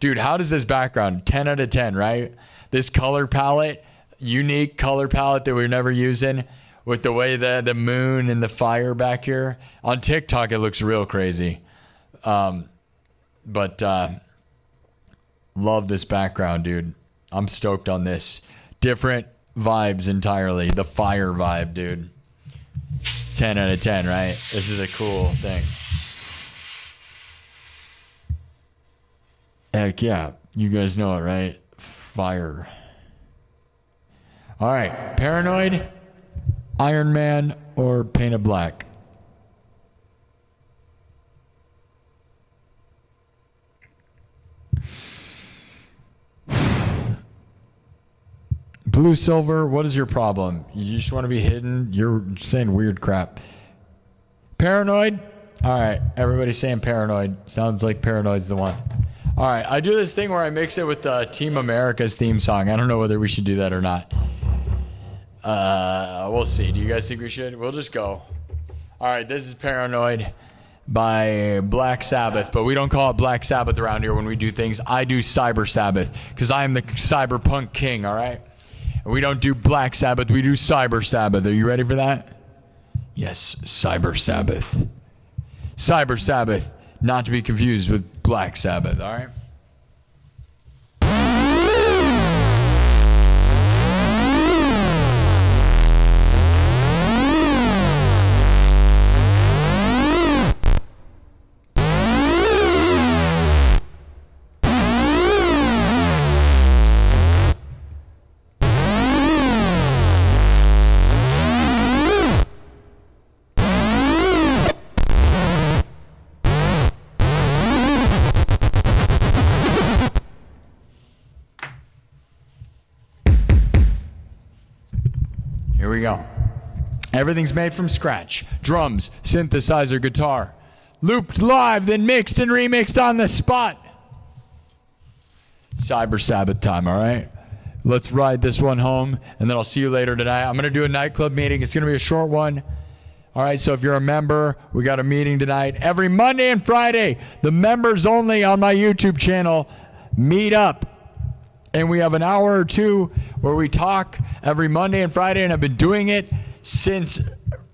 Dude, how does this background? 10 out of 10, right? This color palette, unique color palette that we're never using. With the way the moon and the fire back here. On TikTok, it looks real crazy. But love this background, dude. I'm stoked on this. Different vibes entirely. The fire vibe, dude. 10 out of 10, right? This is a cool thing. Heck yeah. You guys know it, right? Fire. All right. Paranoid, Iron Man, or Paint It Black? Blue Silver, what is your problem? You just want to be hidden? You're saying weird crap. Paranoid? All right, everybody's saying Paranoid. Sounds like Paranoid's the one. All right, I do this thing where I mix it with Team America's theme song. I don't know whether we should do that or not. We'll see. Do you guys think we should? We'll just go. All right, this is Paranoid by Black Sabbath, but we don't call it Black Sabbath around here when we do things. I do Cyber Sabbath because I am the cyberpunk king, all right? And we don't do Black Sabbath, we do Cyber Sabbath. Are you ready for that? Yes, Cyber Sabbath. Cyber Sabbath, not to be confused with Black Sabbath, all right? we go. Everything's made from scratch. Drums, synthesizer, guitar. Looped live, then mixed and remixed on the spot. Cyber Sabbath time, all right? Let's ride this one home, and then I'll see you later tonight. I'm going to do a nightclub meeting. It's going to be a short one. All right, so if you're a member, we got a meeting tonight. Every Monday and Friday, the members only on my YouTube channel meet up. And we have an hour or two where we talk every Monday and Friday, and I've been doing it since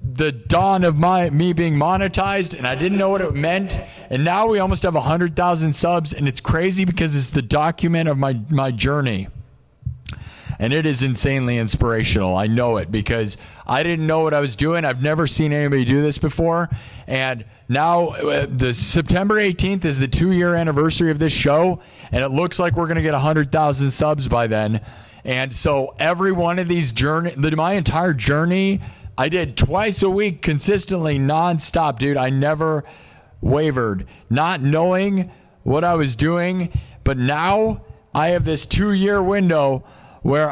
the dawn of me being monetized, and I didn't know what it meant. And now we almost have 100,000 subs, and it's crazy because it's the document of my journey. And it is insanely inspirational. I know it because I didn't know what I was doing. I've never seen anybody do this before. And now the September 18th is the 2-year anniversary of this show. And it looks like we're going to get 100,000 subs by then. And so every one of these my entire journey, I did twice a week consistently, nonstop, dude. I never wavered, not knowing what I was doing. But now I have this 2-year window where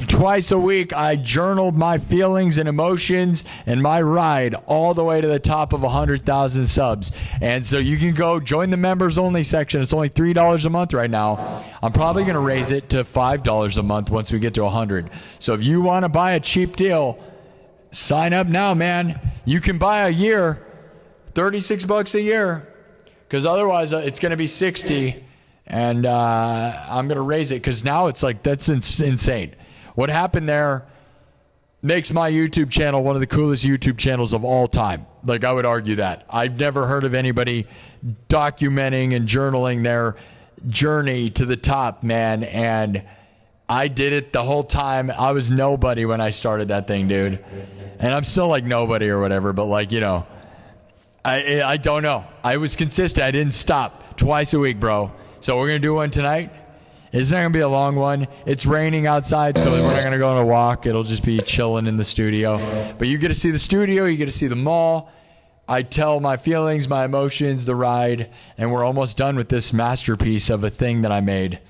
twice a week I journaled my feelings and emotions and my ride all the way to the top of 100,000 subs. And so you can go join the members only section. It's only $3 a month right now. I'm probably going to raise it to $5 a month once we get to 100. So if you want to buy a cheap deal, sign up now, man. You can buy a year, $36 a year, because otherwise it's going to be 60. And I'm going to raise it because now it's like, that's insane. What happened there makes my YouTube channel one of the coolest YouTube channels of all time. Like, I would argue that. I've never heard of anybody documenting and journaling their journey to the top, man. And I did it the whole time. I was nobody when I started that thing, dude. And I'm still like nobody or whatever, but like, you know, I don't know. I was consistent. I didn't stop. Twice a week, bro. So we're going to do one tonight. It's not going to be a long one. It's raining outside, so we're not going to go on a walk. It'll just be chilling in the studio. But you get to see the studio. You get to see the mall. I tell my feelings, my emotions, the ride, and we're almost done with this masterpiece of a thing that I made,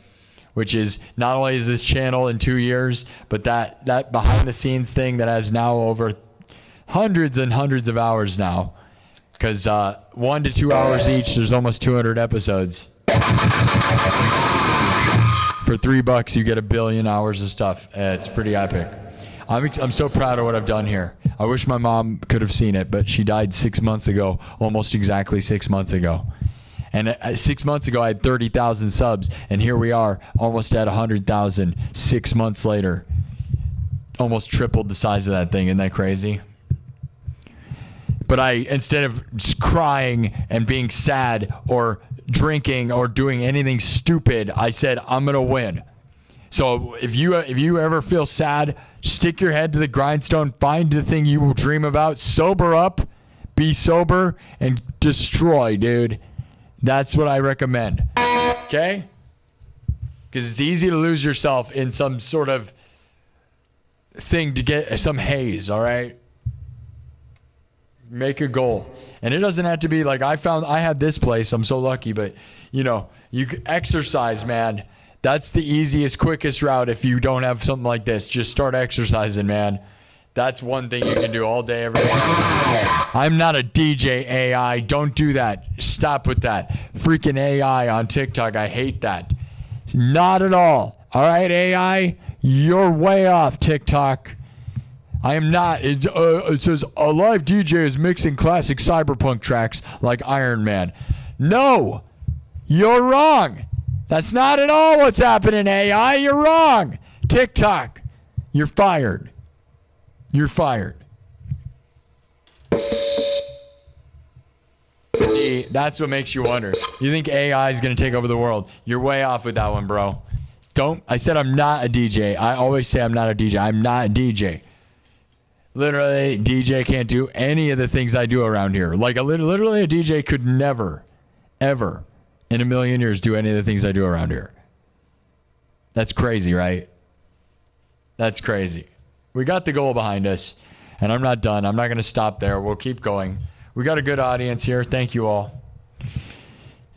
which is not only is this channel in 2 years, but that behind-the-scenes thing that has now over hundreds and hundreds of hours now, because 1 to 2 hours each, there's almost 200 episodes. For $3 you get 1 billion hours of stuff. It's pretty epic. I'm so proud of what I've done here. I wish my mom could have seen it, but she died 6 months ago, almost exactly 6 months ago. And 6 months ago I had 30,000 subs, and here we are almost at 100,000 6 months later. Almost tripled the size of that thing. Isn't that crazy? But instead of crying and being sad or drinking or doing anything stupid, I said, I'm going to win. So if you ever feel sad, stick your head to the grindstone, find the thing you will dream about, sober up, be sober, and destroy, dude. That's what I recommend. Okay? Because it's easy to lose yourself in some sort of thing to get some haze, all right? Make a goal. And it doesn't have to be like I had this place. I'm so lucky, but you know, you can exercise, man. That's the easiest, quickest route. If you don't have something like this, just start exercising, man. That's one thing you can do all day, every day. I'm not a DJ AI. Don't do that. Stop with that. Freaking AI on TikTok. I hate that. Not at all. All right, AI, you're way off TikTok. I am not. It says a live DJ is mixing classic cyberpunk tracks like Iron Man. No, you're wrong. That's not at all what's happening, AI. You're wrong. TikTok, you're fired. You're fired. See, that's what makes you wonder. You think AI is going to take over the world. You're way off with that one, bro. I said I'm not a DJ. I always say I'm not a DJ. I'm not a DJ. Literally, DJ can't do any of the things I do around here. Like, literally, a DJ could never, ever, in a million years, do any of the things I do around here. That's crazy, right? That's crazy. We got the goal behind us, and I'm not done. I'm not going to stop there. We'll keep going. We got a good audience here. Thank you all.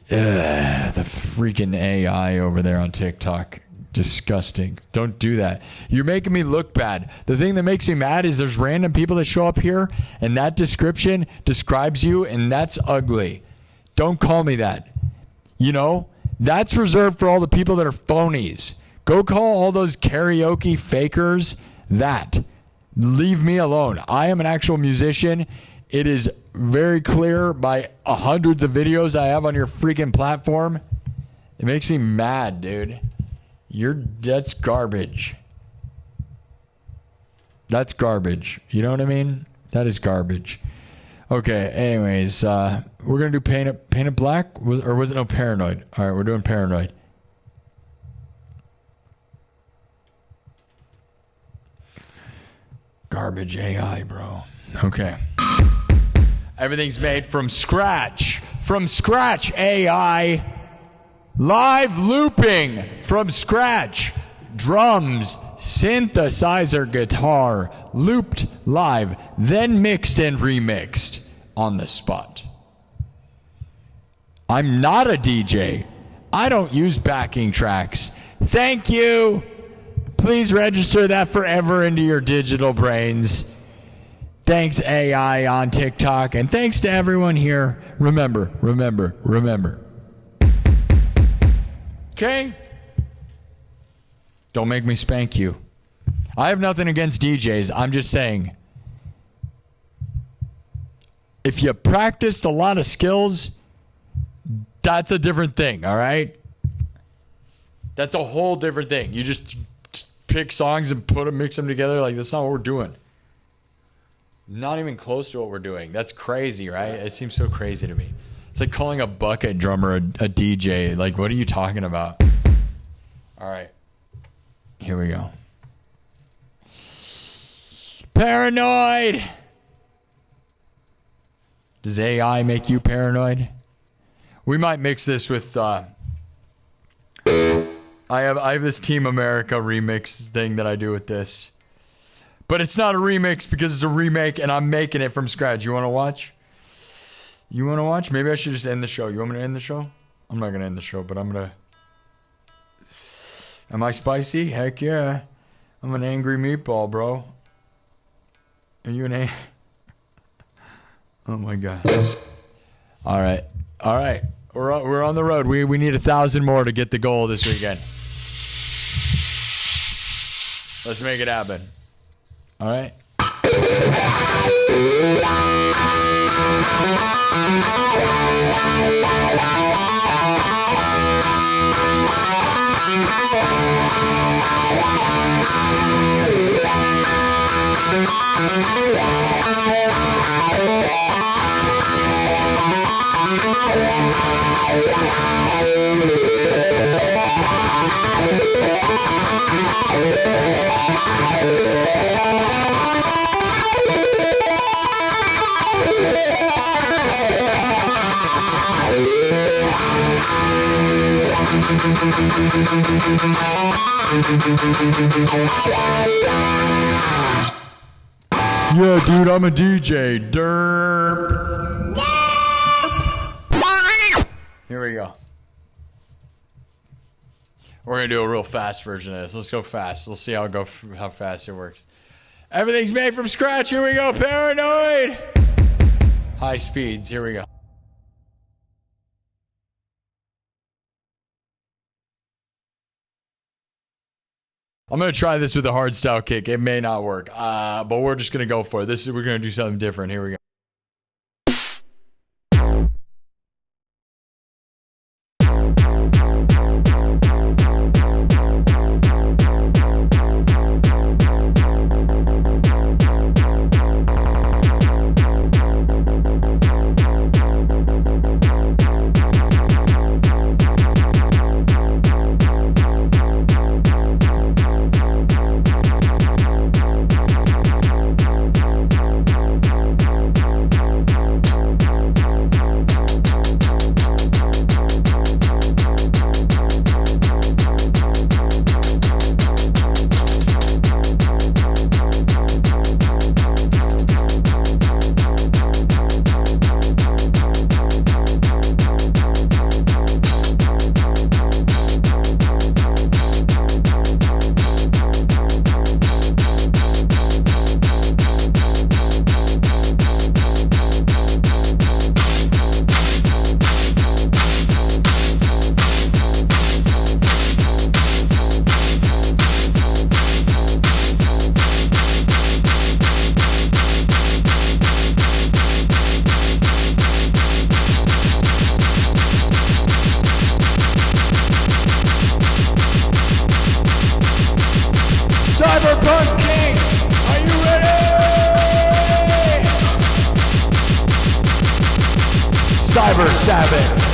The freaking AI over there on TikTok. Disgusting. Don't do that. You're making me look bad. The thing that makes me mad is there's random people that show up here and that description describes you, and that's ugly. Don't call me that. You know, that's reserved for all the people that are phonies. Go call all those karaoke fakers that. Leave me alone. I am an actual musician. It is very clear by hundreds of videos I have on your freaking platform. It makes me mad, dude. That's garbage. That's garbage. You know what I mean? That is garbage. Okay, anyways, we're going to do Paint It Black? Or was it no Paranoid? All right, we're doing Paranoid. Garbage AI, bro. Okay. Everything's made from scratch. From scratch, AI. Live looping from scratch. Drums, synthesizer, guitar, looped live, then mixed and remixed on the spot. I'm not a DJ. I don't use backing tracks. Thank you. Please register that forever into your digital brains. Thanks, AI on TikTok, and thanks to everyone here. Remember. Okay? Don't make me spank you. I have nothing against DJs. I'm just saying, if you practiced a lot of skills, that's a different thing, all right? That's a whole different thing. You just pick songs and mix them together. Like, that's not what we're doing. Not even close to what we're doing. That's crazy, right? It seems so crazy to me. It's like calling a bucket drummer a DJ. Like, what are you talking about? All right. Here we go. Paranoid! Does AI make you paranoid? We might mix this with... I have this Team America remix thing that I do with this. But it's not a remix because it's a remake and I'm making it from scratch. You want to watch? You want to watch? Maybe I should just end the show. You want me to end the show? I'm not going to end the show, but I'm going to... Am I spicy? Heck yeah. I'm an angry meatball, bro. Are you an Oh my God. All right. We're on the road. We need 1,000 more to get the goal this weekend. Let's make it happen. All right. Yeah, dude, I'm a DJ. Derp. Here we go. We're gonna do a real fast version of this. Let's go fast. We'll see how fast it works. Everything's made from scratch. Here we go. Paranoid. High speeds. Here we go. I'm going to try this with a hard style kick. It may not work, but we're just going to go for it. We're going to do something different. Here we go. Cyber Sabbath.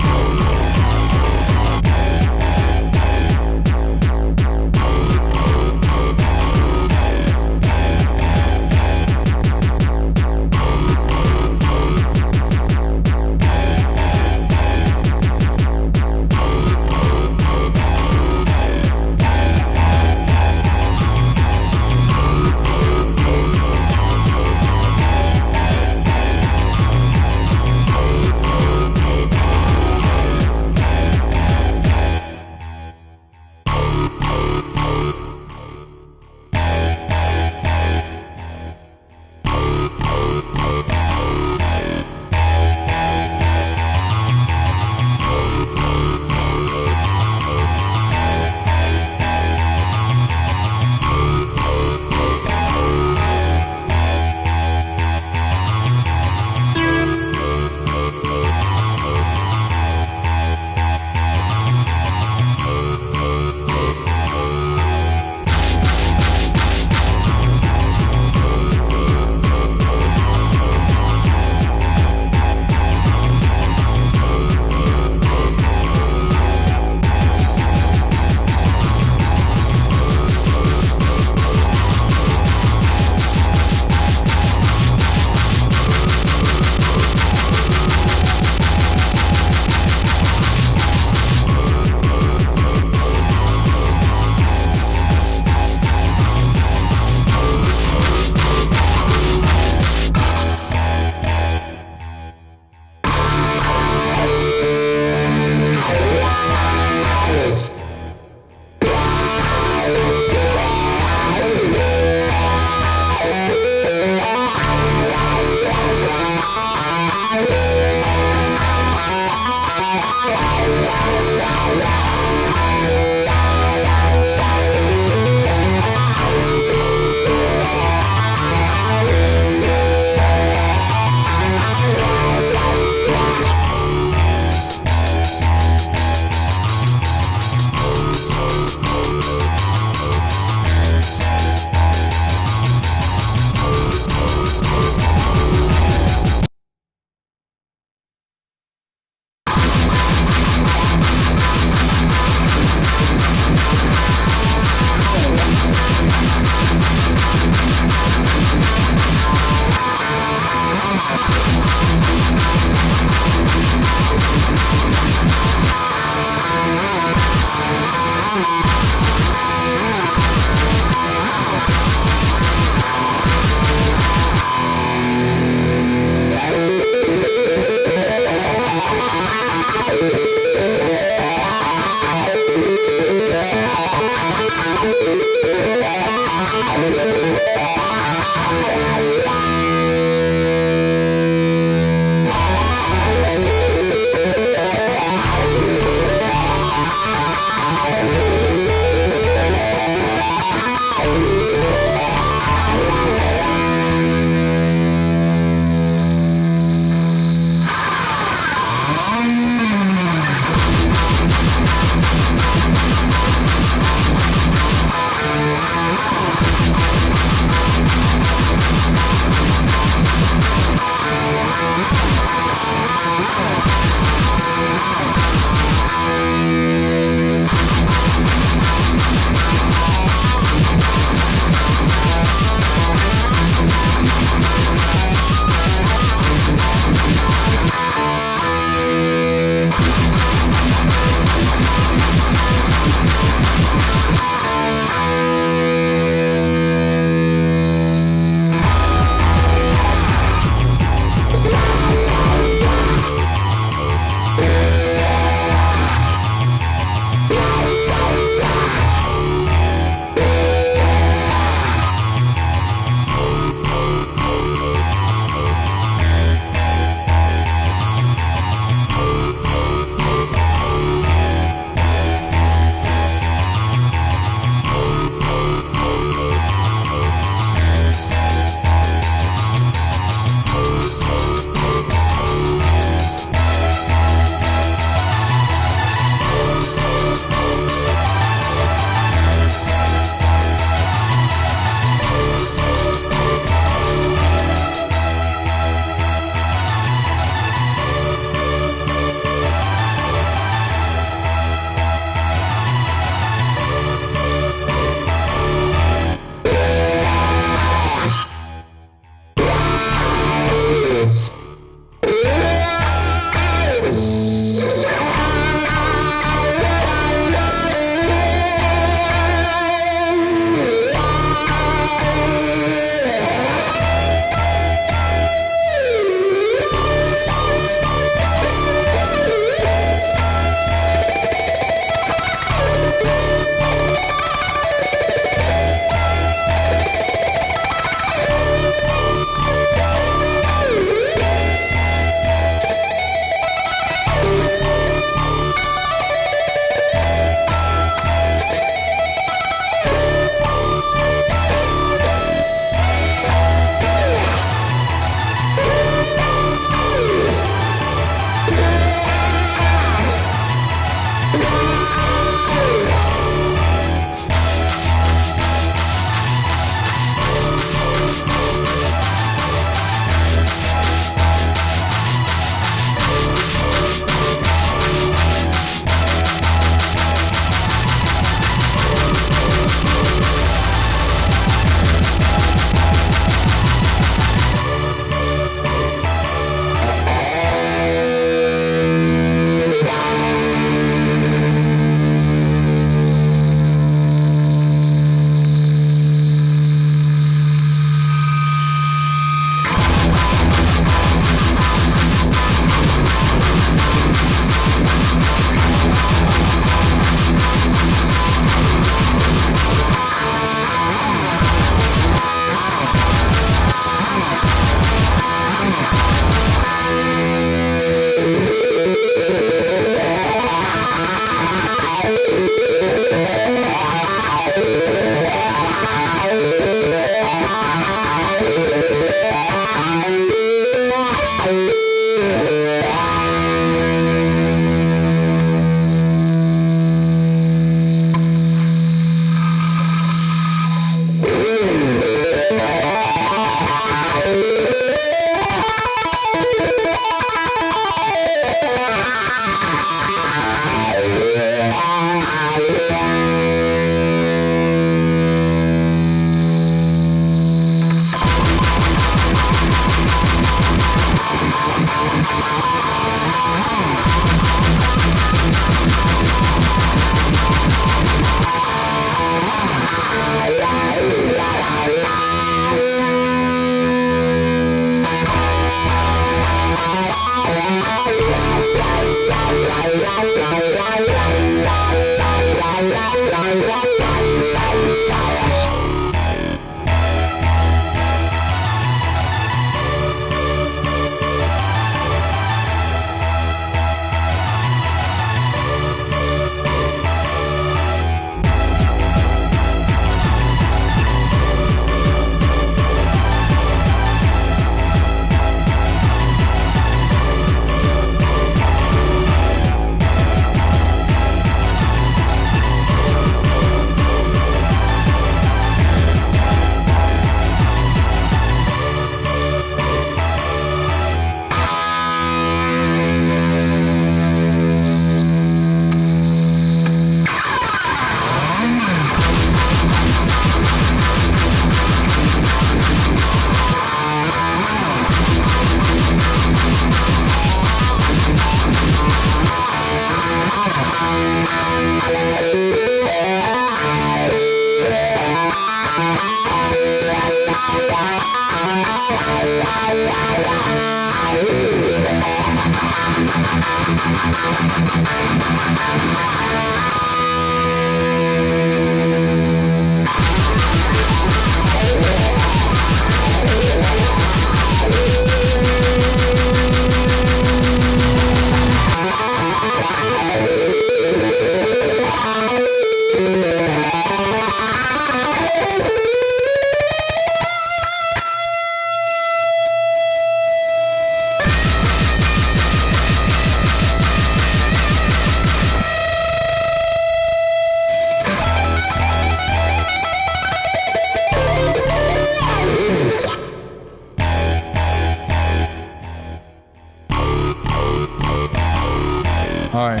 All right.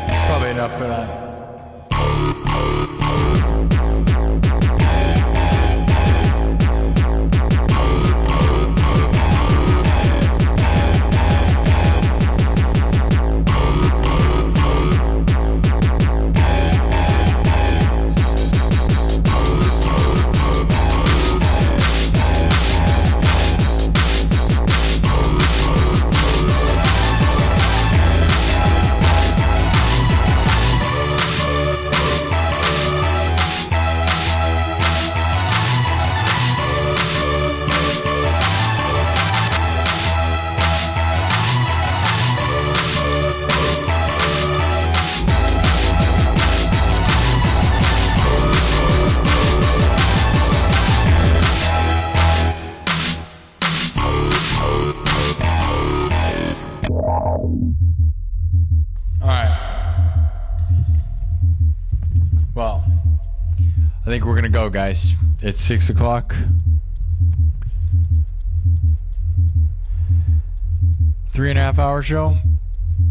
That's probably enough for that. Well, I think we're gonna go, guys. It's 6 o'clock. 3.5 hour show.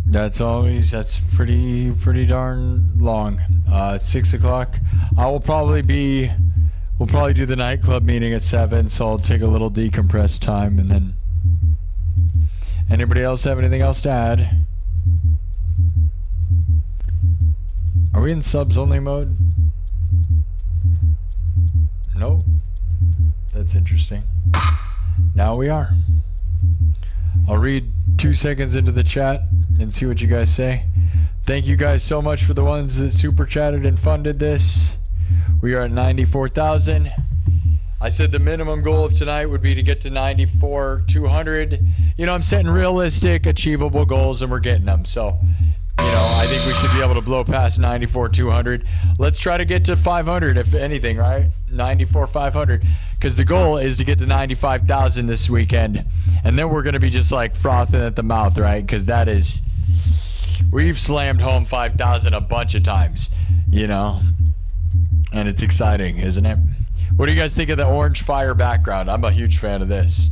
That's pretty darn long. It's 6 o'clock. We'll probably do the nightclub meeting at 7, so I'll take a little decompressed time, and then anybody else have anything else to add? Are we in subs only mode? Nope. That's interesting. Now we are. I'll read 2 seconds into the chat and see what you guys say. Thank you guys so much for the ones that super chatted and funded this. We are at 94,000. I said the minimum goal of tonight would be to get to 94,200. You know, I'm setting realistic, achievable goals, and we're getting them. So, you know, I think we should be able to blow past 94,200. Let's try to get to 500, if anything, right? 94,500. Because the goal is to get to 95,000 this weekend. And then we're going to be just like frothing at the mouth, right? Because that is... We've slammed home 5,000 a bunch of times, you know? And it's exciting, isn't it? What do you guys think of the orange fire background? I'm a huge fan of this.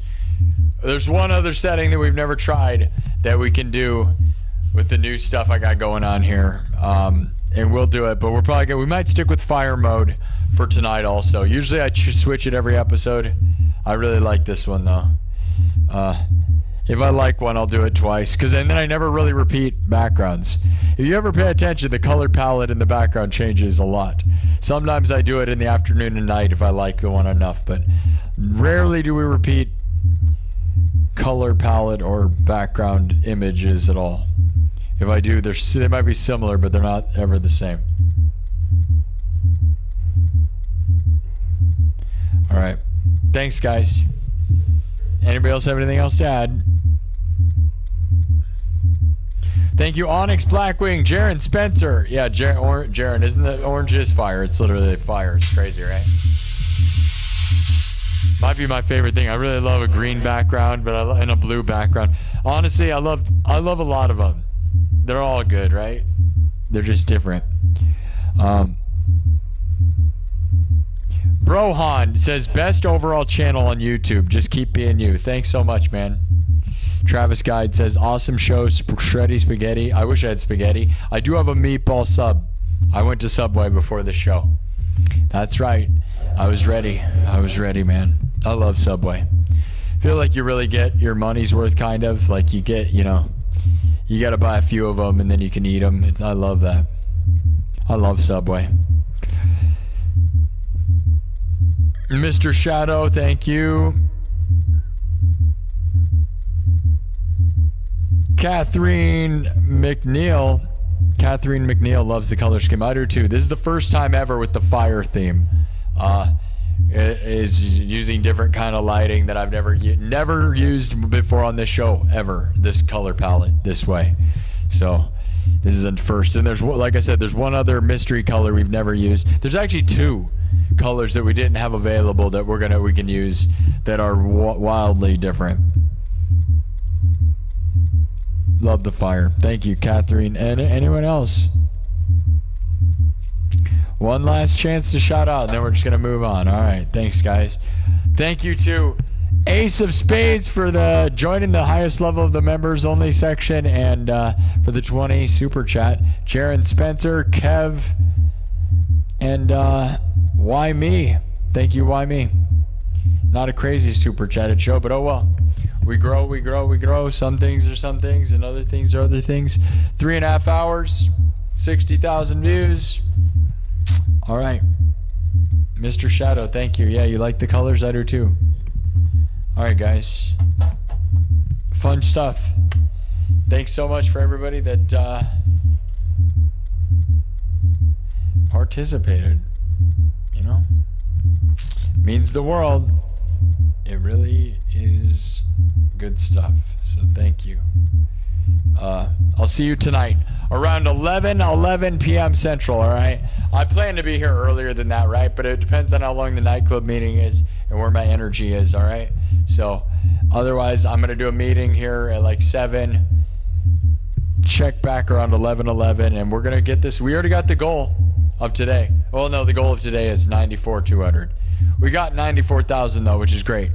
There's one other setting that we've never tried that we can do with the new stuff I got going on here. And we'll do it, but we might stick with fire mode for tonight also. Usually I switch it every episode. I really like this one though. If I like one, I'll do it twice, and then I never really repeat backgrounds. If you ever pay attention, the color palette in the background changes a lot. Sometimes I do it in the afternoon and night if I like the one enough, but rarely do we repeat color palette or background images at all. If I do, they might be similar, but they're not ever the same. All right. Thanks, guys. Anybody else have anything else to add? Thank you, Onyx, Blackwing, Jaren, Spencer. Yeah, Jaren, isn't the orange is fire? It's literally fire. It's crazy, right? Might be my favorite thing. I really love a green background, and a blue background. Honestly, I love a lot of them. They're all good, right? They're just different. Brohan says, best overall channel on YouTube. Just keep being you. Thanks so much, man. Travis Guide says, awesome show, shreddy spaghetti. I wish I had spaghetti. I do have a meatball sub. I went to Subway before the show. That's right. I was ready. I was ready, man. I love Subway. Feel like you really get your money's worth, kind of. Like you get, you know, you got to buy a few of them and then you can eat them. I love that. I love Subway. Mr. Shadow, thank you. Catherine McNeil loves the color scheme. I do too. This is the first time ever with the fire theme. It is using different kind of lighting that I've never used before on this show ever. This color palette this way. So this is the first. And there's, like I said, there's one other mystery color we've never used. There's actually two colors that we didn't have available that we can use that are wildly different. Love the fire. Thank you, Catherine. And anyone else? One last chance to shout out, and then we're just going to move on. All right. Thanks, guys. Thank you to Ace of Spades for joining the highest level of the members only section, and for the 20 super chat. Jaron Spencer, Kev, and Why Me? Thank you, Why Me? Not a crazy super chatted show, but oh well. We grow, we grow, we grow. Some things are some things, and other things are other things. 3.5 hours, 60,000 views. All right. Mr. Shadow, thank you. Yeah, you like the colors? I do too. All right, guys. Fun stuff. Thanks so much for everybody that participated. You know? Means the world. It really is good stuff. So thank you. I'll see you tonight around 11 p.m. Central, all right? I plan to be here earlier than that, right? But it depends on how long the nightclub meeting is and where my energy is, all right? So otherwise, I'm going to do a meeting here at like 7, check back around 11, and we're going to get this. We already got the goal of today. Well, no, the goal of today is 94,200. We got 94,000 though, which is great.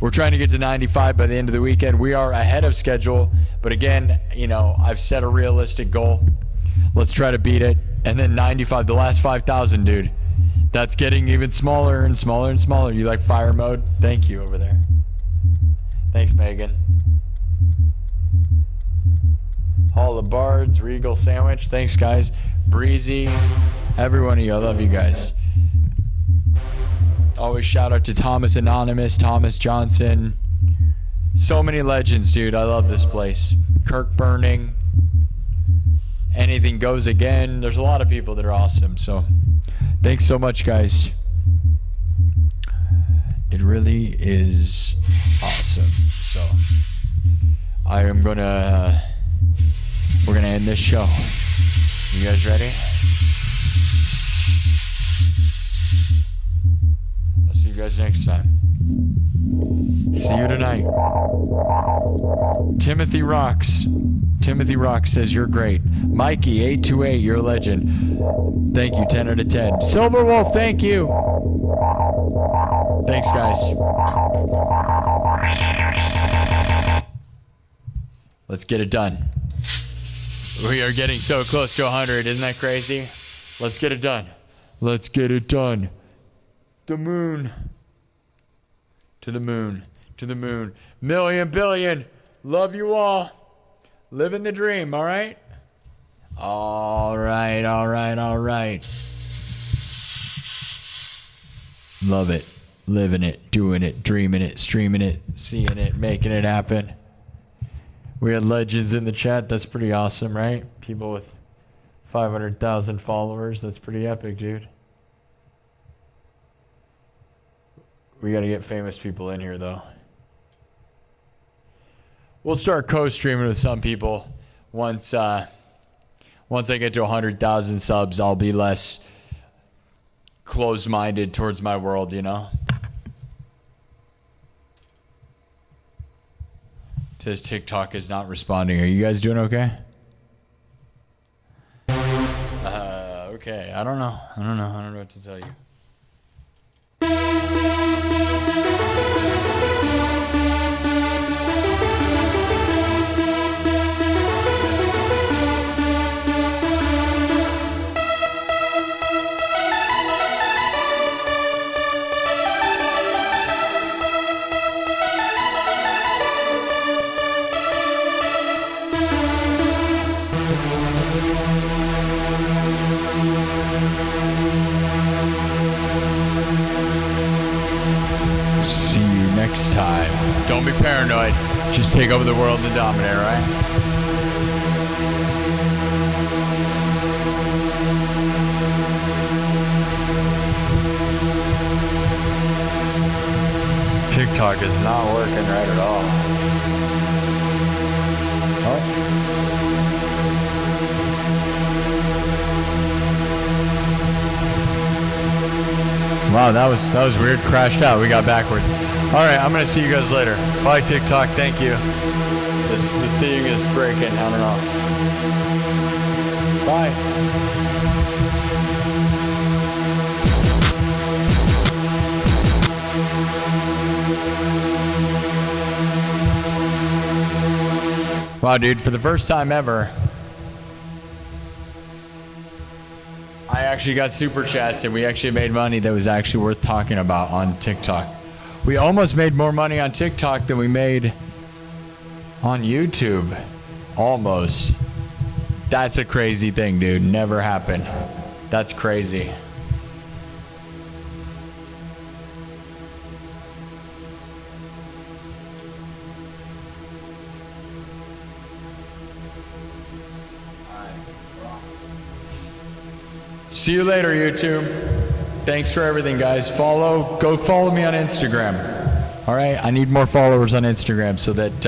We're trying to get to 95 by the end of the weekend. We are ahead of schedule, but again, you know, I've set a realistic goal. Let's try to beat it. And then 95, the last 5,000, dude. That's getting even smaller and smaller and smaller. You like fire mode? Thank you over there. Thanks, Megan. Hall of Bards, Regal Sandwich. Thanks, guys. Breezy, every one of you. I love you guys. Always shout out to Thomas Anonymous, Thomas Johnson. So many legends, dude. I love this place. Kirk Burning. Anything Goes Again. There's a lot of people that are awesome. So thanks so much, guys. It really is awesome. So I am gonna we're gonna end this show. You guys ready? I'll see you guys next time. See you tonight. Timothy Rocks. Timothy Rocks says you're great. Mikey 828, you're a legend. Thank you, 10 out of 10. Silver Wolf, thank you. Thanks, guys. Let's get it done. We are getting so close to 100. Isn't that crazy? Let's get it done. Let's get it done. The moon. To the moon. To the moon. Million, billion. Love you all. Living the dream, all right? All right, all right, all right. Love it. Living it, doing it, dreaming it, streaming it, seeing it, making it happen. We had legends in the chat. That's pretty awesome, right? People with 500,000 followers. That's pretty epic, dude. We got to get famous people in here, though. We'll start co-streaming with some people. Once I get to 100,000 subs, I'll be less closed-minded towards my world, you know? Says TikTok is not responding. Are you guys doing okay? Okay. I don't know. I don't know what to tell you. See you. next time. Don't be paranoid. Just take over the world and dominate, all right? TikTok is not working right at all. Oh. Wow, that was weird. Crashed out. We got backward. All right, I'm gonna see you guys later. Bye, TikTok. Thank you. The thing is breaking. I don't know. Bye. Wow, dude, for the first time ever, I actually got super chats and we actually made money that was actually worth talking about on TikTok. We almost made more money on TikTok than we made on YouTube. Almost. That's a crazy thing, dude. Never happened. That's crazy. See you later, YouTube. Thanks for everything, guys. Go follow me on Instagram. All right, I need more followers on Instagram so that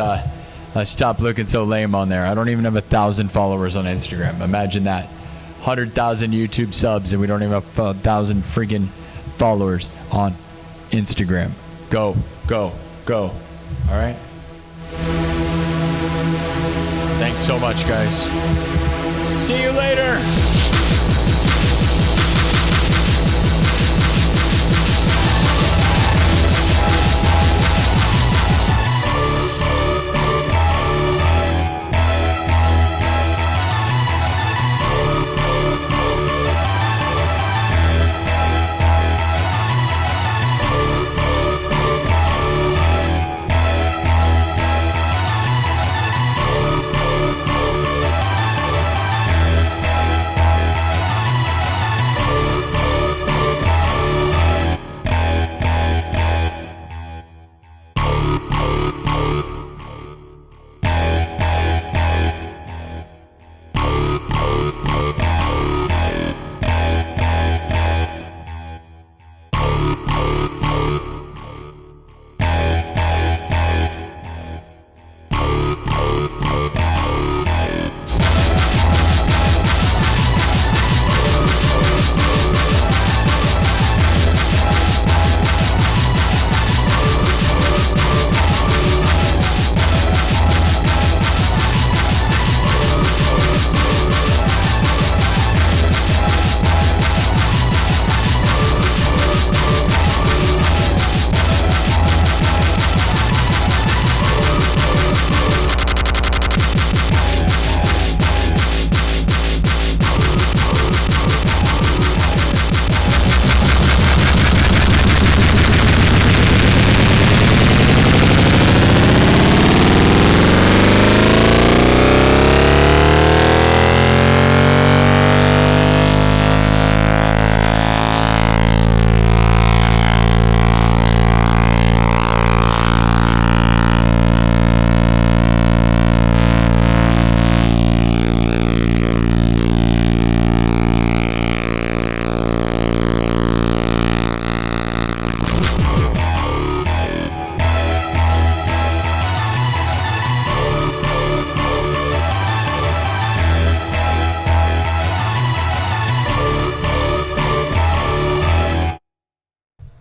I stop looking so lame on there. I don't even have 1,000 followers on Instagram. Imagine that. 100,000 YouTube subs and we don't even have 1,000 freaking followers on Instagram. Go, go, go. All right? Thanks so much, guys. See you later.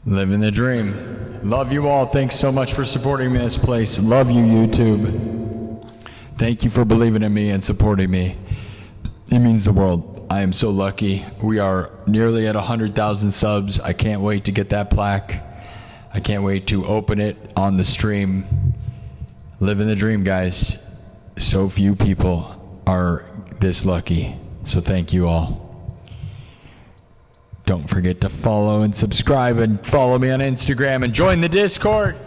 Living the dream. Love you all. Thanks so much for supporting me in this place. Love you, YouTube. Thank you for believing in me and supporting me. It means the world. I am so lucky. We are nearly at 100,000 subs. I can't wait to get that plaque. I can't wait to open it on the stream. Living the dream, guys. So few people are this lucky. So thank you all. Don't forget to follow and subscribe and follow me on Instagram and join the Discord.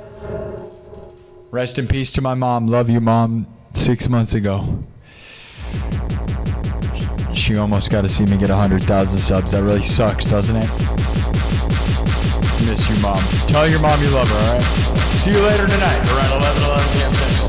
Rest in peace to my mom. Love you, Mom. 6 months ago, she almost got to see me get 100,000 subs. That really sucks, doesn't it? Miss you, Mom. Tell your mom you love her, all right? See you later tonight around 11 p.m. Central.